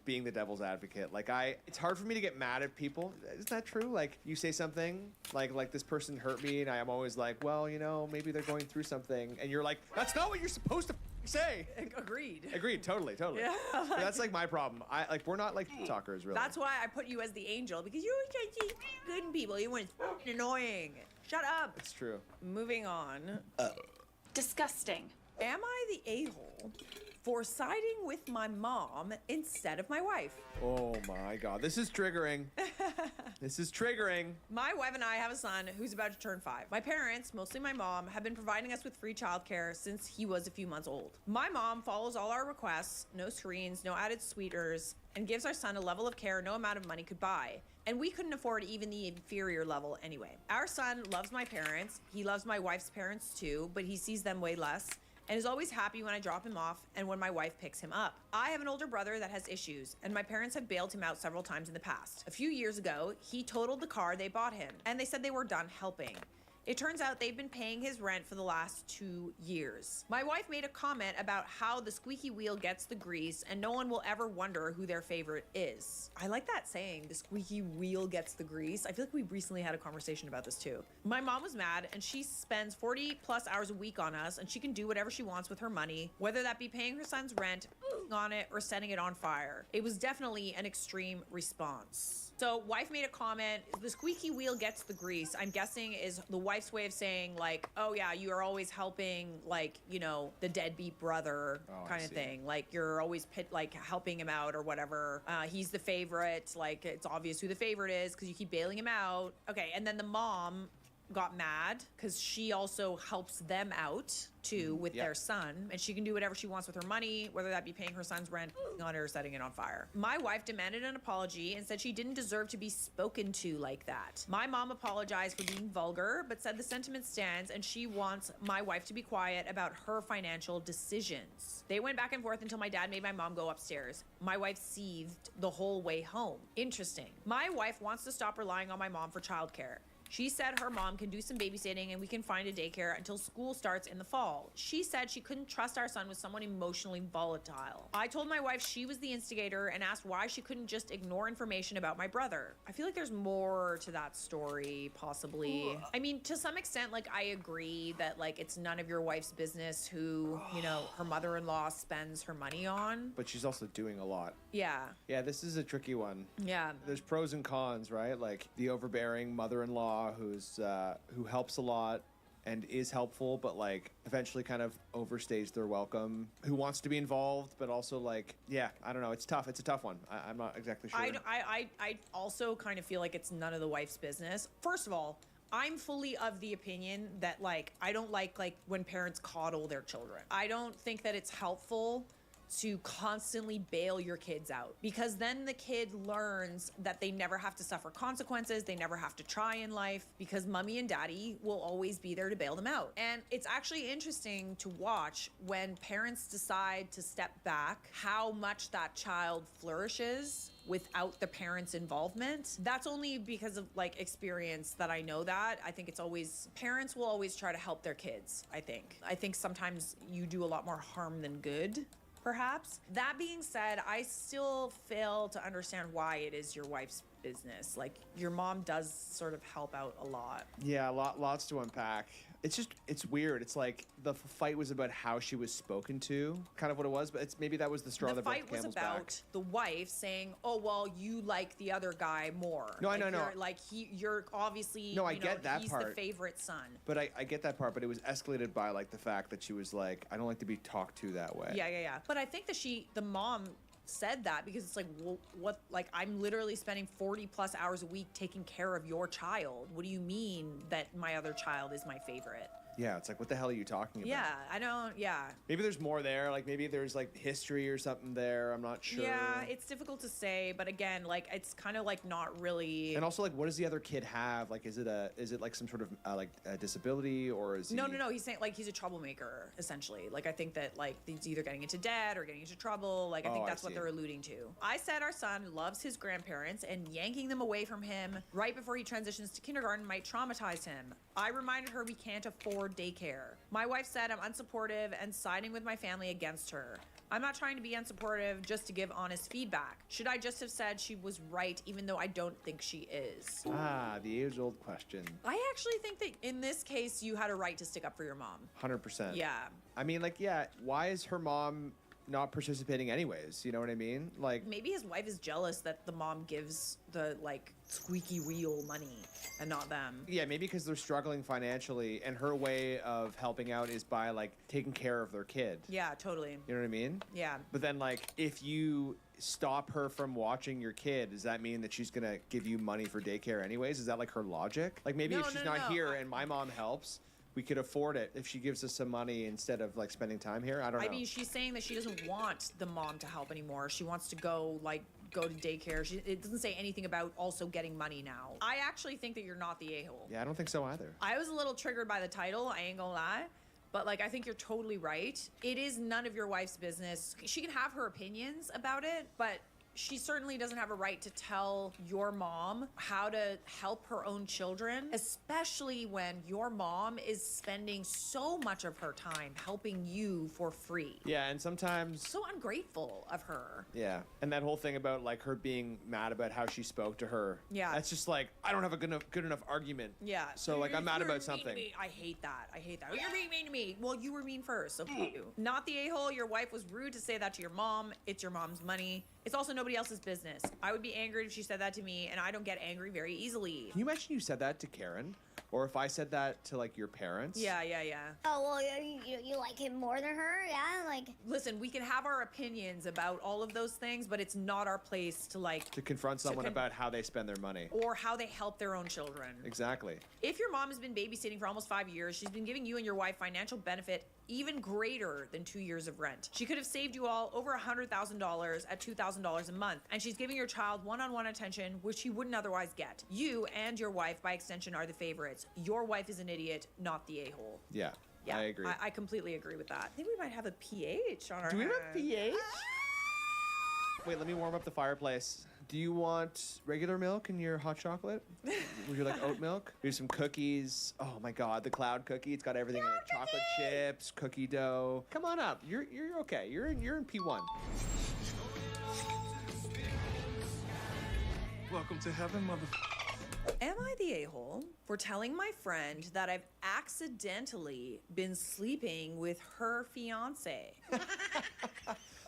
being the devil's advocate. Like, it's hard for me to get mad at people. Isn't that true? Like, you say something like this person hurt me, and I'm always like, well, you know, maybe they're going through something, and you're like, that's not what you're supposed to say. Agreed. Totally. Yeah. But that's like my problem. We're not like talkers, really. That's why I put you as the angel, because you always try to see good in people. You want annoying. Shut up. It's true. Moving on. Disgusting. Am I the a-hole for siding with my mom instead of my wife? Oh my God, this is triggering. This is triggering. My wife and I have a son who's about to turn 5. My parents, mostly my mom, have been providing us with free childcare since he was a few months old. My mom follows all our requests, no screens, no added sweeteners, and gives our son a level of care no amount of money could buy. And we couldn't afford even the inferior level anyway. Our son loves my parents. He loves my wife's parents too, but he sees them way less, and is always happy when I drop him off and when my wife picks him up. I have an older brother that has issues, and my parents have bailed him out several times in the past. A few years ago, he totaled the car they bought him, and they said they were done helping. It turns out they've been paying his rent for the last 2 years. My wife made a comment about how the squeaky wheel gets the grease and no one will ever wonder who their favorite is. I like that saying, the squeaky wheel gets the grease. I feel like we recently had a conversation about this too. My mom was mad and she spends 40 plus hours a week on us, and she can do whatever she wants with her money, whether that be paying her son's rent, on it, or setting it on fire. It was definitely an extreme response. So wife made a comment, the squeaky wheel gets the grease, I'm guessing is the wife's way of saying like, oh yeah, you are always helping, like, you know, the deadbeat brother kind of thing. Like, you're always helping him out or whatever. He's the favorite, like it's obvious who the favorite is because you keep bailing him out. Okay, and then the mom got mad because she also helps them out too with their son, and she can do whatever she wants with her money, whether that be paying her son's rent on it or setting it on fire. My wife demanded an apology and said she didn't deserve to be spoken to like that. My mom apologized for being vulgar, but said the sentiment stands and she wants my wife to be quiet about her financial decisions. They went back and forth until my dad made my mom go upstairs. My wife seethed the whole way home. Interesting. My wife wants to stop relying on my mom for childcare. She said her mom can do some babysitting and we can find a daycare until school starts in the fall. She said she couldn't trust our son with someone emotionally volatile. I told my wife she was the instigator and asked why she couldn't just ignore information about my brother. I feel like there's more to that story, possibly. I mean, to some extent, like, I agree that, like, it's none of your wife's business who, you know, her mother-in-law spends her money on. But she's also doing a lot. Yeah. Yeah, this is a tricky one. Yeah. There's pros and cons, right? Like the overbearing mother-in-law who helps a lot and is helpful, but like eventually kind of overstays their welcome, who wants to be involved, but also like, yeah, I don't know. It's tough. It's a tough one. I'm not exactly sure. I also kind of feel like it's none of the wife's business. First of all, I'm fully of the opinion that, like, I don't like when parents coddle their children. I don't think that it's helpful to constantly bail your kids out, because then the kid learns that they never have to suffer consequences, they never have to try in life, because mommy and daddy will always be there to bail them out. And it's actually interesting to watch when parents decide to step back, how much that child flourishes without the parents' involvement. That's only because of like experience that I know that. I think it's always, parents will always try to help their kids, I think sometimes you do a lot more harm than good, perhaps. That being said, I still fail to understand why it is your wife's business. Like, your mom does sort of help out a lot. Yeah, lots to unpack. It's weird. It's like the fight was about how she was spoken to, kind of what it was, but maybe that was the straw that broke the camel's back. The fight was about the wife saying, "Oh, well, you like the other guy more." No, I know. You're obviously, no, I get that he's part. the favorite son. But I get that part, but it was escalated by like the fact that she was like, I don't like to be talked to that way. Yeah. But I think that the mom said that because it's like, well, what, like, I'm literally spending 40 plus hours a week taking care of your child. What do you mean that my other child is my favorite? Yeah, it's like, what the hell are you talking about? Maybe there's more there. Like, maybe there's like history or something there. I'm not sure. Yeah, it's difficult to say, but again, like, it's kind of like not really. And also, like, what does the other kid have? Like, is it like some sort of like a disability, or is he... No. He's saying like he's a troublemaker, essentially. Like, I think that like he's either getting into debt or getting into trouble. Like, I think that's what they're alluding to. I said our son loves his grandparents, and yanking them away from him right before he transitions to kindergarten might traumatize him. I reminded her we can't afford daycare. My wife said I'm unsupportive and siding with my family against her. I'm not trying to be unsupportive, just to give honest feedback. Should I just have said she was right, even though I don't think she is? The age-old question. I actually think that in this case, you had a right to stick up for your mom. 100%. Yeah. I mean, like, yeah, why is her mom not participating anyways? You know what I mean? Like, maybe his wife is jealous that the mom gives the like squeaky wheel money and not them. Yeah, maybe because they're struggling financially, and her way of helping out is by like taking care of their kid. Yeah, totally. You know what I mean? Yeah. But then, like, if you stop her from watching your kid, does that mean that she's gonna give you money for daycare anyways? Is that like her logic? Like, maybe if she's not here and my mom helps, we could afford it if she gives us some money instead of like spending time here. I don't know. I mean, she's saying that she doesn't want the mom to help anymore. She wants to go to daycare. It doesn't say anything about also getting money now. I actually think that you're not the a-hole. Yeah, I don't think so either. I was a little triggered by the title, I ain't gonna lie. But like, I think you're totally right. It is none of your wife's business. She can have her opinions about it, but she certainly doesn't have a right to tell your mom how to help her own children, especially when your mom is spending so much of her time helping you for free. Yeah, and sometimes... So ungrateful of her. Yeah, and that whole thing about like her being mad about how she spoke to her. Yeah. That's just like, I don't have a good enough argument. Yeah. So like, I'm mad You're about mean something. to me. I hate that. You're being mean to me. Well, you were mean first, so fuck you. Not the a-hole. Your wife was rude to say that to your mom. It's your mom's money. It's also nobody else's business. I would be angry if she said that to me, and I don't get angry very easily. Can you imagine you said that to Karen? Or if I said that to like your parents. Yeah. Oh, well, you like him more than her? Yeah, like... Listen, we can have our opinions about all of those things, but it's not our place to like... To confront someone about how they spend their money. Or how they help their own children. Exactly. If your mom has been babysitting for almost 5 years, she's been giving you and your wife financial benefit even greater than 2 years of rent. She could have saved you all over $100,000 at $2,000 a month, and she's giving your child one-on-one attention, which he wouldn't otherwise get. You and your wife, by extension, are the favorites. Your wife is an idiot, not the a-hole. Yeah, I agree. I completely agree with that. I think we might have a pH on our Do we have a hands. pH? Wait, let me warm up the fireplace. Do you want regular milk in your hot chocolate? Would you like oat milk? Here's some cookies. Oh my God, the cloud cookie. It's got everything in it. Chocolate chips, cookie dough. Come on up. You're okay. You're in P1. Welcome to heaven, mother. Am I the a-hole for telling my friend that I've accidentally been sleeping with her fiance?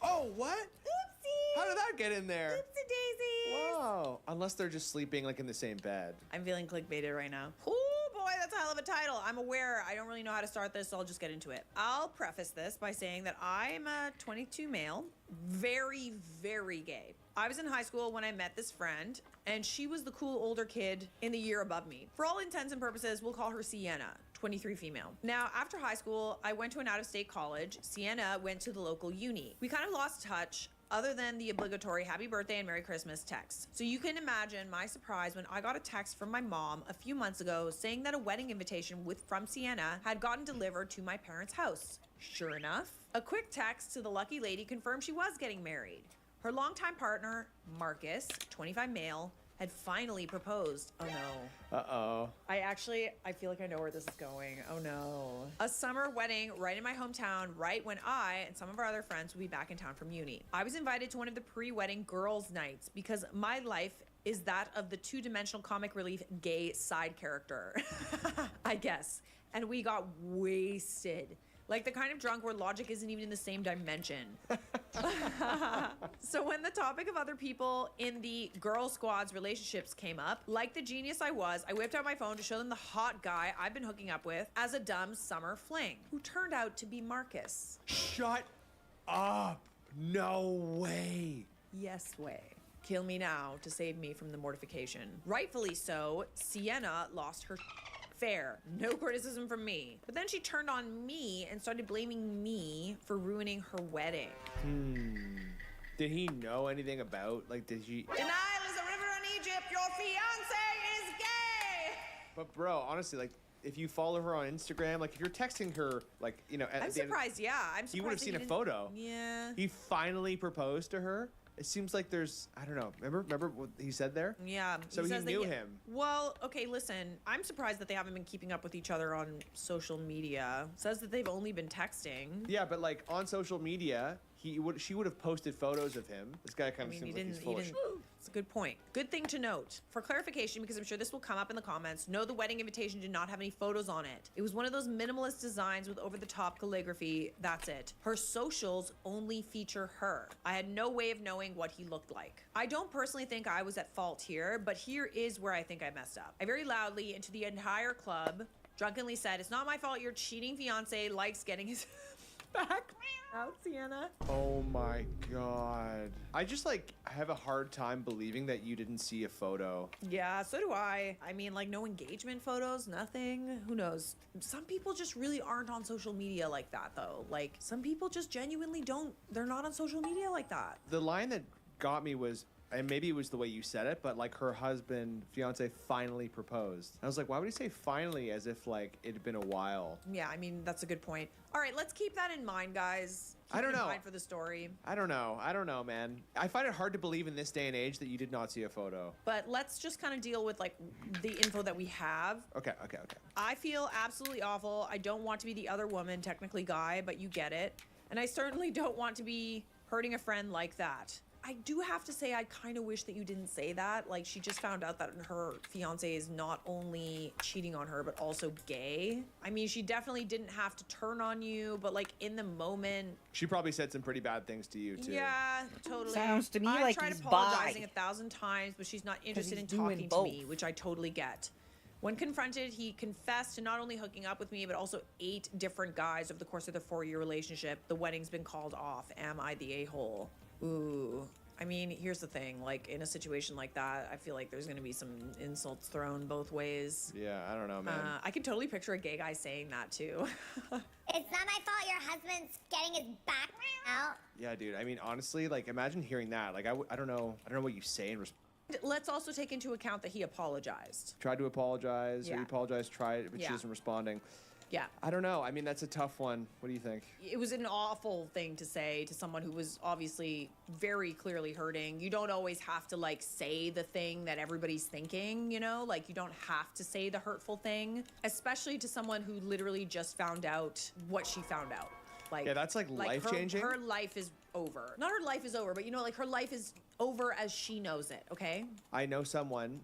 Oh, what? Oopsie! How did that get in there? Oopsie daisies! Wow. Unless they're just sleeping like in the same bed. I'm feeling clickbaited right now. Oh boy, that's a hell of a title. I'm aware I don't really know how to start this, so I'll just get into it. I'll preface this by saying that I'm a 22 male, very, very gay. I was in high school when I met this friend, and she was the cool older kid in the year above me. For all intents and purposes, we'll call her Sienna, 23 female. Now, after high school, I went to an out-of-state college. Sienna went to the local uni. We kind of lost touch, other than the obligatory happy birthday and Merry Christmas text. So you can imagine my surprise when I got a text from my mom a few months ago saying that a wedding invitation from Sienna had gotten delivered to my parents' house. Sure enough, a quick text to the lucky lady confirmed she was getting married. Her longtime partner, Marcus, 25 male, had finally proposed. Oh no. Uh-oh. I feel like I know where this is going. Oh no. A summer wedding right in my hometown, right when I and some of our other friends would be back in town from uni. I was invited to one of the pre-wedding girls' nights because my life is that of the two-dimensional comic relief gay side character, I guess. And we got wasted. Like the kind of drunk where logic isn't even in the same dimension. So when the topic of other people in the girl squad's relationships came up, like the genius I was, I whipped out my phone to show them the hot guy I've been hooking up with as a dumb summer fling, who turned out to be Marcus. Shut up. No way. Yes way. Kill me now to save me from the mortification. Rightfully so, Sienna lost her fair. No criticism from me. But then she turned on me and started blaming me for ruining her wedding. Did he know anything about, like, did she... Denial is a river in Egypt. Your fiance is gay. But bro, honestly, like, if you follow her on Instagram, like, if you're texting her, like, you know... I'm surprised, yeah. I'm surprised he would have seen a didn't- photo. Yeah. He finally proposed to her. It seems like there's, I don't know. Remember what he said there? Yeah. So he says that knew him. Well, okay, listen. I'm surprised that they haven't been keeping up with each other on social media. Says that they've only been texting. Yeah, but like on social media, she would have posted photos of him. This guy kind of seems like he's full of shit. It's a good point. Good thing to note. For clarification, because I'm sure this will come up in the comments, no, the wedding invitation did not have any photos on it. It was one of those minimalist designs with over-the-top calligraphy. That's it. Her socials only feature her. I had no way of knowing what he looked like. I don't personally think I was at fault here, but here is where I think I messed up. I very loudly, and to the entire club, drunkenly said, "It's not my fault your cheating fiance likes getting his back out, Sienna." Oh my god. I just like have a hard time believing that you didn't see a photo. Yeah, so do I. I mean, like, no engagement photos, nothing. Who knows? Some people just really aren't on social media like that, though. Like, some people just genuinely don't, they're not on social media like that. The line that got me was, and maybe it was the way you said it, but like her husband, fiance finally proposed. I was like, why would he say finally as if like it had been a while? Yeah, I mean, that's a good point. All right, let's keep that in mind, guys. I don't Keep it in know. mind for the story. I don't know, man. I find it hard to believe in this day and age that you did not see a photo. But let's just kind of deal with, like, the info that we have. Okay. I feel absolutely awful. I don't want to be the other woman, technically guy, but you get it. And I certainly don't want to be hurting a friend like that. I do have to say, I kind of wish that you didn't say that. Like, she just found out that her fiance is not only cheating on her, but also gay. I mean, she definitely didn't have to turn on you, but like in the moment. She probably said some pretty bad things to you too. Yeah, totally. Sounds to me I've like tried he's apologizing bi. 1,000 times, but she's not interested he's in doing talking to both. me, which I totally get. When confronted, he confessed to not only hooking up with me, but also 8 different guys over the course of their 4-year relationship. The wedding's been called off. Am I the a-hole? Ooh. I mean, here's the thing. Like, in a situation like that, I feel like there's going to be some insults thrown both ways. Yeah, I don't know, man. I can totally picture a gay guy saying that, too. It's not my fault your husband's getting his back out. Yeah, dude. I mean, honestly, like, imagine hearing that. Like, I don't know what you say in response. Let's also take into account that he apologized. Tried to apologize, or Yeah. he apologized, tried, but she Yeah. isn't responding. Yeah. I don't know. I mean, that's a tough one. What do you think? It was an awful thing to say to someone who was obviously very clearly hurting. You don't always have to like say the thing that everybody's thinking, you know? Like you don't have to say the hurtful thing, especially to someone who literally just found out what she found out. Like Yeah, that's like life-changing. Her life is over. Not her life is over, but you know, like her life is over as she knows it, okay? I know someone,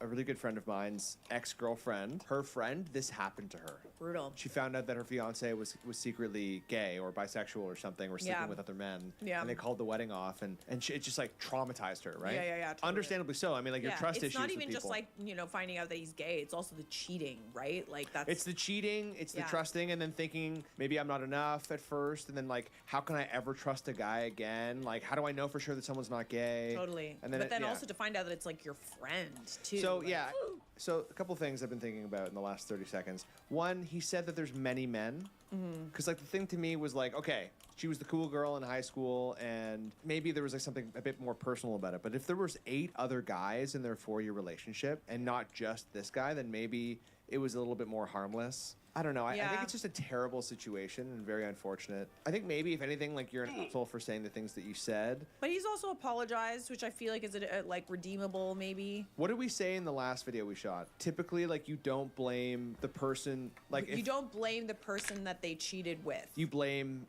a really good friend of mine's ex-girlfriend, her friend, this happened to her. Brutal. She found out that her fiance was secretly gay or bisexual or something, or sleeping Yeah. with other men. Yeah. And they called the wedding off, and it just like traumatized her, right? Yeah, totally. Understandably so. I mean, like your trust it's issues not with even just people. like, you know, finding out that he's gay. It's also the cheating, right? Like that's It's the cheating, it's the Yeah. trusting, and then thinking maybe I'm not enough at first, and then like, how can I ever trust a guy again? Like, how do I know for sure that someone's not gay? Totally. And then but then yeah. also to find out that it's like your friend too. So like, yeah, so a couple things I've been thinking about in the last 30 seconds. One, he said that there's many men, because like the thing to me was like, okay, she was the cool girl in high school, and maybe there was like something a bit more personal about it. But if there was 8 other guys in their 4-year relationship and not just this guy, then maybe it was a little bit more harmless. I don't know. I think Yeah. it's just a terrible situation and very unfortunate. I think maybe, if anything, like you're an asshole for saying the things that you said. But he's also apologized, which I feel like is like redeemable, maybe. What did we say in the last video we shot? Typically, like, you don't blame the person. Like, You don't blame the person that they cheated with. You blame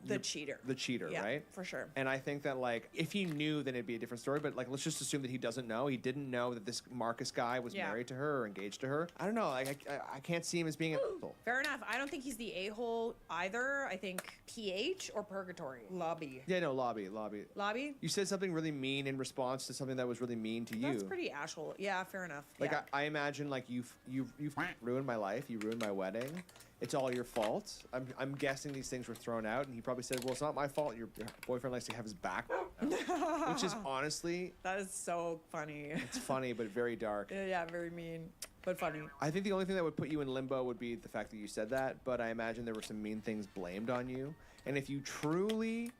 The cheater. The cheater, Yeah, right? for sure. And I think that, like, if he knew, then it'd be a different story. But, like, let's just assume that he doesn't know. He didn't know that this Marcus guy was Yeah. married to her or engaged to her. I don't know. Like, I can't see him as being an asshole. Fair enough. I don't think he's the a-hole either. I think PH or purgatory. Lobby. Yeah, no, lobby. Lobby? You said something really mean in response to something that was really mean to you. That's pretty asshole. Yeah, fair enough. Like, yeah. I imagine, like, you've ruined my life. You ruined my wedding. It's all your fault. I'm guessing these things were thrown out, and he probably said, well, it's not my fault. Your boyfriend likes to have his back. Which is honestly... That is so funny. It's funny, but very dark. Yeah, very mean, but funny. I think the only thing that would put you in limbo would be the fact that you said that, but I imagine there were some mean things blamed on you. And if you truly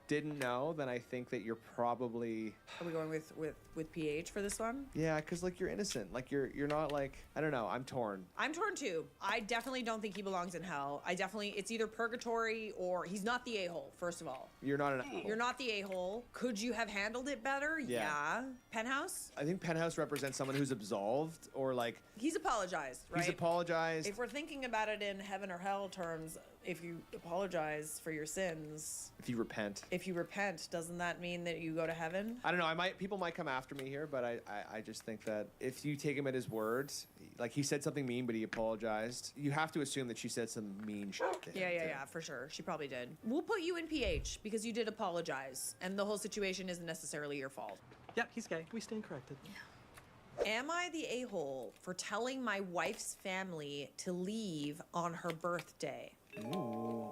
didn't know, then I think that you're probably... Are we going with PH for this one? Yeah, because, like, you're innocent. Like, you're not, like... I don't know. I'm torn. I'm torn too. I definitely don't think he belongs in hell. It's either purgatory or he's not the a-hole, first of all. You're not an asshole. You're not the a-hole. Could you have handled it better? Yeah. Penthouse? I think Penthouse represents someone who's absolved, or, like... He's apologized, right? He's apologized. If we're thinking about it in heaven or hell terms, if you apologize for your sins... If you repent. Doesn't that mean that you go to heaven? I don't know. People might come after me here, but I just think that if you take him at his word, like, he said something mean, but he apologized. You have to assume that she said some mean shit to him, too. Yeah, for sure. She probably did. We'll put you in PH because you did apologize, and the whole situation isn't necessarily your fault. Yep, he's gay. We stand corrected. Am I the a-hole for telling my wife's family to leave on her birthday? Ooh.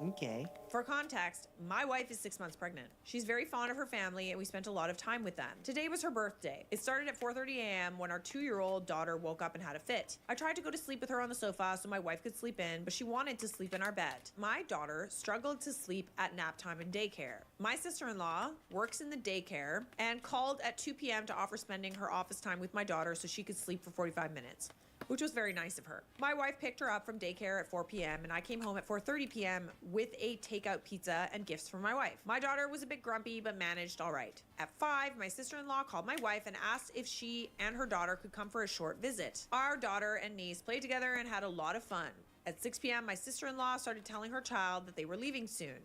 Okay. For context, my wife is 6 months pregnant. She's very fond of her family, and we spent a lot of time with them. Today was her birthday. It started at 4:30 a.m. when our 2-year-old daughter woke up and had a fit. I tried to go to sleep with her on the sofa so my wife could sleep in, but she wanted to sleep in our bed. My daughter struggled to sleep at nap time in daycare. My sister-in-law works in the daycare and called at 2 p.m. to offer spending her office time with my daughter so she could sleep for 45 minutes. Which was very nice of her. My wife picked her up from daycare at 4 p.m. and I came home at 4:30 p.m. with a takeout pizza and gifts for my wife. My daughter was a bit grumpy but managed all right. At 5, my sister-in-law called my wife and asked if she and her daughter could come for a short visit. Our daughter and niece played together and had a lot of fun. At 6 p.m., my sister-in-law started telling her child that they were leaving soon.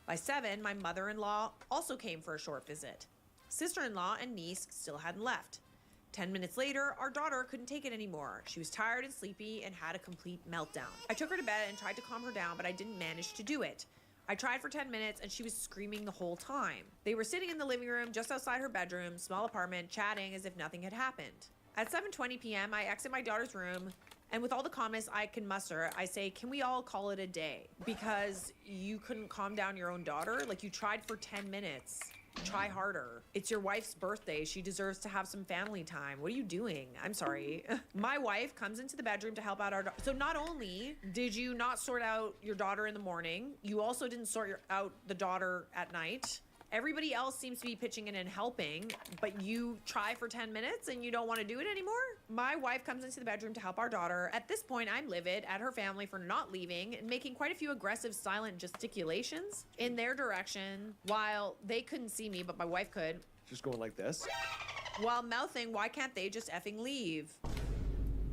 By 7, my mother-in-law also came for a short visit. Sister-in-law and niece still hadn't left. 10 minutes later, our daughter couldn't take it anymore. She was tired and sleepy and had a complete meltdown. I took her to bed and tried to calm her down, but I didn't manage to do it. I tried for 10 minutes and she was screaming the whole time. They were sitting in the living room just outside her bedroom, small apartment, chatting as if nothing had happened. At 7:20 p.m., I exit my daughter's room, and with all the calmness I can muster, I say, can we all call it a day? Because you couldn't calm down your own daughter? Like, you tried for 10 minutes. Try harder. It's your wife's birthday. She deserves to have some family time. What are you doing? I'm sorry. My wife comes into the bedroom to help out our daughter. So not only did you not sort out your daughter in the morning, you also didn't sort out the daughter at night. Everybody else seems to be pitching in and helping, but you try for 10 minutes and you don't want to do it anymore? My wife comes into the bedroom to help our daughter. At this point, I'm livid at her family for not leaving and making quite a few aggressive, silent gesticulations in their direction while they couldn't see me, but my wife could. Just going like this. While mouthing, why can't they just effing leave?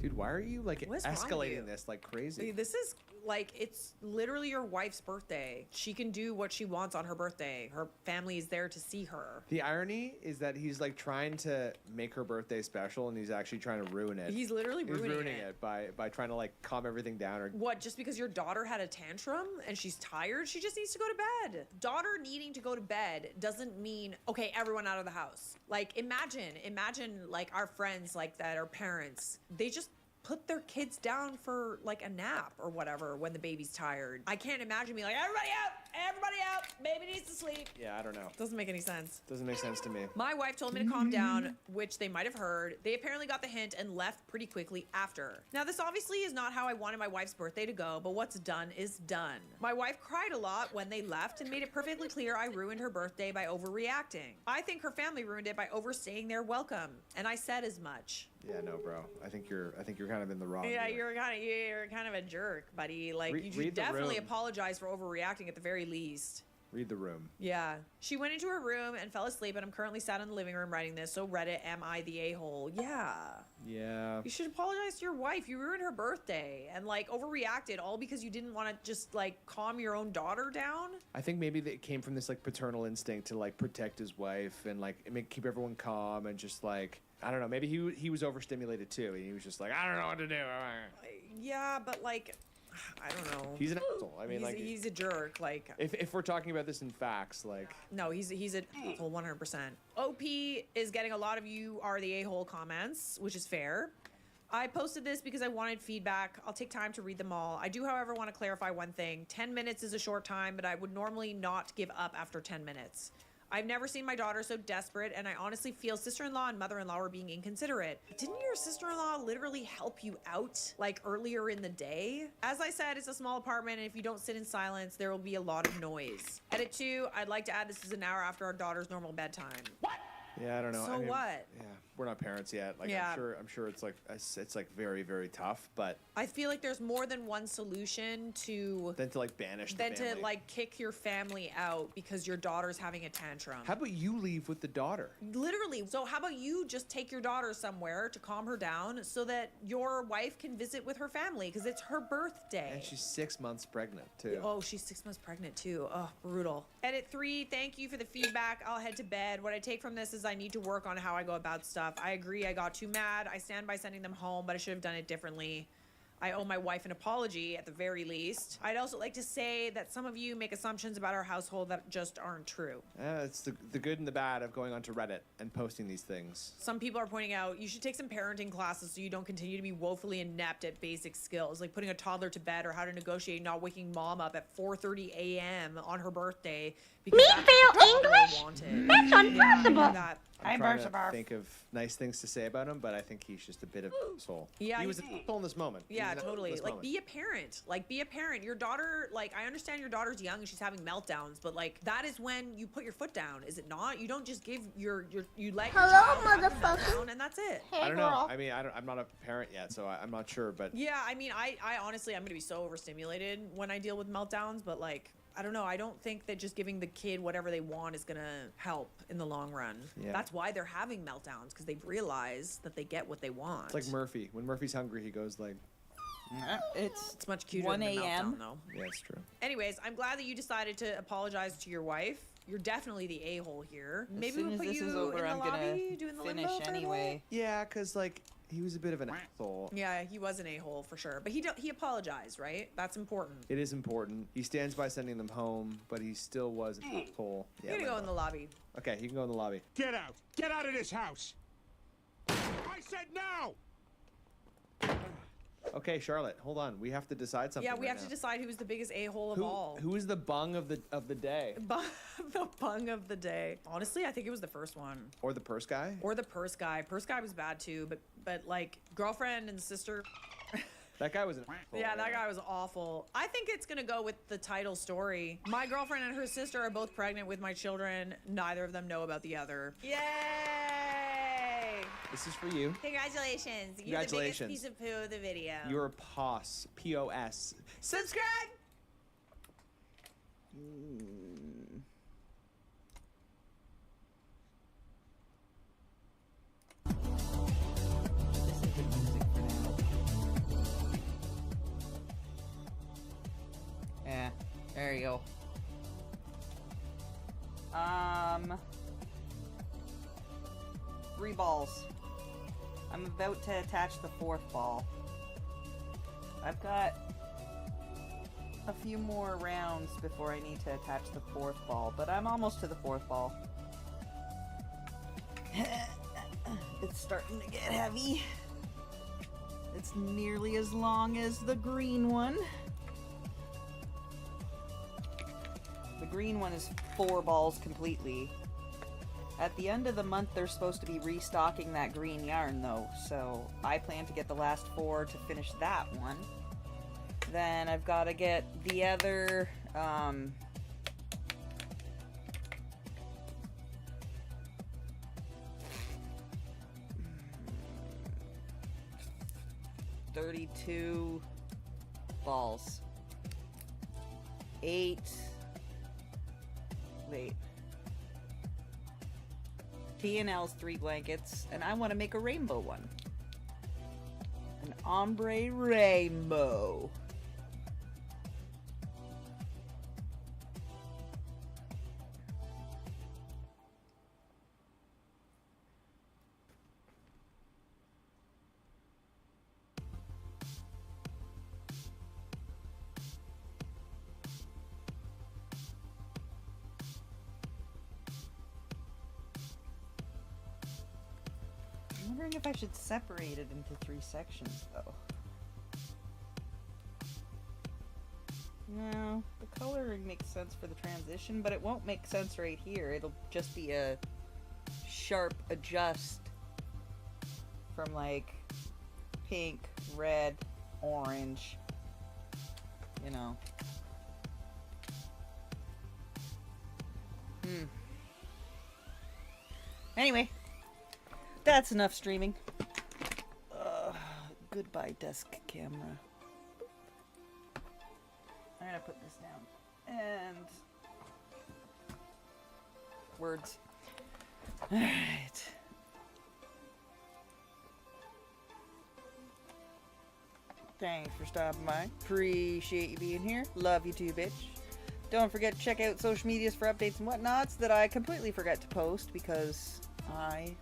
Dude, why are you like What's wrong with you? escalating this like crazy? This is like, it's literally your wife's birthday. She can do what she wants on her birthday. Her family is there to see her. The irony is that he's like trying to make her birthday special and he's actually trying to ruin it. He's literally ruining it by trying to like calm everything down. Or what, just because your daughter had a tantrum and she's tired, she just needs to go to bed. Daughter needing to go to bed doesn't mean, okay, everyone out of the house. Like, imagine like our friends like that are parents. They just put their kids down for like a nap or whatever when the baby's tired. I can't imagine being like, everybody out, baby needs to sleep. Yeah, I don't know. Doesn't make any sense. Doesn't make sense to me. My wife told me to calm down, which they might have heard. They apparently got the hint and left pretty quickly after. Now, this obviously is not how I wanted my wife's birthday to go, but what's done is done. My wife cried a lot when they left and made it perfectly clear I ruined her birthday by overreacting. I think her family ruined it by overstaying their welcome, and I said as much. Yeah, no, bro. I think you're kind of in the wrong. Yeah, here. you're kind of a jerk, buddy. Like, you should read the definitely room. apologize for overreacting at the very least. Read the room. Yeah. She went into her room and fell asleep, and I'm currently sat in the living room writing this. So Reddit, am I the a-hole? Yeah. Yeah. You should apologize to your wife. You ruined her birthday and like overreacted all because you didn't want to just like calm your own daughter down. I think maybe that it came from this like paternal instinct to like protect his wife and like keep everyone calm and just like, I don't know, maybe he was overstimulated too and he was just like, I don't know what to do. Yeah, but like, I don't know. He's an asshole. I mean, he's a jerk. Like, if we're talking about this in facts, like, no, he's an asshole 100%. OP is getting a lot of you are the a-hole comments, which is fair. I posted this because I wanted feedback. I'll take time to read them all. I do, however, want to clarify one thing. 10 minutes is a short time, but I would normally not give up after 10 minutes. I've never seen my daughter so desperate, and I honestly feel sister-in-law and mother-in-law were being inconsiderate. Didn't your sister-in-law literally help you out, like, earlier in the day? As I said, it's a small apartment, and if you don't sit in silence, there will be a lot of noise. Edit 2, I'd like to add this is an hour after our daughter's normal bedtime. What? Yeah, I don't know. So I mean, what? Yeah, we're not parents yet. Like, Yeah. I'm sure it's like very, very tough. But I feel like there's more than one solution to then to like banish the than family. to like kick your family out because your daughter's having a tantrum. How about you leave with the daughter? Literally. So how about you just take your daughter somewhere to calm her down so that your wife can visit with her family because it's her birthday. And she's 6 months pregnant too. Oh, she's 6 months pregnant too. Oh, brutal. Edit 3, thank you for the feedback. I'll head to bed. What I take from this is I need to work on how I go about stuff. I agree, I got too mad. I stand by sending them home, but I should have done it differently. I owe my wife an apology at the very least. I'd also like to say that some of you make assumptions about our household that just aren't true. It's the good and the bad of going onto Reddit and posting these things. Some people are pointing out you should take some parenting classes so you don't continue to be woefully inept at basic skills, like putting a toddler to bed or how to negotiate not waking mom up at 4:30 a.m. on her birthday. Because English? That's impossible. I'm trying to think of nice things to say about him, but I think he's just a bit of an asshole. Yeah, he was an asshole in this moment. Yeah, totally. Like, be a parent. Like, be a parent. Your daughter, like, I understand your daughter's young and she's having meltdowns, but like, that is when you put your foot down, is it not? You don't just give you let your child have a meltdown and that's it. I don't know. I mean, I'm not a parent yet, so I'm not sure, but yeah, I mean, I honestly, I'm gonna be so overstimulated when I deal with meltdowns, but like, I don't know. I don't think that just giving the kid whatever they want is gonna help in the long run. Yeah. That's why they're having meltdowns, because they realize that they get what they want. It's like Murphy. When Murphy's hungry, he goes like. It's much cuter 1 than a a.m. meltdown, though. Yeah, it's true. Anyways, I'm glad that you decided to apologize to your wife. You're definitely the a-hole here. As Maybe soon we'll as put this you is over, in the I'm lobby gonna doing the finish limbo for a anyway. Yeah, because like He was a bit of an asshole. Yeah, he was an a-hole for sure. But he apologized, right? That's important. It is important. He stands by sending them home, but he still was an asshole. You're gonna go in the lobby. Okay, you can go in the lobby. Get out! Get out of this house! I said no! Okay, Charlotte, hold on. We have to decide something. Yeah, we right have to now. decide who's the biggest a-hole of all. Who is the bung of the day? The bung of the day. Honestly, I think it was the first one. Or the purse guy? Or the purse guy. Purse guy was bad too, but like girlfriend and sister. That guy was an asshole. Yeah, that guy was awful. I think it's gonna go with the title story. My girlfriend and her sister are both pregnant with my children. Neither of them know about the other. Yay! This is for you. Congratulations. You're Congratulations. the biggest piece of poo of the video. You're a POS. P-O-S. Subscribe! Yeah, there you go. 3 balls. I'm about to attach the 4th ball. I've got a few more rounds before I need to attach the 4th ball, but I'm almost to the 4th ball. It's starting to get heavy. It's nearly as long as the green one. The green one is 4 balls completely. At the end of the month, they're supposed to be restocking that green yarn, though, so I plan to get the last 4 to finish that one. Then I've got to get the other, 32 balls. 8. Wait. T&L's 3 blankets, and I want to make a rainbow one. An ombre rainbow. I'm wondering if I should separate it into 3 sections, though. No, the coloring makes sense for the transition, but it won't make sense right here. It'll just be a sharp adjust from like pink, red, orange, you know. Anyway, that's enough streaming. Goodbye, desk camera. I'm gonna put this down. And words. Alright. Thanks for stopping by. Appreciate you being here. Love you too, bitch. Don't forget to check out social medias for updates and whatnots that I completely forget to post because I